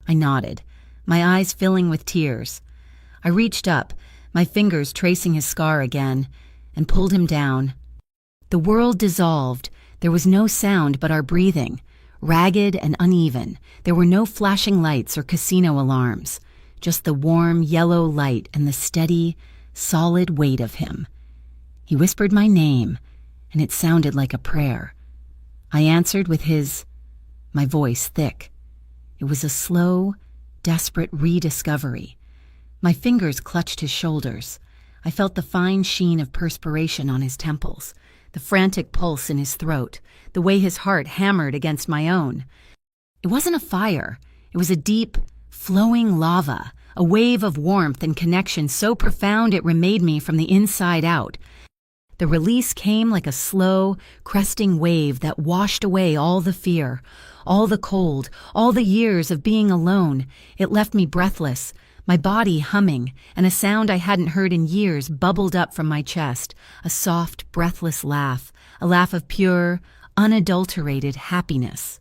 I nodded, my eyes filling with tears. I reached up, my fingers tracing his scar again, and pulled him down. The world dissolved. There was no sound but our breathing, ragged and uneven. There were no flashing lights or casino alarms, just the warm yellow light and the steady, solid weight of him. He whispered my name, and it sounded like a prayer. I answered with his, my voice thick. It was a slow, desperate rediscovery. My fingers clutched his shoulders. I felt the fine sheen of perspiration on his temples, the frantic pulse in his throat, the way his heart hammered against my own. It wasn't a fire. It was a deep, flowing lava, a wave of warmth and connection so profound it remade me from the inside out. The release came like a slow, cresting wave that washed away all the fear, all the cold, all the years of being alone. It left me breathless, my body humming, and a sound I hadn't heard in years bubbled up from my chest, a soft, breathless laugh, a laugh of pure, unadulterated happiness.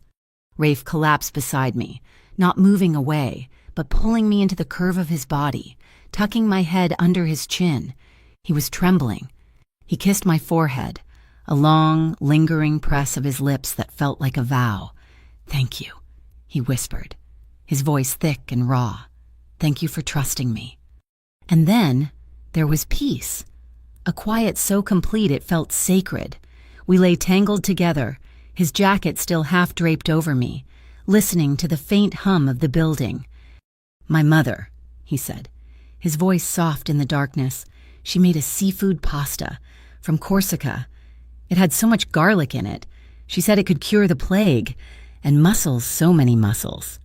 Rafe collapsed beside me, not moving away, but pulling me into the curve of his body, tucking my head under his chin. He was trembling. He kissed my forehead, a long, lingering press of his lips that felt like a vow. "Thank you," he whispered, his voice thick and raw. "Thank you for trusting me." And then there was peace, a quiet so complete it felt sacred. We lay tangled together, his jacket still half draped over me, listening to the faint hum of the building. "My mother," he said, his voice soft in the darkness. "She made a seafood pasta from Corsica. It had so much garlic in it. She said it could cure the plague. And mussels, so many mussels."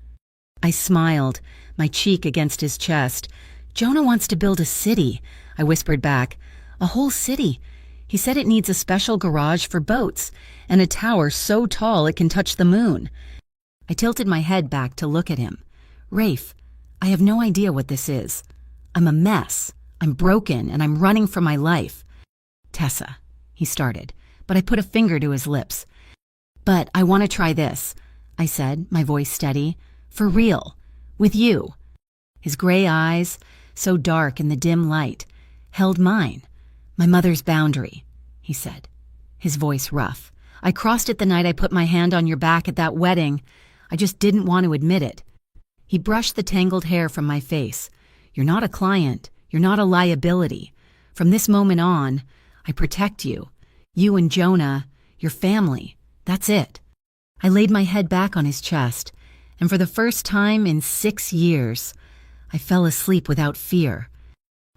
I smiled, my cheek against his chest. "Jonah wants to build a city," I whispered back. "A whole city. He said it needs a special garage for boats, and a tower so tall it can touch the moon." I tilted my head back to look at him. "Rafe, I have no idea what this is. I'm a mess. I'm broken, and I'm running for my life." "Tessa," he started, but I put a finger to his lips. "But I want to try this," I said, my voice steady. "For real. With you." His gray eyes, so dark in the dim light, held mine. "My mother's boundary," he said, his voice rough. "I crossed it the night I put my hand on your back at that wedding. I just didn't want to admit it." He brushed the tangled hair from my face. "You're not a client. You're not a liability. From this moment on, I protect you. You and Jonah, your family. That's it." I laid my head back on his chest, and for the first time in 6 years, I fell asleep without fear.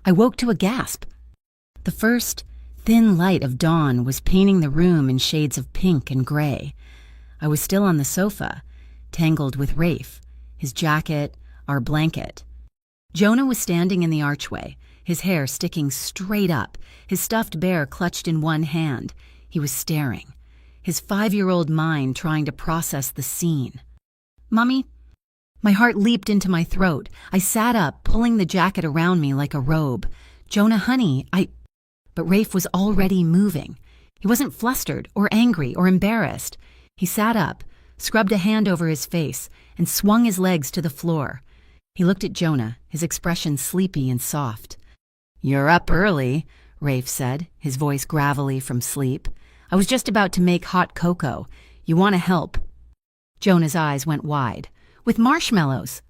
I woke to a gasp. The first thin light of dawn was painting the room in shades of pink and gray. I was still on the sofa, tangled with Rafe, his jacket, our blanket. Jonah was standing in the archway, his hair sticking straight up, his stuffed bear clutched in one hand. He was staring, his 5-year-old mind trying to process the scene. "Mommy?" My heart leaped into my throat. I sat up, pulling the jacket around me like a robe. "Jonah, honey, But Rafe was already moving. He wasn't flustered or angry or embarrassed. He sat up, scrubbed a hand over his face, and swung his legs to the floor. He looked at Jonah, his expression sleepy and soft. "You're up early," Rafe said, his voice gravelly from sleep. "I was just about to make hot cocoa. You want to help?" Jonah's eyes went wide. "With marshmallows."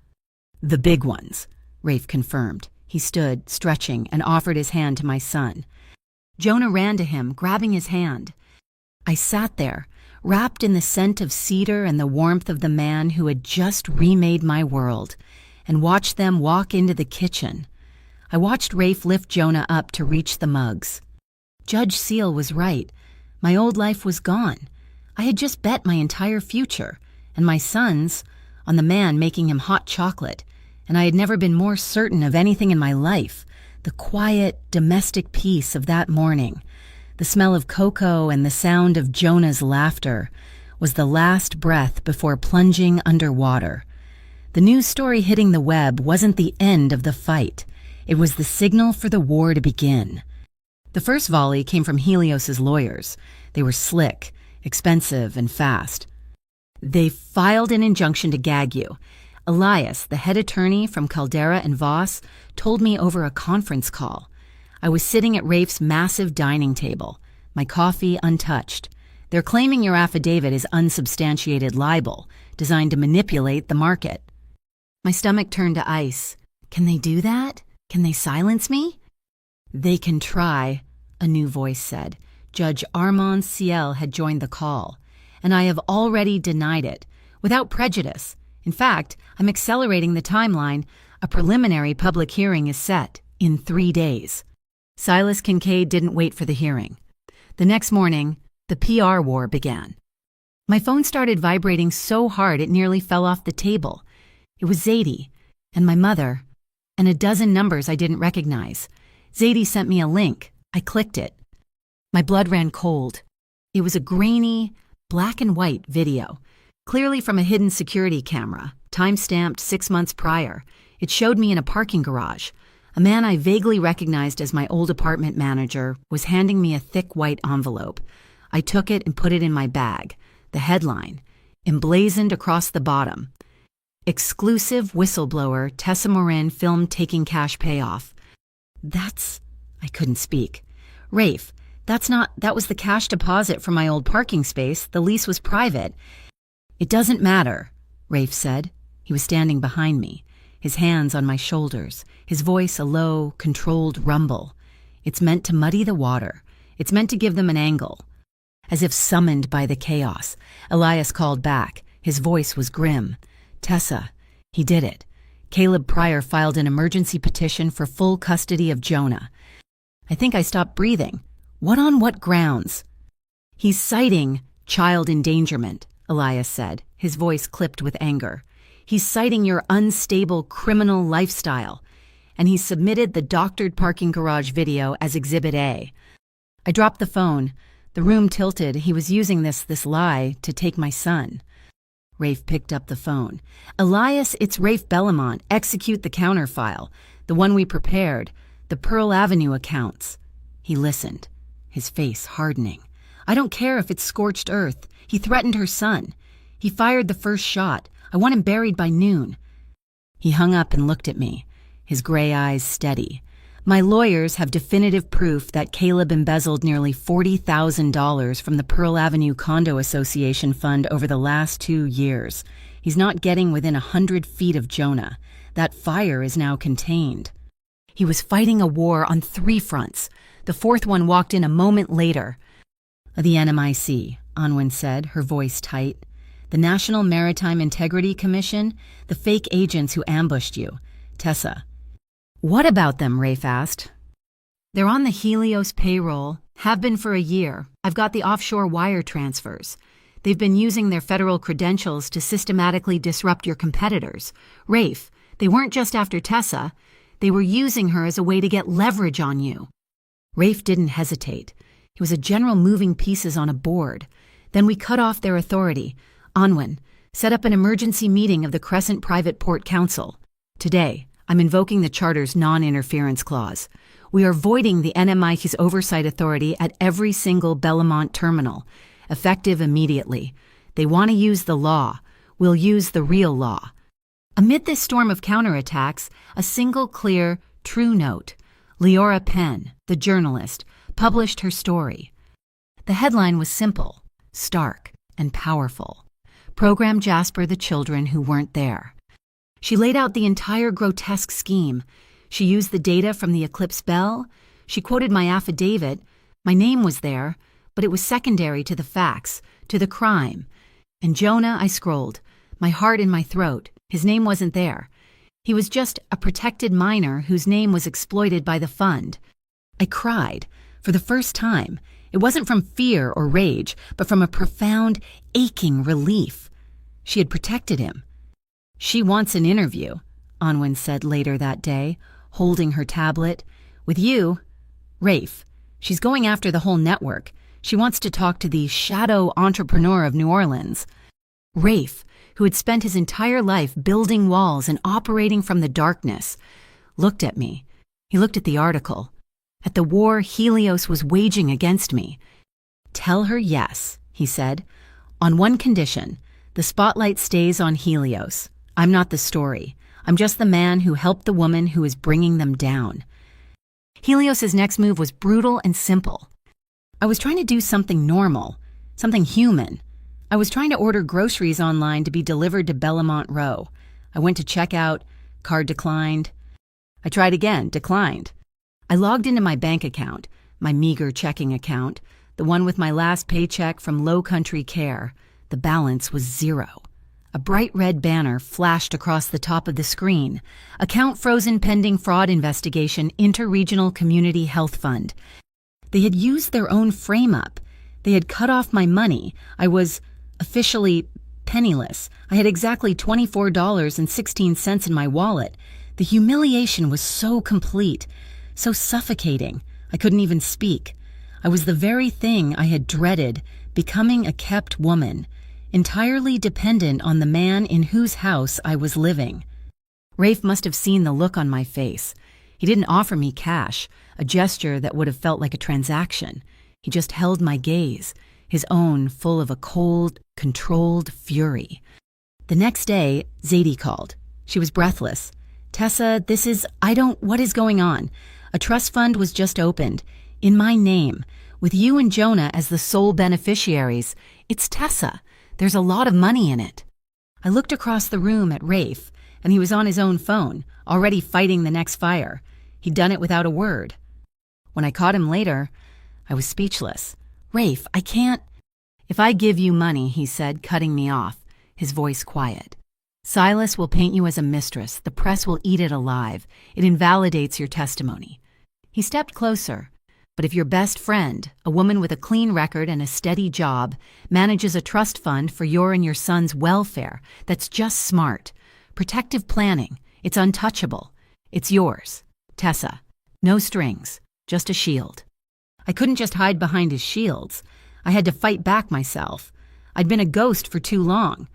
"The big ones," Rafe confirmed. He stood, stretching, and offered his hand to my son. Jonah ran to him, grabbing his hand. I sat there, wrapped in the scent of cedar and the warmth of the man who had just remade my world, and watched them walk into the kitchen. I watched Rafe lift Jonah up to reach the mugs. Judge Seal was right. My old life was gone. I had just bet my entire future, and my son's, on the man making him hot chocolate, and I had never been more certain of anything in my life. The quiet, domestic peace of that morning, the smell of cocoa and the sound of Jonah's laughter, was the last breath before plunging underwater. The news story hitting the web wasn't the end of the fight. It was the signal for the war to begin. The first volley came from Helios's lawyers. They were slick, expensive, and fast. They filed an injunction to gag you. Elias, the head attorney from Caldera and Voss, told me over a conference call. I was sitting at Rafe's massive dining table, my coffee untouched. They're claiming your affidavit is unsubstantiated libel, designed to manipulate the market. My stomach turned to ice. Can they do that? Can they silence me? They can try, a new voice said. Judge Armand Ciel had joined the call, and I have already denied it, without prejudice. In fact, I'm accelerating the timeline. A preliminary public hearing is set in 3 days. Silas Kincaid didn't wait for the hearing. The next morning, the PR war began. My phone started vibrating so hard it nearly fell off the table. It was Zadie, and my mother, and a dozen numbers I didn't recognize. Zadie sent me a link. I clicked it. My blood ran cold. It was a grainy, black and white video, clearly from a hidden security camera, time-stamped 6 months prior. It showed me in a parking garage. A man I vaguely recognized as my old apartment manager was handing me a thick white envelope. I took it and put it in my bag. The headline, emblazoned across the bottom: "Exclusive whistleblower Tessa Morin filmed taking cash payoff." I couldn't speak. "Rafe, that was the cash deposit from my old parking space. The lease was private." "It doesn't matter," Rafe said. He was standing behind me, his hands on my shoulders, his voice a low, controlled rumble. "It's meant to muddy the water. It's meant to give them an angle." As if summoned by the chaos, Elias called back. His voice was grim. "Tessa, he did it. Caleb Pryor filed an emergency petition for full custody of Jonah." I think I stopped breathing. On what grounds?" "He's citing child endangerment," Elias said, his voice clipped with anger. "He's citing your unstable criminal lifestyle. And he submitted the doctored parking garage video as Exhibit A." I dropped the phone. The room tilted. He was using this lie to take my son. Rafe picked up the phone. "Elias, it's Rafe Bellamont. Execute the counterfile. The one we prepared. The Pearl Avenue accounts." He listened, his face hardening. "I don't care if it's scorched earth. He threatened her son. He fired the first shot. I want him buried by noon." He hung up and looked at me, his gray eyes steady. "My lawyers have definitive proof that Caleb embezzled nearly $40,000 from the Pearl Avenue Condo Association Fund over the last 2 years. He's not getting within 100 feet of Jonah. That fire is now contained." He was fighting a war on 3 fronts. The 4th one walked in a moment later. "The NMIC, Anwen said, her voice tight. "The National Maritime Integrity Commission, the fake agents who ambushed you. Tessa." "What about them?" Rafe asked. "They're on the Helios payroll, have been for a year. I've got the offshore wire transfers. They've been using their federal credentials to systematically disrupt your competitors. Rafe, they weren't just after Tessa. They were using her as a way to get leverage on you." Rafe didn't hesitate. He was a general moving pieces on a board. "Then we cut off their authority. Anwen, set up an emergency meeting of the Crescent Private Port Council. Today, I'm invoking the Charter's non-interference clause. We are voiding the NMIC's oversight authority at every single Bellamont terminal, effective immediately. They want to use the law. We'll use the real law." Amid this storm of counterattacks, a single clear, true note. Leora Penn, the journalist, published her story. The headline was simple, stark, and powerful. "Program Jasper the children who weren't there." She laid out the entire grotesque scheme. She used the data from the Eclipse Bell. She quoted my affidavit. My name was there, but it was secondary to the facts, to the crime. And Jonah, I scrolled, my heart in my throat. His name wasn't there. He was just a protected minor whose name was exploited by the fund. I cried, for the first time. It wasn't from fear or rage, but from a profound, aching relief. She had protected him. "She wants an interview," Anwen said later that day, holding her tablet. "With you, Rafe. She's going after the whole network. She wants to talk to the shadow entrepreneur of New Orleans." Rafe, who had spent his entire life building walls and operating from the darkness, looked at me. He looked at the article, at the war Helios was waging against me. "Tell her yes," he said, "on one condition. The spotlight stays on Helios. I'm not the story. I'm just the man who helped the woman who is bringing them down." Helios's next move was brutal and simple. I was trying to do something normal, something human. I was trying to order groceries online to be delivered to Bellamont Row. I went to checkout, card declined. I tried again, declined. I logged into my bank account, my meager checking account, the one with my last paycheck from Low Country Care. The balance was 0. A bright red banner flashed across the top of the screen. "Account frozen pending fraud investigation, Interregional Community Health Fund." They had used their own frame-up. They had cut off my money. I was officially penniless. I had exactly $24.16 in my wallet. The humiliation was so complete, so suffocating. I couldn't even speak. I was the very thing I had dreaded, becoming a kept woman, entirely dependent on the man in whose house I was living. Rafe must have seen the look on my face. He didn't offer me cash, a gesture that would have felt like a transaction. He just held my gaze, his own full of a cold, controlled fury. The next day, Zadie called. She was breathless. "Tessa, what is going on? A trust fund was just opened, in my name, with you and Jonah as the sole beneficiaries. It's Tessa. There's a lot of money in it." I looked across the room at Rafe, and he was on his own phone, already fighting the next fire. He'd done it without a word. When I caught him later, I was speechless. "Rafe, I can't—" "If I give you money," he said, cutting me off, his voice quiet, "Silas will paint you as a mistress. The press will eat it alive. It invalidates your testimony." He stepped closer. "But if your best friend, a woman with a clean record and a steady job, manages a trust fund for your and your son's welfare, that's just smart. Protective planning. It's untouchable. It's yours. Tessa. No strings. Just a shield." I couldn't just hide behind his shields. I had to fight back myself. I'd been a ghost for too long.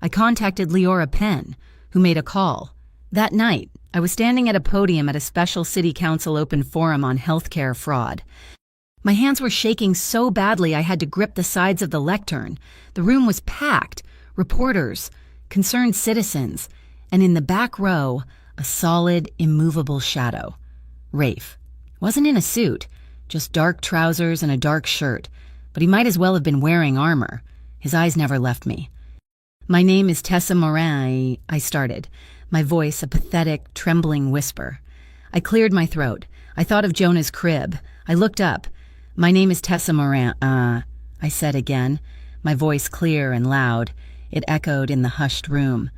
I contacted Leora Penn, who made a call. That night, I was standing at a podium at a special city council open forum on healthcare fraud. My hands were shaking so badly I had to grip the sides of the lectern. The room was packed, reporters, concerned citizens, and in the back row, a solid, immovable shadow. Rafe. Wasn't in a suit, just dark trousers and a dark shirt, but he might as well have been wearing armor. His eyes never left me. "My name is Tessa Morin," I started, my voice a pathetic, trembling whisper. I cleared my throat. I thought of Jonah's crib. I looked up. "My name is Tessa Morin, I said again, my voice clear and loud. It echoed in the hushed room.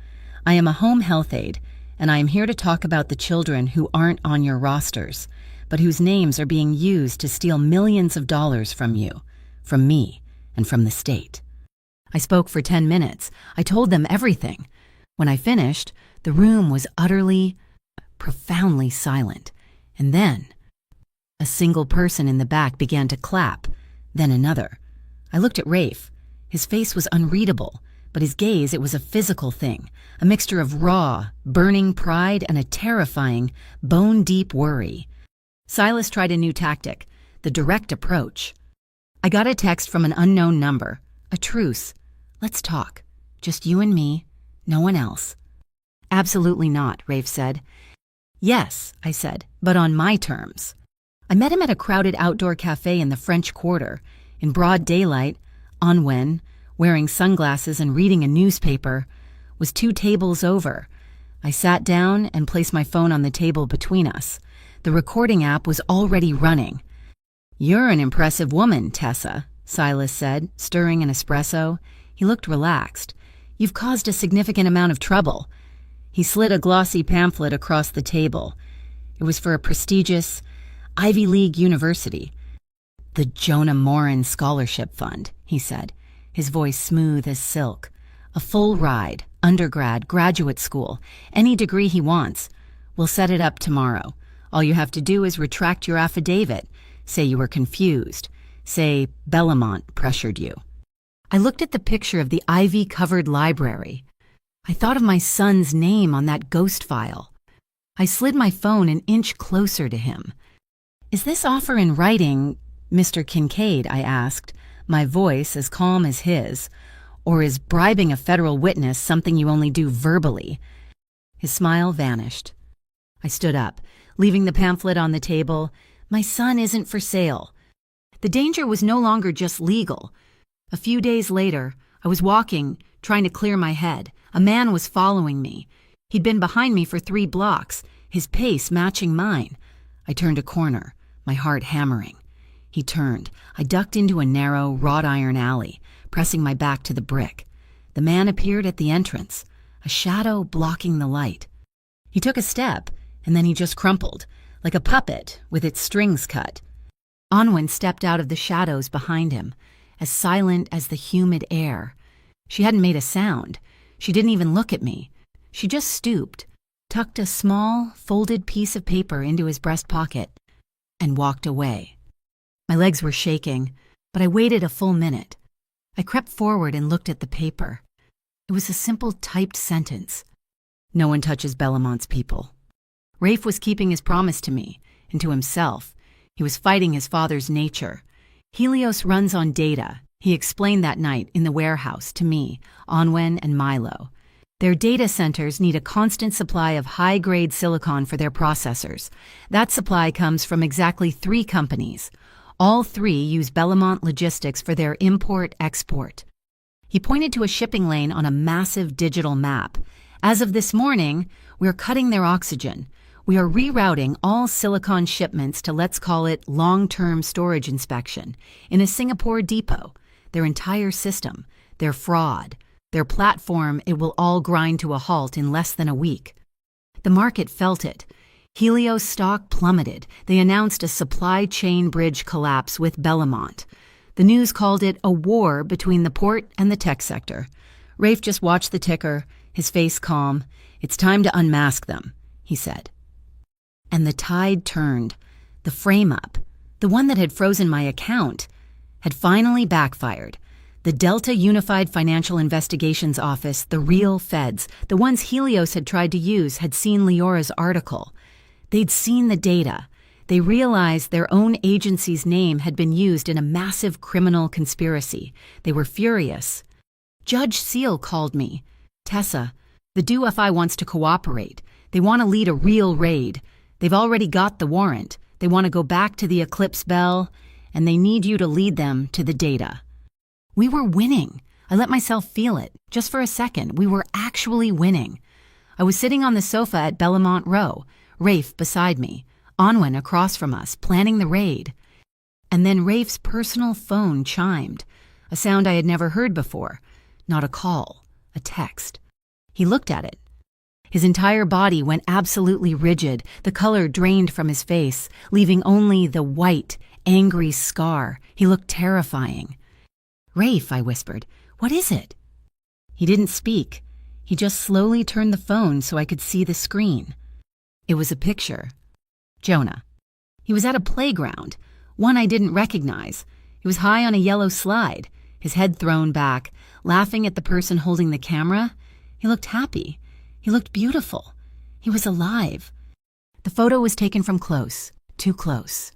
"I am a home health aide, and I am here to talk about the children who aren't on your rosters, but whose names are being used to steal millions of dollars from you, from me, and from the state." I spoke for 10 minutes. I told them everything. When I finished, the room was utterly, profoundly silent. And then, a single person in the back began to clap, then another. I looked at Rafe. His face was unreadable, but his gaze, it was a physical thing, a mixture of raw, burning pride and a terrifying, bone-deep worry. Silas tried a new tactic, the direct approach. I got a text from an unknown number. A truce. "Let's talk. Just you and me, no one else." "Absolutely not," Rafe said. "Yes," I said, "but on my terms." I met him at a crowded outdoor cafe in the French Quarter. In broad daylight, Anwen, wearing sunglasses and reading a newspaper, was 2 tables over. I sat down and placed my phone on the table between us. The recording app was already running. "You're an impressive woman, Tessa," Silas said, stirring an espresso. He looked relaxed. "You've caused a significant amount of trouble." He slid a glossy pamphlet across the table. It was for a prestigious Ivy League university. "The Jonah Morin Scholarship Fund," he said, his voice smooth as silk. "A full ride, undergrad, graduate school, any degree he wants. We'll set it up tomorrow. All you have to do is retract your affidavit. Say you were confused. Say Bellamont pressured you." I looked at the picture of the ivy-covered library. I thought of my son's name on that ghost file. I slid my phone an inch closer to him. "Is this offer in writing, Mr. Kincaid?" I asked, my voice as calm as his. "Or is bribing a federal witness something you only do verbally?" His smile vanished. I stood up, leaving the pamphlet on the table. My son isn't for sale. The danger was no longer just legal. A few days later, I was walking, trying to clear my head. A man was following me. He'd been behind me for 3 blocks, his pace matching mine. I turned a corner, my heart hammering. He turned. I ducked into a narrow, wrought iron alley, pressing my back to the brick. The man appeared at the entrance, a shadow blocking the light. He took a step, and then he just crumpled, like a puppet with its strings cut. Anwen stepped out of the shadows behind him, as silent as the humid air. She hadn't made a sound. She didn't even look at me. She just stooped, tucked a small, folded piece of paper into his breast pocket, and walked away. My legs were shaking, but I waited a full minute. I crept forward and looked at the paper. It was a simple typed sentence. No one touches Bellamont's people. Rafe was keeping his promise to me and to himself. He was fighting his father's nature. Helios runs on data. He explained that night in the warehouse to me, Onwen, and Milo. Their data centers need a constant supply of high-grade silicon for their processors. That supply comes from exactly 3 companies. All 3 use Bellamont Logistics for their import-export. He pointed to a shipping lane on a massive digital map. As of this morning, we're cutting their oxygen. We are rerouting all silicon shipments to, let's call it, long-term storage inspection in a Singapore depot. Their entire system, their fraud, their platform, it will all grind to a halt in less than a week. The market felt it. Helios stock plummeted. They announced a supply chain bridge collapse with Bellamont. The news called it a war between the port and the tech sector. Rafe just watched the ticker, his face calm. "It's time to unmask them," he said. And the tide turned. The frame-up, the one that had frozen my account, had finally backfired. The Delta Unified Financial Investigations Office, the real feds, the ones Helios had tried to use, had seen Leora's article. They'd seen the data. They realized their own agency's name had been used in a massive criminal conspiracy. They were furious. Judge Seal called me. "Tessa, the DUFI wants to cooperate. They want to lead a real raid. They've already got the warrant. They want to go back to the Eclipse Bell, and they need you to lead them to the data." We were winning. I let myself feel it. Just for a second, we were actually winning. I was sitting on the sofa at Bellamont Row, Rafe beside me, Onwen across from us, planning the raid. And then Rafe's personal phone chimed, a sound I had never heard before. Not a call, a text. He looked at it. His entire body went absolutely rigid, the color drained from his face, leaving only the white, angry scar. He looked terrifying. "Rafe," I whispered, "what is it?" He didn't speak. He just slowly turned the phone so I could see the screen. It was a picture. Jonah. He was at a playground, one I didn't recognize. He was high on a yellow slide, his head thrown back, laughing at the person holding the camera. He looked happy. He looked beautiful. He was alive. The photo was taken from close, too close.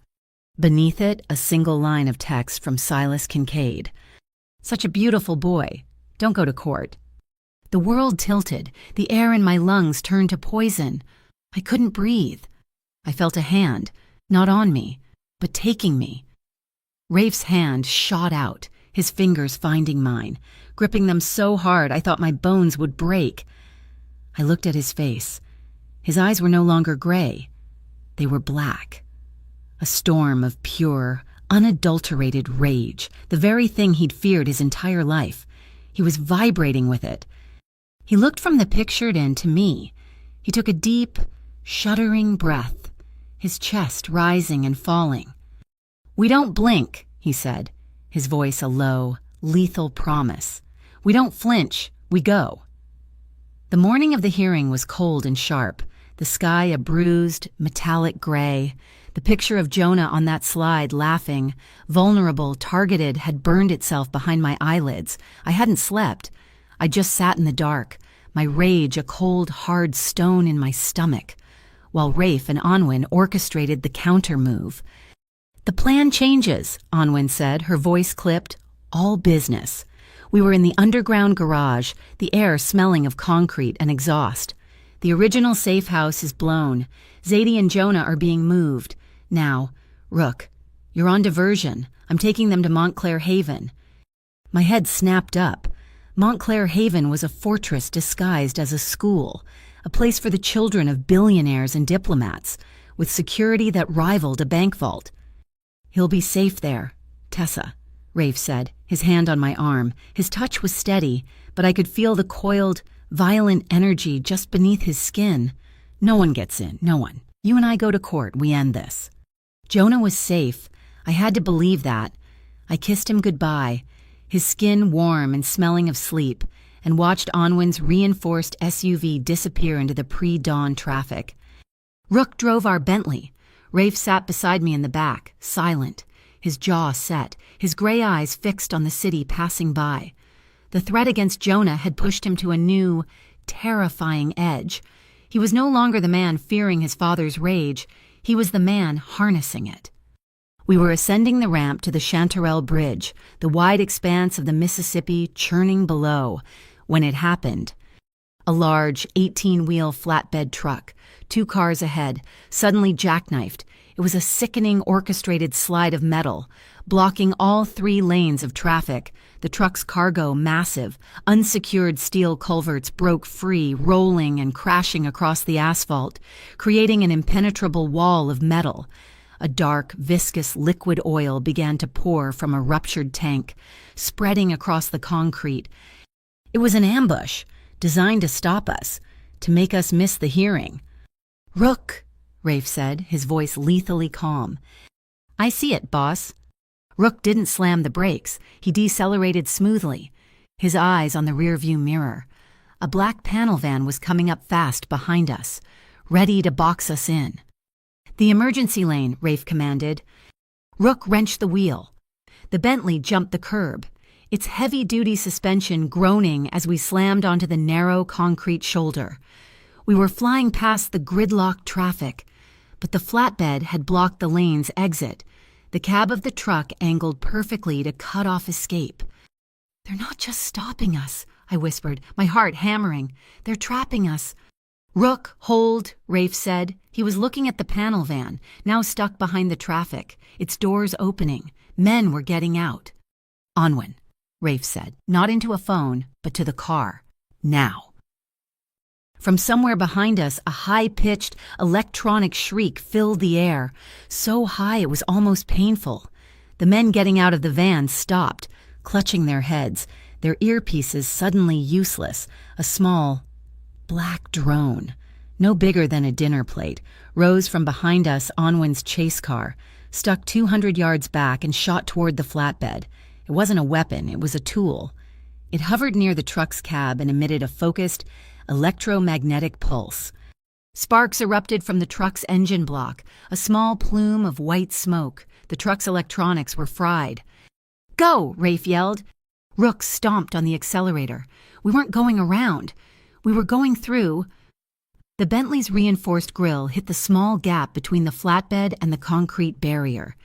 Beneath it, a single line of text from Silas Kincaid. "Such a beautiful boy. Don't go to court." The world tilted. The air in my lungs turned to poison. I couldn't breathe. I felt a hand, not on me, but taking me. Rafe's hand shot out, his fingers finding mine, gripping them so hard I thought my bones would break. I looked at his face. His eyes were no longer gray. They were black. A storm of pure, unadulterated rage, the very thing he'd feared his entire life. He was vibrating with it. He looked from the pictured in to me. He took a deep, shuddering breath, his chest rising and falling. "We don't blink," he said, his voice a low, lethal promise. "We don't flinch. We go." The morning of the hearing was cold and sharp, the sky a bruised, metallic gray. The picture of Jonah on that slide, laughing, vulnerable, targeted, had burned itself behind my eyelids. I hadn't slept. I just sat in the dark, my rage a cold, hard stone in my stomach, while Rafe and Onwen orchestrated the counter move. "The plan changes," Onwen said, her voice clipped. "All business." We were in the underground garage, the air smelling of concrete and exhaust. The original safe house is blown. Zadie and Jonah are being moved. Now, Rook, you're on diversion. I'm taking them to Montclair Haven. My head snapped up. Montclair Haven was a fortress disguised as a school, a place for the children of billionaires and diplomats, with security that rivaled a bank vault. "He'll be safe there, Tessa," Rafe said, his hand on my arm. His touch was steady, but I could feel the coiled, violent energy just beneath his skin. "No one gets in, no one. You and I go to court, we end this." Jonah was safe. I had to believe that. I kissed him goodbye. his skin warm and smelling of sleep, and watched Onwin's reinforced SUV disappear into the pre-dawn traffic. Rook drove our Bentley. Rafe sat beside me in the back, silent, his jaw set, his gray eyes fixed on the city passing by. The threat against Jonah had pushed him to a new, terrifying edge. He was no longer the man fearing his father's rage. He was the man harnessing it. We were ascending the ramp to the Chanterelle Bridge, the wide expanse of the Mississippi churning below, when it happened. A large 18-wheel flatbed truck, 2 cars ahead, suddenly jackknifed. It was a sickening orchestrated slide of metal, blocking all 3 lanes of traffic. The truck's cargo massive, unsecured steel culverts broke free, rolling and crashing across the asphalt, creating an impenetrable wall of metal. A dark, viscous liquid oil began to pour from a ruptured tank, spreading across the concrete. It was an ambush, designed to stop us, to make us miss the hearing. "Rook," Rafe said, his voice lethally calm. "I see it, boss." Rook didn't slam the brakes. He decelerated smoothly, his eyes on the rearview mirror. A black panel van was coming up fast behind us, ready to box us in. "The emergency lane," Rafe commanded. Rook wrenched the wheel. The Bentley jumped the curb, its heavy-duty suspension groaning as we slammed onto the narrow concrete shoulder. We were flying past the gridlocked traffic, but the flatbed had blocked the lane's exit. The cab of the truck angled perfectly to cut off escape. "They're not just stopping us," I whispered, my heart hammering. "They're trapping us." "Rook, hold," Rafe said. He was looking at the panel van, now stuck behind the traffic, its doors opening. Men were getting out. "Onwin," Rafe said, not into a phone, but to the car. "Now." From somewhere behind us, a high-pitched, electronic shriek filled the air, so high it was almost painful. The men getting out of the van stopped, clutching their heads, their earpieces suddenly useless. A small, black drone, no bigger than a dinner plate, rose from behind us Onwin's chase car, stuck 200 yards back and shot toward the flatbed. It wasn't a weapon, it was a tool. It hovered near the truck's cab and emitted a focused, electromagnetic pulse. Sparks erupted from the truck's engine block, a small plume of white smoke. The truck's electronics were fried. "Go!" Rafe yelled. Rook stomped on the accelerator. We weren't going around. We were going through. The Bentley's reinforced grille hit the small gap between the flatbed and the concrete barrier.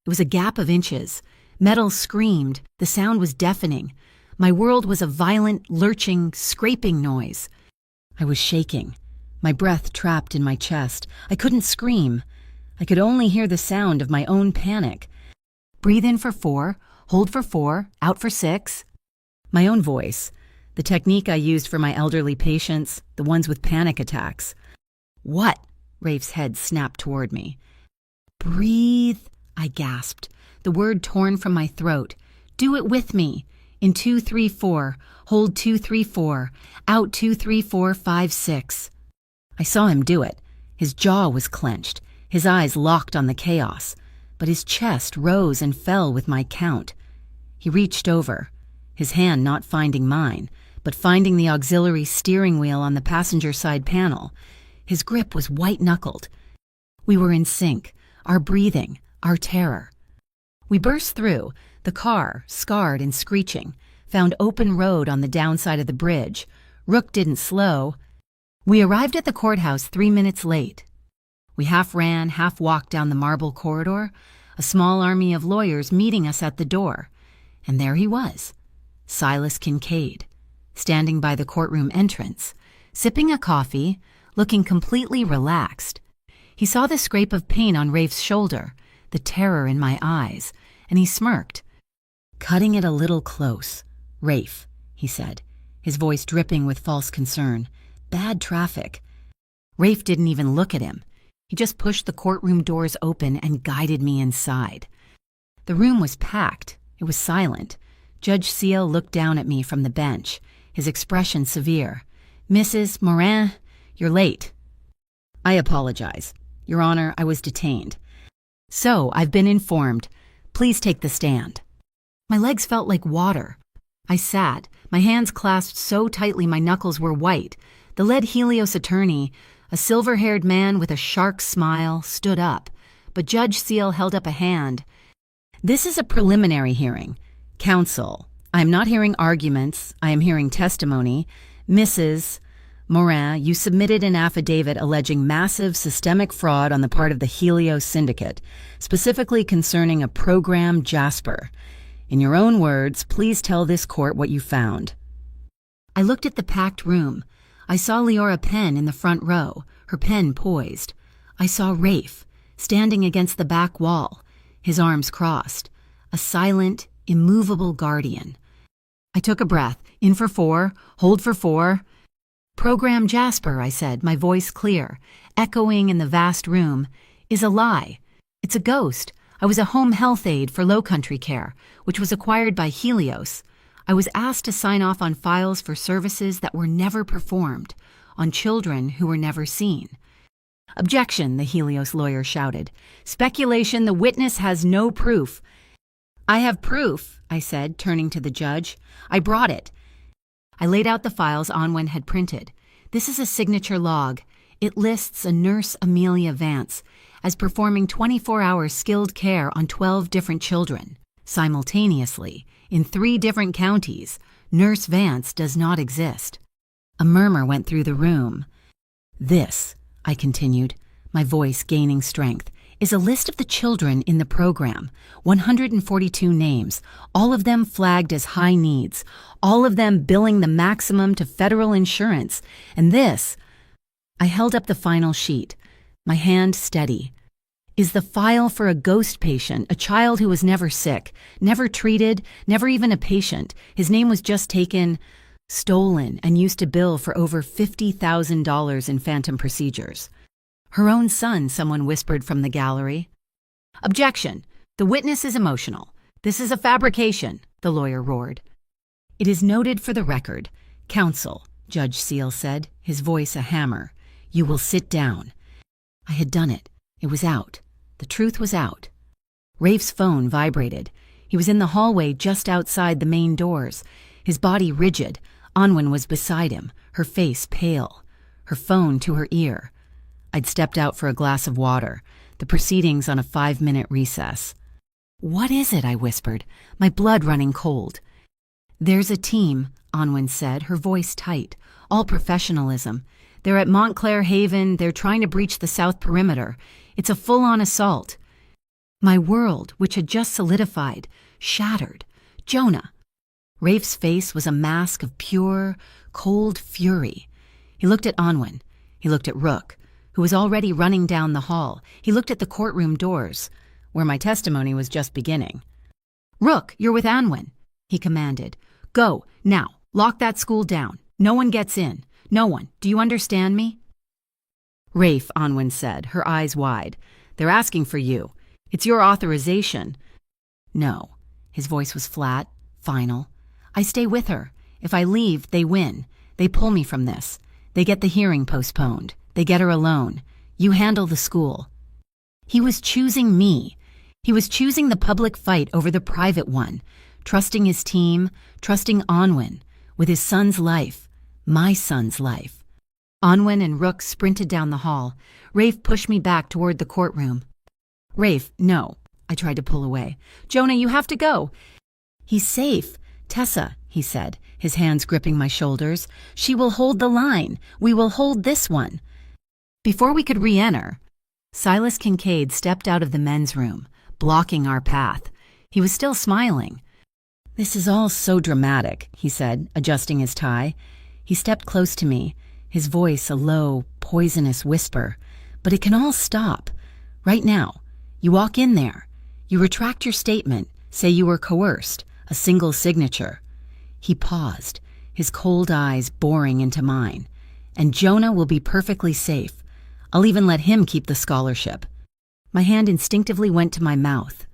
It was a gap of inches. Metal screamed. The sound was deafening. My world was a violent, lurching, scraping noise. I was shaking, my breath trapped in my chest. I couldn't scream. I could only hear the sound of my own panic. "Breathe in for 4, hold for 4, out for 6. My own voice, the technique I used for my elderly patients, the ones with panic attacks. "What?" Rafe's head snapped toward me. "Breathe," I gasped, the word torn from my throat. "Do it with me. In 2, 3, 4, hold 2, 3, 4, out 2, 3, 4, 5, 6. I saw him do it. His jaw was clenched, his eyes locked on the chaos, but his chest rose and fell with my count. He reached over, his hand not finding mine, but finding the auxiliary steering wheel on the passenger side panel. His grip was white-knuckled. We were in sync, our breathing, our terror. We burst through. The car, scarred and screeching, found open road on the downside of the bridge. Rook didn't slow. We arrived at the courthouse 3 minutes late. We half ran, half walked down the marble corridor, a small army of lawyers meeting us at the door. And there he was, Silas Kincaid, standing by the courtroom entrance, sipping a coffee, looking completely relaxed. He saw the scrape of paint on Rafe's shoulder, the terror in my eyes, and he smirked. "Cutting it a little close. Rafe," he said, his voice dripping with false concern. "Bad traffic." Rafe didn't even look at him. He just pushed the courtroom doors open and guided me inside. The room was packed. It was silent. Judge Seal looked down at me from the bench, his expression severe. "Mrs. Morin, you're late." "I apologize. Your Honor, I was detained." "So, I've been informed. Please take the stand." My legs felt like water. I sat, my hands clasped so tightly my knuckles were white. The lead Helios attorney, a silver-haired man with a shark smile, stood up, but Judge Seal held up a hand. "This is a preliminary hearing. Counsel, I am not hearing arguments. I am hearing testimony. Mrs. Morin, you submitted an affidavit alleging massive systemic fraud on the part of the Helios Syndicate, specifically concerning a program Jasper. In your own words, please tell this court what you found." I looked at the packed room. I saw Leora Penn in the front row, her pen poised. I saw Rafe, standing against the back wall, his arms crossed, a silent, immovable guardian. I took a breath, in for 4, hold for 4. "Program Jasper," I said, my voice clear, echoing in the vast room, "is a lie. It's a ghost. I was a home health aide for Low Country Care, which was acquired by Helios. I was asked to sign off on files for services that were never performed, on children who were never seen." "Objection," the Helios lawyer shouted. "Speculation, the witness has no proof." "I have proof," I said, turning to the judge. "I brought it." I laid out the files Onwin had printed. "This is a signature log. It lists a nurse, Amelia Vance, as performing 24-hour skilled care on 12 different children. Simultaneously, in 3 different counties, Nurse Vance does not exist." A murmur went through the room. "This," I continued, my voice gaining strength, "is a list of the children in the program, 142 names, all of them flagged as high needs, all of them billing the maximum to federal insurance, and this," I held up the final sheet, my hand steady, "is the file for a ghost patient, a child who was never sick, never treated, never even a patient. His name was just taken, stolen, and used to bill for over $50,000 in phantom procedures." "Her own son," someone whispered from the gallery. "Objection. The witness is emotional. This is a fabrication," the lawyer roared. "It is noted for the record. Counsel," Judge Seal said, his voice a hammer, "you will sit down." I had done it. It was out. The truth was out. Rafe's phone vibrated. He was in the hallway just outside the main doors, his body rigid. Onwin was beside him, her face pale, her phone to her ear. I'd stepped out for a glass of water, the proceedings on a 5-minute recess. "What is it?" I whispered, my blood running cold. "There's a team," Onwin said, her voice tight, all professionalism. "They're at Montclair Haven. They're trying to breach the south perimeter. It's a full-on assault." My world, which had just solidified, shattered. "Jonah." Rafe's face was a mask of pure, cold fury. He looked at Onwin. He looked at Rook, who was already running down the hall. He looked at the courtroom doors, where my testimony was just beginning. "Rook, you're with Onwin," he commanded. "Go, now, lock that school down. No one gets in. No one. Do you understand me?" "Rafe," Onwin said, her eyes wide. "They're asking for you. It's your authorization." "No." His voice was flat, final. "I stay with her. If I leave, they win. They pull me from this. They get the hearing postponed. They get her alone. You handle the school." He was choosing me. He was choosing the public fight over the private one, trusting his team, trusting Onwin, with his son's life, my son's life. Onwin and Rook sprinted down the hall. Rafe pushed me back toward the courtroom. "Rafe, no." I tried to pull away. "Jonah, you have to go." "He's safe. Tessa," he said, his hands gripping my shoulders. "She will hold the line. We will hold this one." Before we could re-enter, Silas Kincaid stepped out of the men's room, blocking our path. He was still smiling. "This is all so dramatic," he said, adjusting his tie. He stepped close to me, his voice a low, poisonous whisper. "But it can all stop. Right now. You walk in there. You retract your statement, say you were coerced, a single signature." He paused, his cold eyes boring into mine. "And Jonah will be perfectly safe. I'll even let him keep the scholarship." My hand instinctively went to my mouth.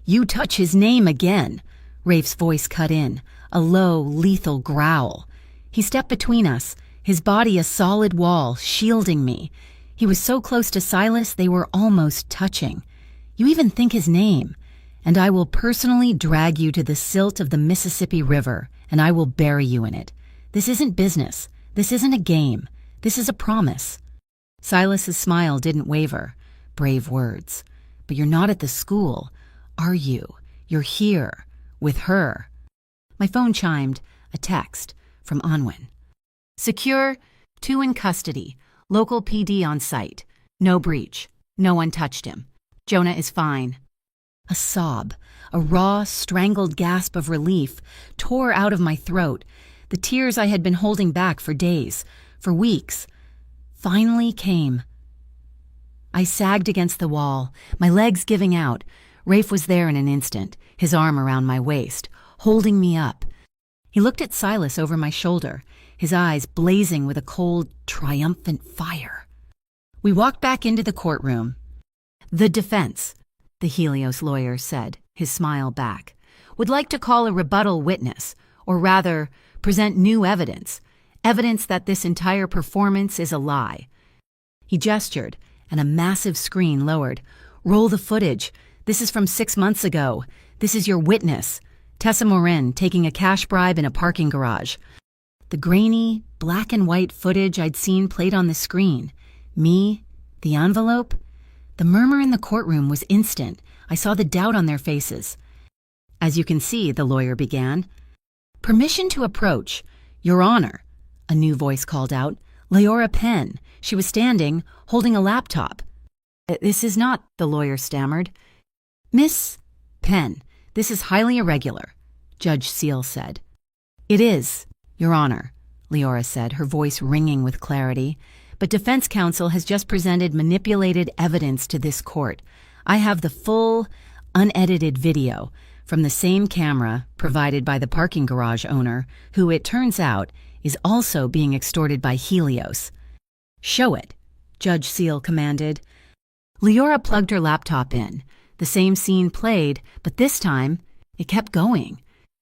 "You touch his name again," Rafe's voice cut in, a low, lethal growl. He stepped between us, his body a solid wall, shielding me. He was so close to Silas they were almost touching. "You even think his name. and I will personally drag you to the silt of the Mississippi River, and I will bury you in it. This isn't business. This isn't a game. This is a promise." Silas's smile didn't waver. Brave words. "But you're not at the school, are you? You're here, with her." My phone chimed, a text from Anwen. "Secure, 2 in custody, local PD on site. No breach. No one touched him. Jonah is fine." A sob, a raw, strangled gasp of relief, tore out of my throat. The tears I had been holding back for days, for weeks, finally came. I sagged against the wall, my legs giving out. Rafe was there in an instant, his arm around my waist, holding me up. He looked at Silas over my shoulder, his eyes blazing with a cold, triumphant fire. We walked back into the courtroom. "The defense," the Helios lawyer said, his smile back, "would like to call a rebuttal witness, or rather, present new evidence, evidence that this entire performance is a lie." He gestured, and a massive screen lowered. "Roll the footage. This is from 6 months ago. This is your witness, Tessa Morin, taking a cash bribe in a parking garage." The grainy, black and white footage I'd seen played on the screen. Me, the envelope. The murmur in the courtroom was instant. I saw the doubt on their faces. "As you can see," the lawyer began. "Permission to approach. Your Honor," a new voice called out. "Leora Penn." She was standing, holding a laptop. "This is not," the lawyer stammered. "Miss Penn, this is highly irregular," Judge Seal said. "It is, Your Honor," Leora said, her voice ringing with clarity. "But defense counsel has just presented manipulated evidence to this court. I have the full, unedited video from the same camera provided by the parking garage owner, who, it turns out, is also being extorted by Helios." "Show it," Judge Seal commanded. Leora plugged her laptop in. The same scene played, but this time, it kept going.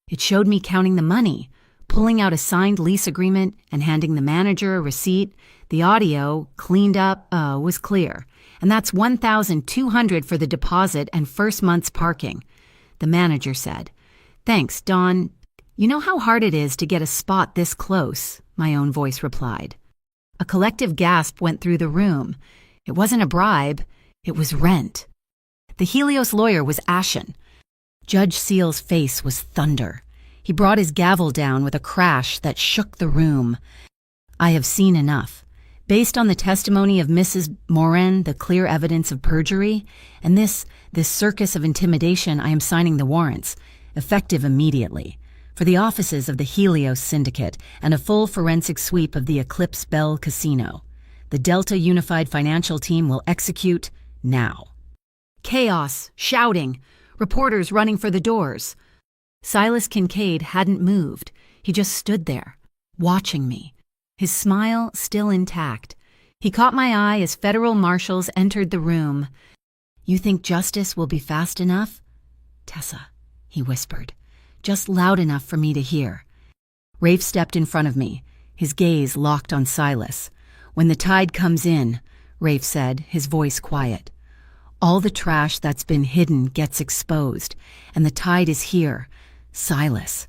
It showed me counting the money, pulling out a signed lease agreement and handing the manager a receipt. The audio, cleaned up, was clear. "And that's $1,200 for the deposit and first month's parking," the manager said. "Thanks, Dawn. You know how hard it is to get a spot this close," my own voice replied. A collective gasp went through the room. It wasn't a bribe, it was rent. The Helios lawyer was ashen. Judge Seal's face was thunder. He brought his gavel down with a crash that shook the room. "I have seen enough. Based on the testimony of Mrs. Morin, the clear evidence of perjury, and this circus of intimidation, I am signing the warrants, effective immediately, for the offices of the Helios Syndicate and a full forensic sweep of the Eclipse Bell Casino. The Delta Unified Financial Team will execute now." Chaos, shouting, reporters running for the doors. Silas Kincaid hadn't moved. He just stood there, watching me, his smile still intact. He caught my eye as federal marshals entered the room. "You think justice will be fast enough?" "Tessa," he whispered, just loud enough for me to hear. Rafe stepped in front of me, his gaze locked on Silas. "When the tide comes in," Rafe said, his voice quiet, "all the trash that's been hidden gets exposed, and the tide is here. Silas."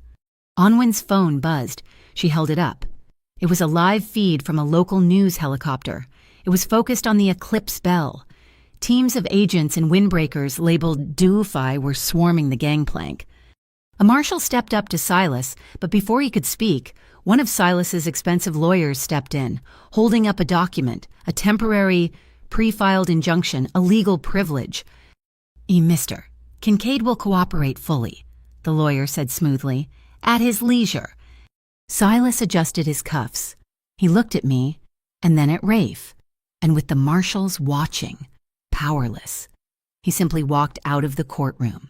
Anwen's phone buzzed. She held it up. It was a live feed from a local news helicopter. It was focused on the Eclipse Bell. Teams of agents and windbreakers labeled Doofy were swarming the gangplank. A marshal stepped up to Silas, but before he could speak, one of Silas's expensive lawyers stepped in, holding up a document, a temporary, pre-filed injunction, a legal privilege. "Mister, Kincaid will cooperate fully," the lawyer said smoothly, "at his leisure." Silas adjusted his cuffs. He looked at me, and then at Rafe, and with the marshals watching, powerless, he simply walked out of the courtroom.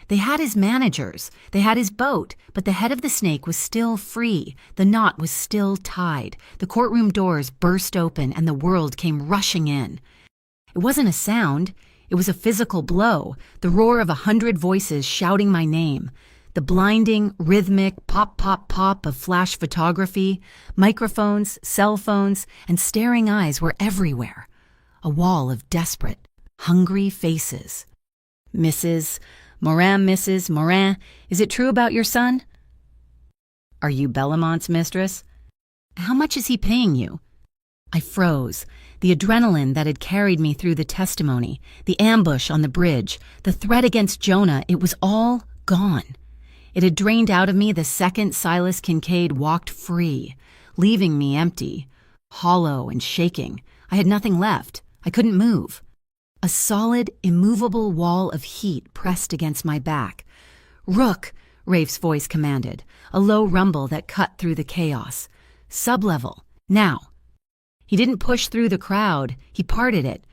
They had his managers, they had his boat, but the head of the snake was still free. The knot was still tied. The courtroom doors burst open and the world came rushing in. It wasn't a sound, it was a physical blow, the roar of 100 voices shouting my name. The blinding, rhythmic pop, pop, pop of flash photography, microphones, cell phones, and staring eyes were everywhere. A wall of desperate, hungry faces. Mrs. Morin, Mrs. Morin, is it true about your son? Are you Bellamont's mistress? How much is he paying you? I froze. The adrenaline that had carried me through the testimony, the ambush on the bridge, the threat against Jonah, it was all gone. It had drained out of me the second Silas Kincaid walked free, leaving me empty, hollow and shaking. I had nothing left. I couldn't move. A solid, immovable wall of heat pressed against my back. "Rook," Rafe's voice commanded, a low rumble that cut through the chaos. "Sublevel, now." He didn't push through the crowd, he parted it.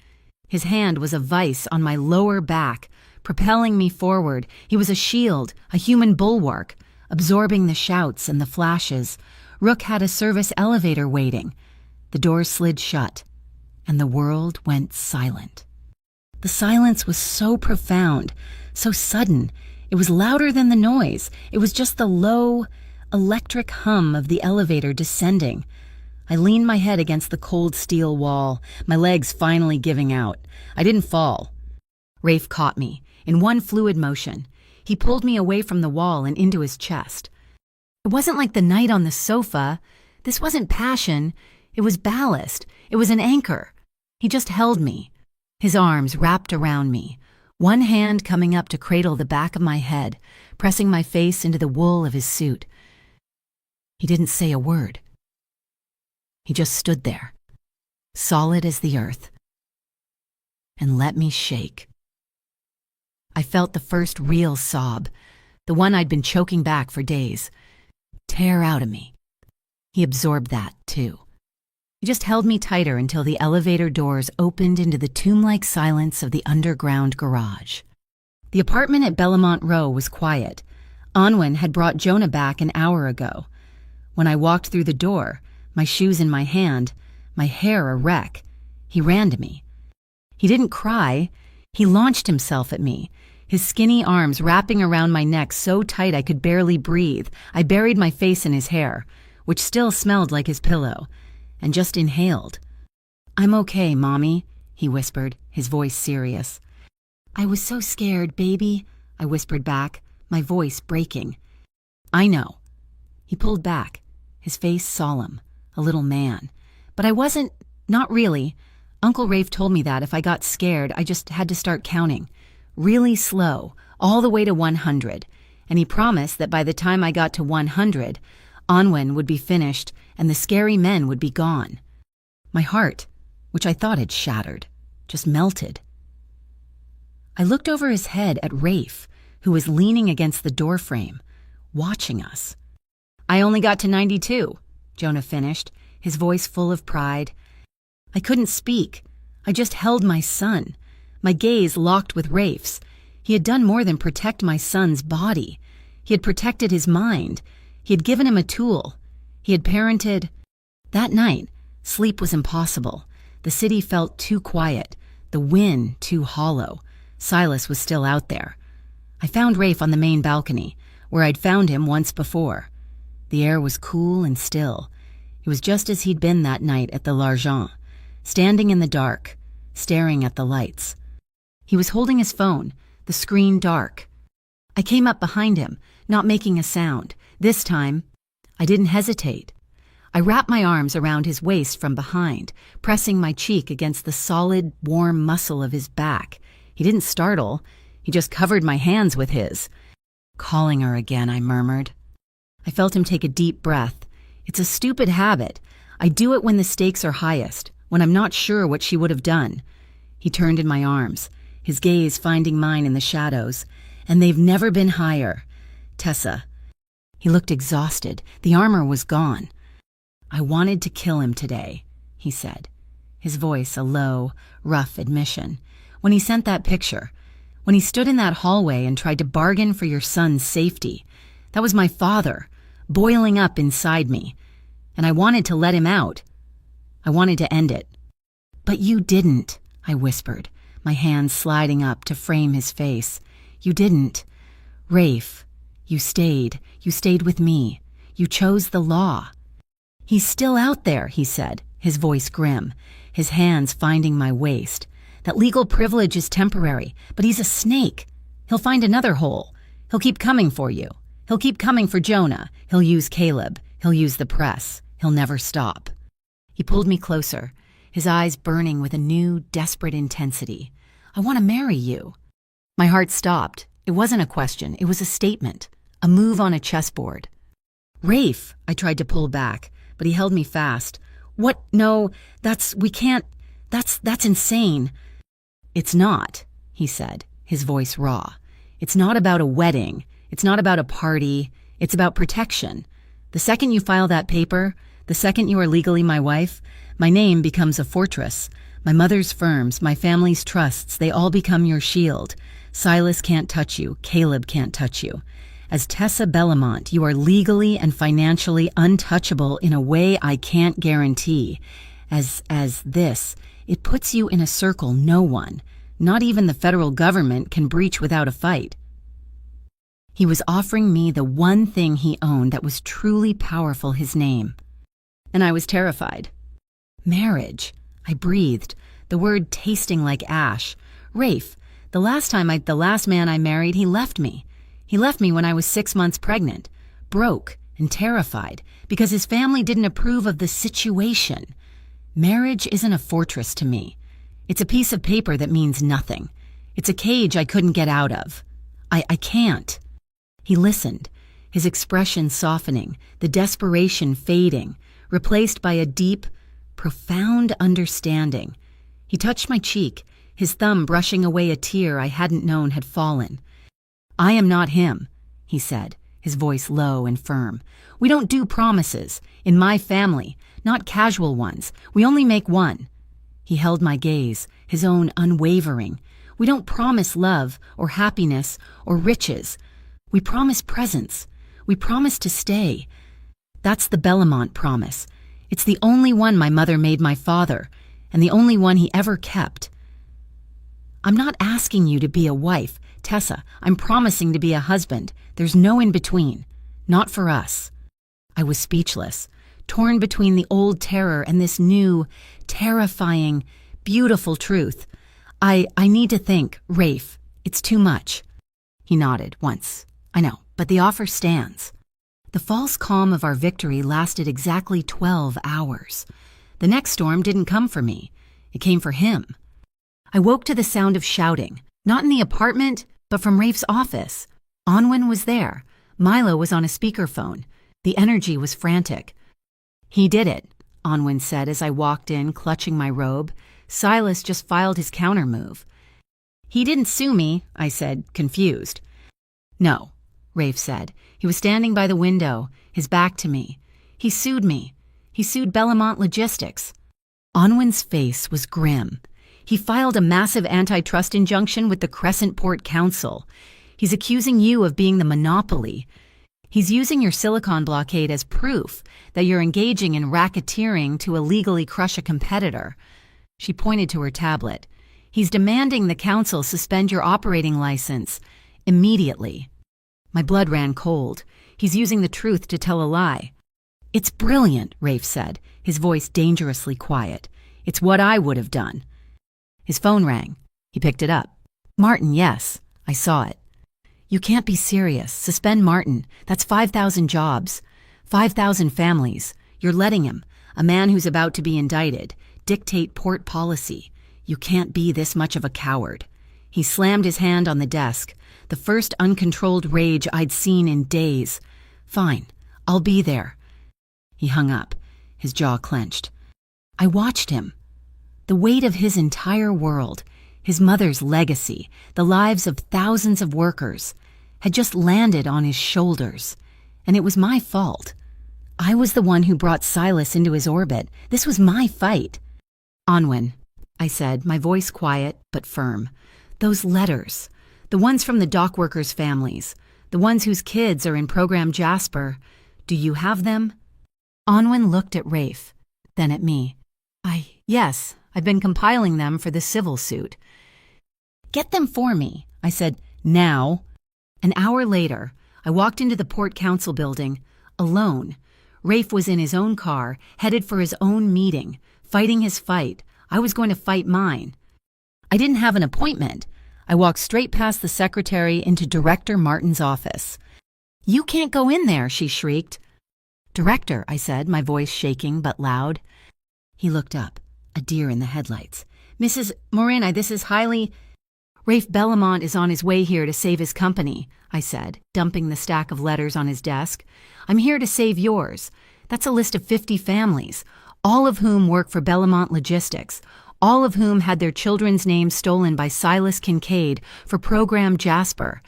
His hand was a vice on my lower back, propelling me forward. He was a shield, a human bulwark, absorbing the shouts and the flashes. Rook had a service elevator waiting. The doors slid shut, and the world went silent. The silence was so profound, so sudden. It was louder than the noise. It was just the low, electric hum of the elevator descending. I leaned my head against the cold steel wall, my legs finally giving out. I didn't fall. Rafe caught me, in one fluid motion. He pulled me away from the wall and into his chest. It wasn't like the night on the sofa. This wasn't passion. It was ballast. It was an anchor. He just held me, his arms wrapped around me, one hand coming up to cradle the back of my head, pressing my face into the wool of his suit. He didn't say a word. He just stood there, solid as the earth, and let me shake. I felt the first real sob, the one I'd been choking back for days, tear out of me. He absorbed that, too. He just held me tighter until the elevator doors opened into the tomb-like silence of the underground garage. The apartment at Bellamont Row was quiet. Onwin had brought Jonah back an hour ago. When I walked through the door, my shoes in my hand, my hair a wreck, he ran to me. He didn't cry. He launched himself at me, his skinny arms wrapping around my neck so tight I could barely breathe. I buried my face in his hair, which still smelled like his pillow, and just inhaled. "I'm okay, Mommy," he whispered, his voice serious. "I was so scared, baby," I whispered back, my voice breaking. "I know." He pulled back, his face solemn, a little man. But I wasn't, not really. Uncle Rafe told me that if I got scared, I just had to start counting. Really slow, all the way to 100. And he promised that by the time I got to 100, Onwin would be finished and the scary men would be gone. My heart, which I thought had shattered, just melted. I looked over his head at Rafe, who was leaning against the doorframe, watching us. "I only got to 92, Jonah finished, his voice full of pride. I couldn't speak. I just held my son, my gaze locked with Rafe's. He had done more than protect my son's body. He had protected his mind. He had given him a tool. He had parented. That night, sleep was impossible. The city felt too quiet, the wind too hollow. Silas was still out there. I found Rafe on the main balcony, where I'd found him once before. The air was cool and still. It was just as he'd been that night at the L'Argent, standing in the dark, staring at the lights. He was holding his phone, the screen dark. I came up behind him, not making a sound. This time, I didn't hesitate. I wrapped my arms around his waist from behind, pressing my cheek against the solid, warm muscle of his back. He didn't startle. He just covered my hands with his. "Calling her again," I murmured. I felt him take a deep breath. It's a stupid habit. I do it when the stakes are highest, when I'm not sure what she would have done. He turned in my arms, his gaze finding mine in the shadows. "And they've never been higher. Tessa." He looked exhausted. The armor was gone. "I wanted to kill him today," he said, his voice a low, rough admission. "When he sent that picture, when he stood in that hallway and tried to bargain for your son's safety, that was my father, boiling up inside me, and I wanted to let him out. I wanted to end it." "But you didn't," I whispered, my hands sliding up to frame his face. "You didn't. Rafe, you stayed with me. You chose the law." "He's still out there," he said, his voice grim, his hands finding my waist. "That legal privilege is temporary, but he's a snake. He'll find another hole. He'll keep coming for you. He'll keep coming for Jonah. He'll use Caleb. He'll use the press. He'll never stop. He pulled me closer, his eyes burning with a new, desperate intensity. I want to marry you. My heart stopped. It wasn't a question. It was a statement, a move on a chessboard. Rafe, I tried to pull back, but he held me fast. What? No, we can't, that's insane. It's not, he said, his voice raw. It's not about a wedding. It's not about a party. It's about protection. The second you file that paper, the second you are legally my wife, my name becomes a fortress. My mother's firms, my family's trusts, they all become your shield. Silas can't touch you. Caleb can't touch you. As Tessa Bellamont, you are legally and financially untouchable in a way I can't guarantee. As this, it puts you in a circle no one, not even the federal government, can breach without a fight. He was offering me the one thing he owned that was truly powerful, his name. And I was terrified. Marriage. I breathed, the word tasting like ash. Rafe, the last man I married, he left me. He left me when I was 6 months pregnant, broke and terrified, because his family didn't approve of the situation. Marriage isn't a fortress to me. It's a piece of paper that means nothing. It's a cage I couldn't get out of. I can't. He listened, his expression softening, the desperation fading, replaced by a deep, profound understanding. He touched my cheek, his thumb brushing away a tear I hadn't known had fallen. I am not him, he said, his voice low and firm. We don't do promises. In my family, not casual ones. We only make one. He held my gaze, his own unwavering. We don't promise love or happiness or riches. We promise presence. We promise to stay. That's the Bellamont promise. It's the only one my mother made my father, and the only one he ever kept. I'm not asking you to be a wife, Tessa. I'm promising to be a husband. There's no in between. Not for us. I was speechless, torn between the old terror and this new, terrifying, beautiful truth. I need to think, Rafe. It's too much. He nodded once. I know, but the offer stands. The false calm of our victory lasted exactly 12 hours. The next storm didn't come for me. It came for him. I woke to the sound of shouting, not in the apartment, but from Rafe's office. Onwin was there. Milo was on a speakerphone. The energy was frantic. He did it, Onwin said as I walked in, clutching my robe. Silas just filed his counter move. He didn't sue me, I said, confused. No, Rafe said. He was standing by the window, his back to me. He sued me. He sued Bellamont Logistics. Onwin's face was grim. He filed a massive antitrust injunction with the Crescent Port Council. He's accusing you of being the monopoly. He's using your silicon blockade as proof that you're engaging in racketeering to illegally crush a competitor. She pointed to her tablet. He's demanding the council suspend your operating license immediately. My blood ran cold. He's using the truth to tell a lie. It's brilliant, Rafe said, his voice dangerously quiet. It's what I would have done. His phone rang. He picked it up. Martin, yes. I saw it. You can't be serious. Suspend Martin. That's 5,000 jobs. 5,000 families. You're letting him, a man who's about to be indicted, dictate port policy. You can't be this much of a coward. He slammed his hand on the desk, the first uncontrolled rage I'd seen in days. Fine. I'll be there. He hung up, his jaw clenched. I watched him. The weight of his entire world, his mother's legacy, the lives of thousands of workers, had just landed on his shoulders. And it was my fault. I was the one who brought Silas into his orbit. This was my fight. Onwin, I said, my voice quiet but firm. Those letters, the ones from the dock workers' families, the ones whose kids are in Program Jasper, do you have them? Onwin looked at Rafe, then at me. Yes, I've been compiling them for the civil suit. Get them for me, I said, now. An hour later, I walked into the Port Council building, alone. Rafe was in his own car, headed for his own meeting, fighting his fight. I was going to fight mine. I didn't have an appointment. I walked straight past the secretary into Director Martin's office. "You can't go in there," she shrieked. "Director," I said, my voice shaking but loud. He looked up, a deer in the headlights. "Mrs. Morin, this is highly—" "Rafe Bellamont is on his way here to save his company," I said, dumping the stack of letters on his desk. "I'm here to save yours. That's a list of 50 families, all of whom work for Bellamont Logistics, all of whom had their children's names stolen by Silas Kincaid for Program Jasper.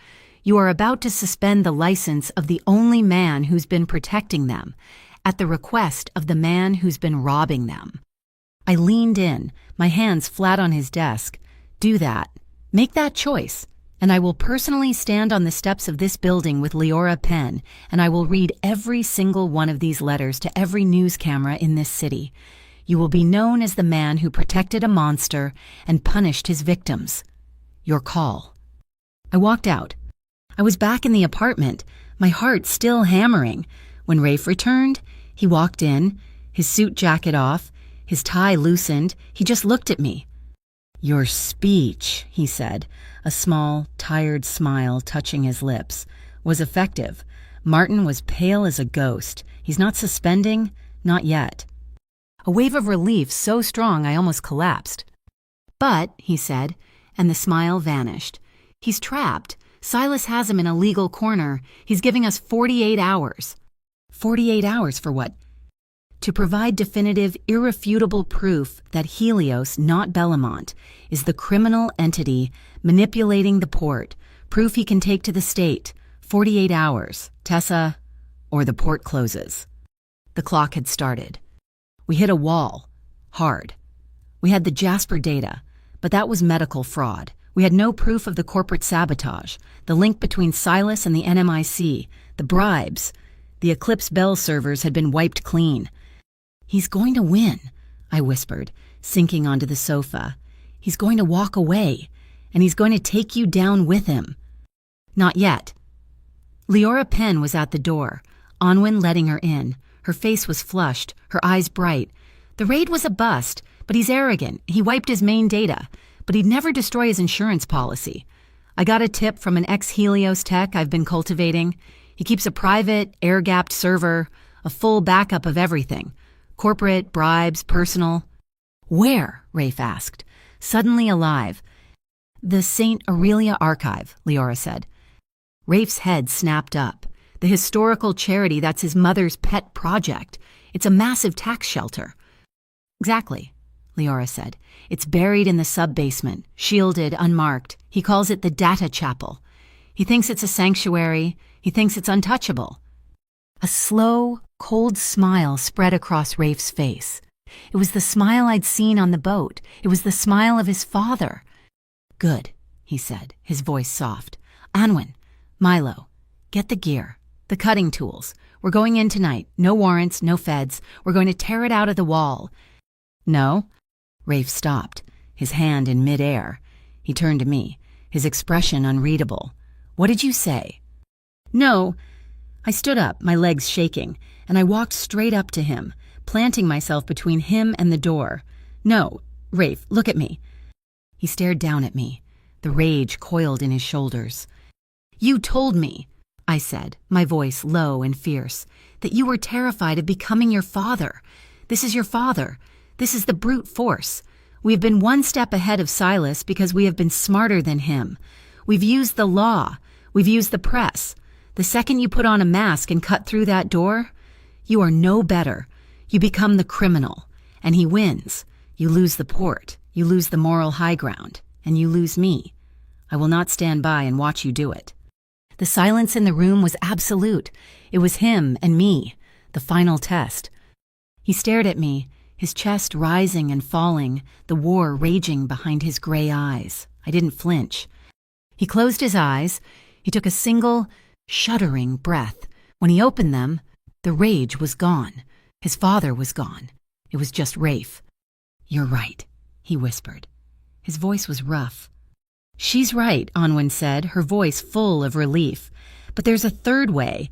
You are about to suspend the license of the only man who's been protecting them, at the request of the man who's been robbing them." I leaned in, my hands flat on his desk. "Do that. Make that choice, and I will personally stand on the steps of this building with Leora Penn, and I will read every single one of these letters to every news camera in this city. You will be known as the man who protected a monster and punished his victims. Your call." I walked out. I was back in the apartment, my heart still hammering. When Rafe returned, he walked in, his suit jacket off, his tie loosened. He just looked at me. "Your speech," he said, a small, tired smile touching his lips, "was effective. Martin was pale as a ghost. He's not suspending, not yet." A wave of relief so strong I almost collapsed. "But," he said, and the smile vanished, "he's trapped. Silas has him in a legal corner. He's giving us 48 hours. 48 hours for what? To provide definitive, irrefutable proof that Helios, not Bellamont, is the criminal entity manipulating the port. Proof he can take to the state. 48 hours, Tessa, or the port closes." The clock had started. We hit a wall. Hard. We had the Jasper data, but that was medical fraud. We had no proof of the corporate sabotage, the link between Silas and the NMIC, the bribes. The Eclipse Bell servers had been wiped clean. "He's going to win," I whispered, sinking onto the sofa. "He's going to walk away, and he's going to take you down with him." "Not yet." Leora Penn was at the door, Anwen letting her in. Her face was flushed, her eyes bright. "The raid was a bust, but he's arrogant. He wiped his main data, but he'd never destroy his insurance policy. I got a tip from an ex-Helios tech I've been cultivating. He keeps a private, air-gapped server, a full backup of everything. Corporate, bribes, personal." "Where?" Rafe asked, suddenly alive. "The St. Aurelia Archive," Leora said. Rafe's head snapped up. "The historical charity that's his mother's pet project. It's a massive tax shelter." "Exactly," Leora said. "It's buried in the sub-basement, shielded, unmarked. He calls it the Data Chapel. He thinks it's a sanctuary. He thinks it's untouchable." A slow, cold smile spread across Rafe's face. It was the smile I'd seen on the boat. It was the smile of his father. "Good," he said, his voice soft. "Anwen, Milo, get the gear, the cutting tools. We're going in tonight. No warrants, no feds. We're going to tear it out of the wall." "No?" Rafe stopped, his hand in midair. He turned to me, his expression unreadable. "What did you say?" "No." I stood up, my legs shaking, and I walked straight up to him, planting myself between him and the door. "No, Rafe, look at me." He stared down at me, the rage coiled in his shoulders. "You told me," I said, my voice low and fierce, "that you were terrified of becoming your father. This is your father. This is the brute force. We have been one step ahead of Silas because we have been smarter than him. We've used the law. We've used the press. The second you put on a mask and cut through that door, you are no better. You become the criminal, and he wins. You lose the port, you lose the moral high ground, and you lose me. I will not stand by and watch you do it." The silence in the room was absolute. It was him and me, the final test. He stared at me, his chest rising and falling, the war raging behind his gray eyes. I didn't flinch. He closed his eyes. He took a single, shuddering breath. When he opened them, the rage was gone. His father was gone. It was just Rafe. "You're right," he whispered. His voice was rough. "She's right," Anwen said, her voice full of relief. "But there's a third way.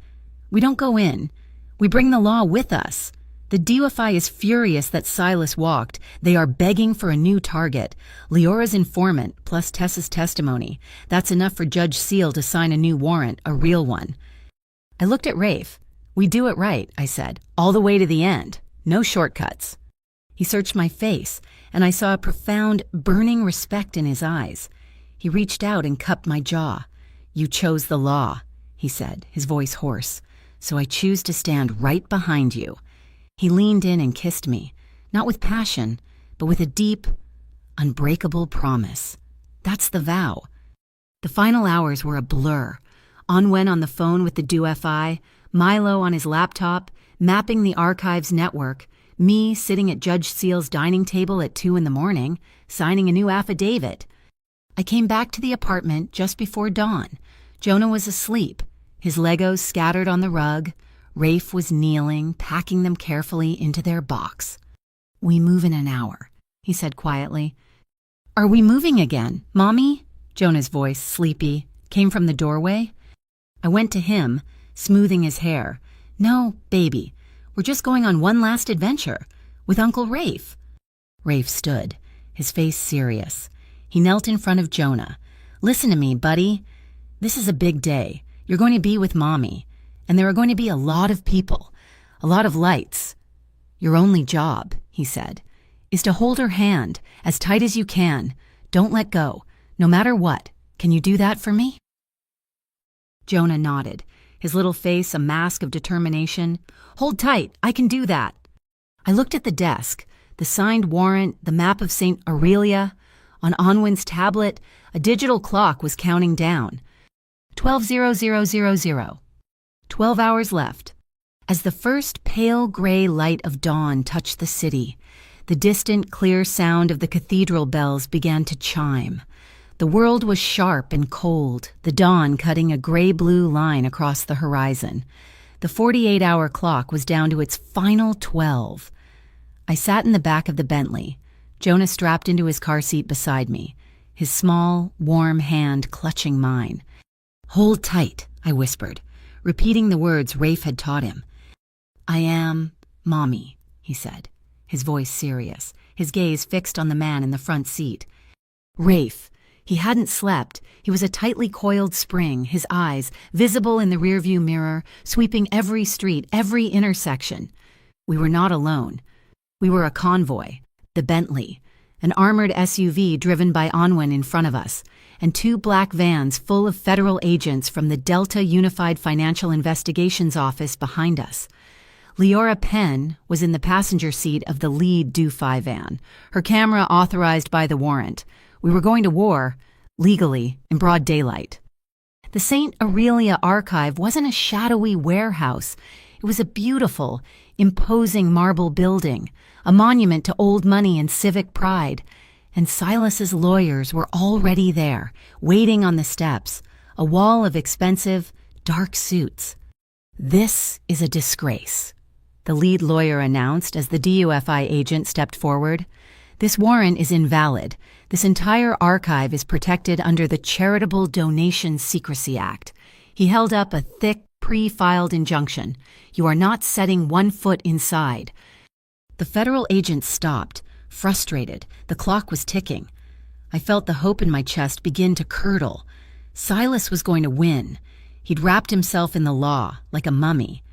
We don't go in. We bring the law with us. The DUFI is furious that Silas walked. They are begging for a new target. Leora's informant, plus Tessa's testimony. That's enough for Judge Seal to sign a new warrant, a real one. I looked at Rafe. We do it right, I said, all the way to the end. No shortcuts. He searched my face, and I saw a profound, burning respect in his eyes. He reached out and cupped my jaw. You chose the law, he said, his voice hoarse. So I choose to stand right behind you. He leaned in and kissed me, not with passion, but with a deep, unbreakable promise. That's the vow. The final hours were a blur. Onwen on the phone with the DUFI, Milo on his laptop, mapping the archives network, me sitting at Judge Seal's dining table at 2 a.m, signing a new affidavit. I came back to the apartment just before dawn. Jonah was asleep, his Legos scattered on the rug. Rafe was kneeling, packing them carefully into their box. We move in an hour, he said quietly. Are we moving again, Mommy? Jonah's voice, sleepy, came from the doorway. I went to him, smoothing his hair. No, baby, we're just going on one last adventure with Uncle Rafe. Rafe stood, his face serious. He knelt in front of Jonah. Listen to me, buddy. This is a big day. You're going to be with Mommy, and there are going to be a lot of people, a lot of lights. Your only job, he said, is to hold her hand as tight as you can. Don't let go, no matter what. Can you do that for me? Jonah nodded, his little face a mask of determination. Hold tight, I can do that. I looked at the desk, the signed warrant, the map of St. Aurelia. On Onwen's tablet, a digital clock was counting down. 12:00. 12 hours left. As the first pale gray light of dawn touched the city, the distant clear sound of the cathedral bells began to chime. The world was sharp and cold, the dawn cutting a gray-blue line across the horizon. The 48-hour clock was down to its final 12. I sat in the back of the Bentley, Jonah strapped into his car seat beside me, his small, warm hand clutching mine. Hold tight, I whispered, repeating the words Rafe had taught him. I am Mommy, he said, his voice serious, his gaze fixed on the man in the front seat. Rafe. He hadn't slept. He was a tightly coiled spring, his eyes, visible in the rearview mirror, sweeping every street, every intersection. We were not alone. We were a convoy, the Bentley, an armored SUV driven by Onwen in front of us, and 2 black vans full of federal agents from the Delta Unified Financial Investigations Office behind us. Leora Penn was in the passenger seat of the lead DUFI van, her camera authorized by the warrant. We were going to war, legally, in broad daylight. The St. Aurelia archive wasn't a shadowy warehouse. It was a beautiful, imposing marble building, a monument to old money and civic pride. And Silas's lawyers were already there, waiting on the steps, a wall of expensive, dark suits. This is a disgrace, the lead lawyer announced as the DUFI agent stepped forward. This warrant is invalid. This entire archive is protected under the Charitable Donation Secrecy Act. He held up a thick, pre-filed injunction. You are not setting 1 foot inside. The federal agent stopped, frustrated. The clock was ticking. I felt the hope in my chest begin to curdle. Silas was going to win. He'd wrapped himself in the law, like a mummy.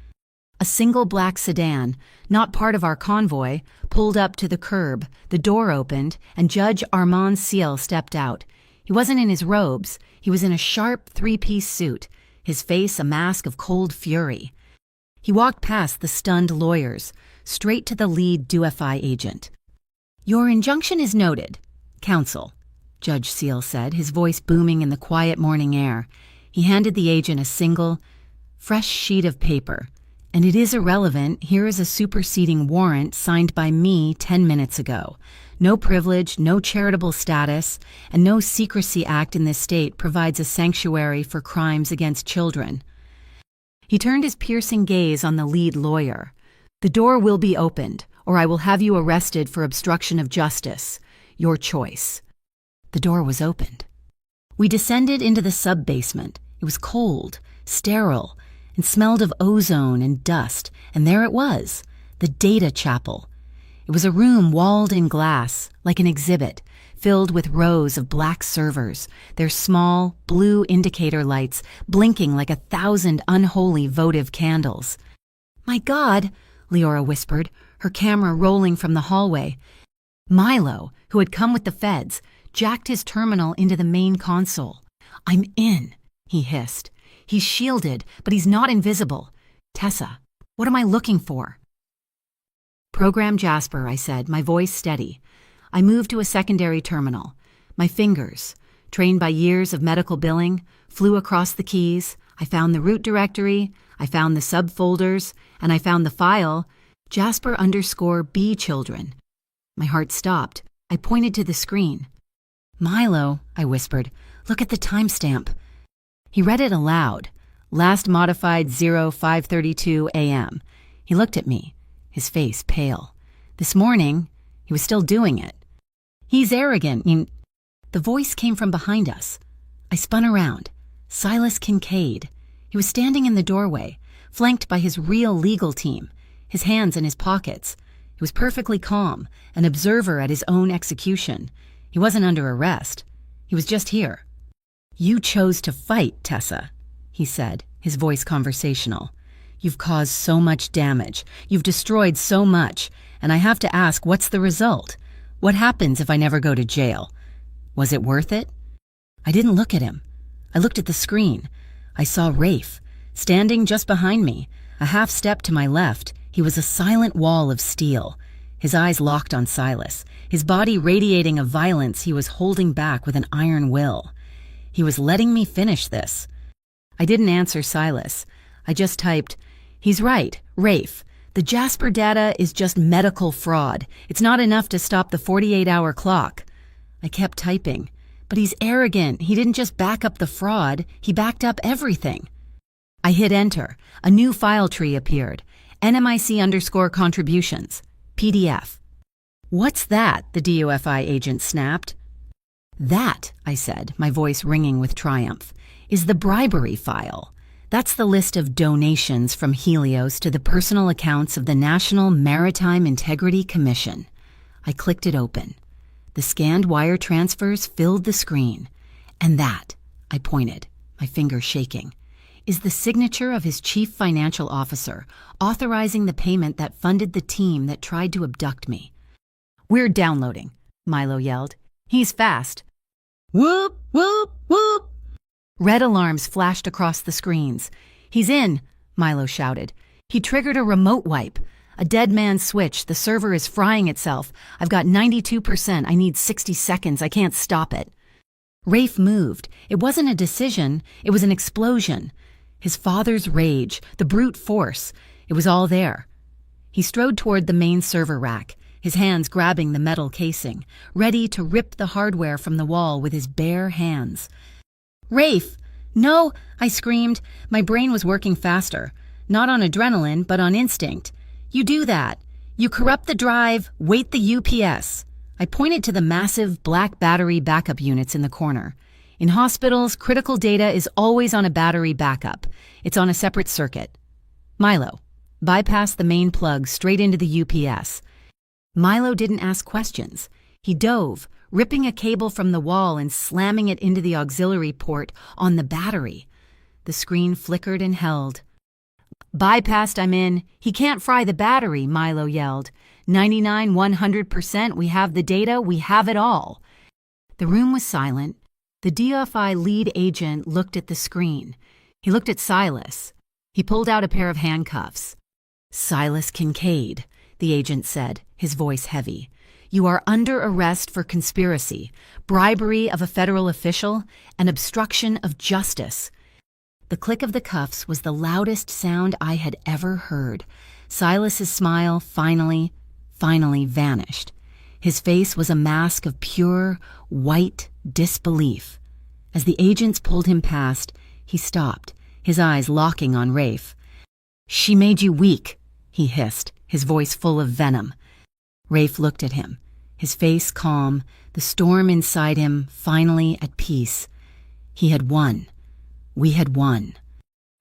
A single black sedan, not part of our convoy, pulled up to the curb, the door opened, and Judge Armand Seal stepped out. He wasn't in his robes. He was in a sharp 3-piece suit, his face a mask of cold fury. He walked past the stunned lawyers, straight to the lead DUFI agent. Your injunction is noted, counsel, Judge Seal said, his voice booming in the quiet morning air. He handed the agent a single, fresh sheet of paper. And it is irrelevant, here is a superseding warrant signed by me 10 minutes ago. No privilege, no charitable status, and no secrecy act in this state provides a sanctuary for crimes against children. He turned his piercing gaze on the lead lawyer. The door will be opened, or I will have you arrested for obstruction of justice. Your choice. The door was opened. We descended into the sub-basement. It was cold, sterile, and smelled of ozone and dust, and there it was, the data chapel. It was a room walled in glass, like an exhibit, filled with rows of black servers, their small, blue indicator lights blinking like 1,000 unholy votive candles. "My God," Leora whispered, her camera rolling from the hallway. Milo, who had come with the feds, jacked his terminal into the main console. "I'm in," he hissed. "He's shielded, but he's not invisible. Tessa, what am I looking for?" "Program Jasper," I said, my voice steady. I moved to a secondary terminal. My fingers, trained by years of medical billing, flew across the keys. I found the root directory, I found the subfolders, and I found the file, Jasper_B children. My heart stopped. I pointed to the screen. "Milo," I whispered, "look at the timestamp." He read it aloud. "Last modified 0532 a.m. He looked at me, his face pale. This morning, he was still doing it. "He's arrogant." The voice came from behind us. I spun around. Silas Kincaid. He was standing in the doorway, flanked by his real legal team, his hands in his pockets. He was perfectly calm, an observer at his own execution. He wasn't under arrest. He was just here. "You chose to fight, Tessa," he said, his voice conversational. "You've caused so much damage. You've destroyed so much. And I have to ask, what's the result? What happens if I never go to jail? Was it worth it?" I didn't look at him. I looked at the screen. I saw Rafe, standing just behind me. A half step to my left, he was a silent wall of steel. His eyes locked on Silas, his body radiating a violence he was holding back with an iron will. He was letting me finish this. I didn't answer Silas. I just typed, "He's right, Rafe. The Jasper data is just medical fraud. It's not enough to stop the 48-hour clock." I kept typing. "But he's arrogant. He didn't just back up the fraud. He backed up everything." I hit enter. A new file tree appeared. NMIC_contributions. PDF. "What's that?" the DOFI agent snapped. "That," I said, my voice ringing with triumph, "is the bribery file. That's the list of donations from Helios to the personal accounts of the National Maritime Integrity Commission." I clicked it open. The scanned wire transfers filled the screen. "And that," I pointed, my finger shaking, "is the signature of his chief financial officer, authorizing the payment that funded the team that tried to abduct me." "We're downloading," Milo yelled. "He's fast." "Whoop, whoop, whoop." Red alarms flashed across the screens. "He's in," Milo shouted. "He triggered a remote wipe. A dead man's switch. The server is frying itself. I've got 92%. I need 60 seconds. I can't stop it." Rafe moved. It wasn't a decision. It was an explosion. His father's rage, the brute force. It was all there. He strode toward the main server rack, his hands grabbing the metal casing, ready to rip the hardware from the wall with his bare hands. "Rafe! No!" I screamed. My brain was working faster. Not on adrenaline, but on instinct. "You do that. You corrupt the drive, wait the UPS." I pointed to the massive black battery backup units in the corner. In hospitals, critical data is always on a battery backup. It's on a separate circuit. "Milo, bypass the main plug straight into the UPS." Milo didn't ask questions. He dove, ripping a cable from the wall and slamming it into the auxiliary port on the battery. The screen flickered and held. "Bypassed, I'm in. He can't fry the battery," Milo yelled. 99, 100%, we have the data, we have it all." The room was silent. The DFI lead agent looked at the screen. He looked at Silas. He pulled out a pair of handcuffs. "Silas Kincaid," the agent said, his voice heavy. "You are under arrest for conspiracy, bribery of a federal official, and obstruction of justice." The click of the cuffs was the loudest sound I had ever heard. Silas's smile finally vanished. His face was a mask of pure, white disbelief. As the agents pulled him past, he stopped, his eyes locking on Rafe. "She made you weak," he hissed, his voice full of venom. Rafe looked at him, his face calm, the storm inside him finally at peace. He had won. We had won.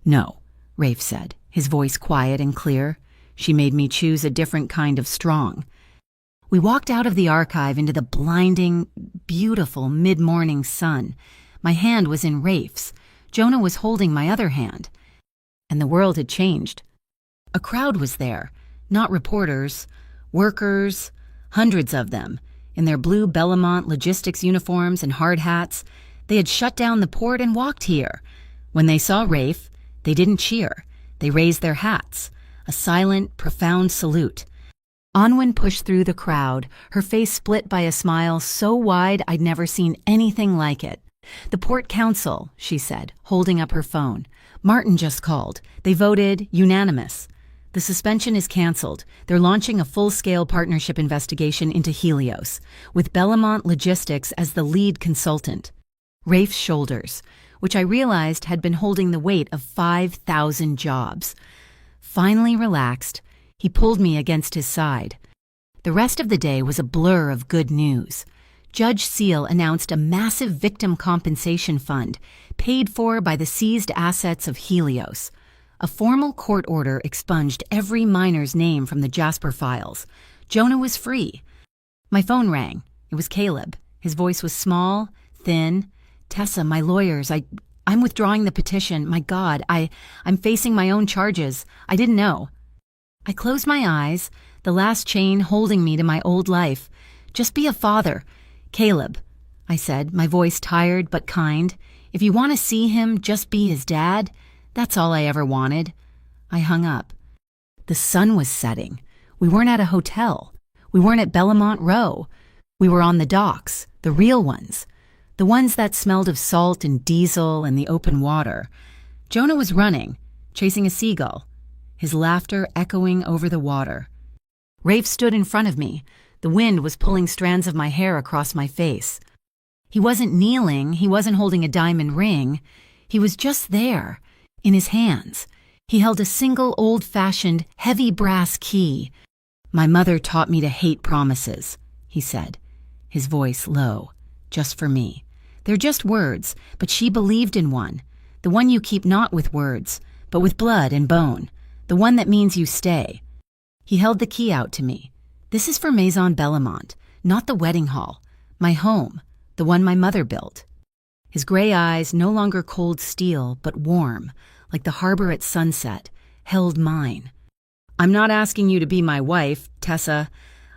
"No," Rafe said, his voice quiet and clear. She made me choose a different kind of strong. We walked out of the archive into the blinding, beautiful mid-morning sun. My hand was in Rafe's. Jonah was holding my other hand. And the world had changed. A crowd was there, not reporters, workers, hundreds of them, in their blue Bellamont logistics uniforms and hard hats. They had shut down the port and walked here. When they saw Rafe, they didn't cheer. They raised their hats, a silent, profound salute. Anwen pushed through the crowd, her face split by a smile so wide I'd never seen anything like it. "The Port Council," she said, holding up her phone. "Martin just called. They voted unanimous. The suspension is canceled. They're launching a full-scale partnership investigation into Helios, with Bellamont Logistics as the lead consultant." Rafe's shoulders, which I realized had been holding the weight of 5,000 jobs, finally relaxed. He pulled me against his side. The rest of the day was a blur of good news. Judge Seal announced a massive victim compensation fund paid for by the seized assets of Helios. A formal court order expunged every miner's name from the Jasper files. Jonah was free. My phone rang. It was Caleb. His voice was small, thin. "Tessa, my lawyers, I'm withdrawing the petition. My God, I'm facing my own charges. I didn't know." I closed my eyes, the last chain holding me to my old life. "Just be a father. Caleb," I said, my voice tired but kind. "If you want to see him, just be his dad. That's all I ever wanted." I hung up. The sun was setting. We weren't at a hotel. We weren't at Bellamont Row. We were on the docks, the real ones. The ones that smelled of salt and diesel and the open water. Jonah was running, chasing a seagull, his laughter echoing over the water. Rafe stood in front of me. The wind was pulling strands of my hair across my face. He wasn't kneeling. He wasn't holding a diamond ring. He was just there, in his hands. He held a single old-fashioned, heavy brass key. "My mother taught me to hate promises," he said, his voice low, "just for me. They're just words, but she believed in one. The one you keep not with words, but with blood and bone. The one that means you stay." He held the key out to me. "This is for Maison Bellamont, not the wedding hall. My home, the one my mother built." His gray eyes, no longer cold steel, but warm, like the harbor at sunset, held mine. "I'm not asking you to be my wife, Tessa.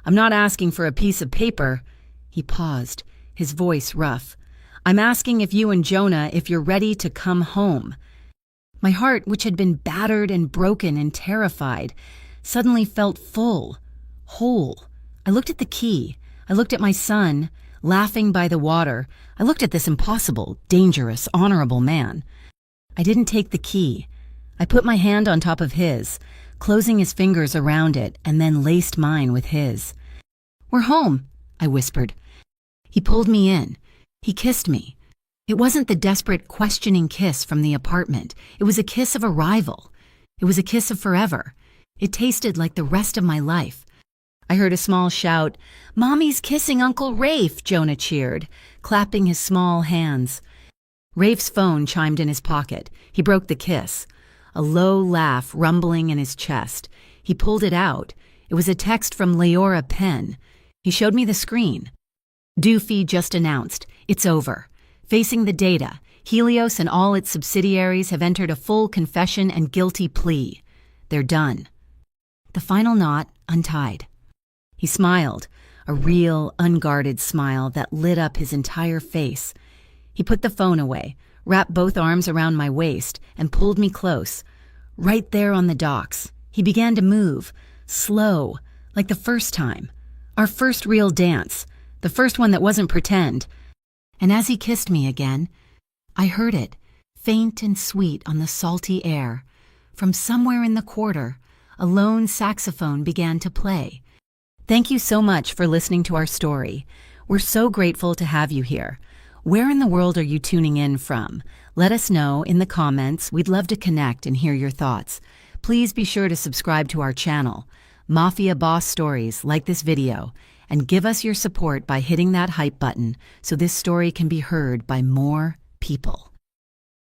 I'm not asking for a piece of paper." He paused, his voice rough. "I'm asking if you and Jonah, if you're ready to come home." My heart, which had been battered and broken and terrified, suddenly felt full, whole. I looked at the key. I looked at my son, laughing by the water. I looked at this impossible, dangerous, honorable man. I didn't take the key. I put my hand on top of his, closing his fingers around it, and then laced mine with his. "We're home," I whispered. He pulled me in. He kissed me. It wasn't the desperate, questioning kiss from the apartment. It was a kiss of arrival. It was a kiss of forever. It tasted like the rest of my life. I heard a small shout. "Mommy's kissing Uncle Rafe," Jonah cheered, clapping his small hands. Rafe's phone chimed in his pocket. He broke the kiss. A low laugh rumbling in his chest. He pulled it out. It was a text from Leora Penn. He showed me the screen. "Doofy just announced. It's over. Facing the data, Helios and all its subsidiaries have entered a full confession and guilty plea. They're done." The final knot untied. He smiled, a real, unguarded smile that lit up his entire face. He put the phone away, wrapped both arms around my waist, and pulled me close. Right there on the docks, he began to move, slow, like the first time. Our first real dance, the first one that wasn't pretend. And as he kissed me again, I heard it, faint and sweet on the salty air. From somewhere in the quarter, a lone saxophone began to play. Thank you so much for listening to our story. We're so grateful to have you here. Where in the world are you tuning in from? Let us know in the comments. We'd love to connect and hear your thoughts. Please be sure to subscribe to our channel, Mafia Boss Stories. Like this video, and give us your support by hitting that hype button so this story can be heard by more people.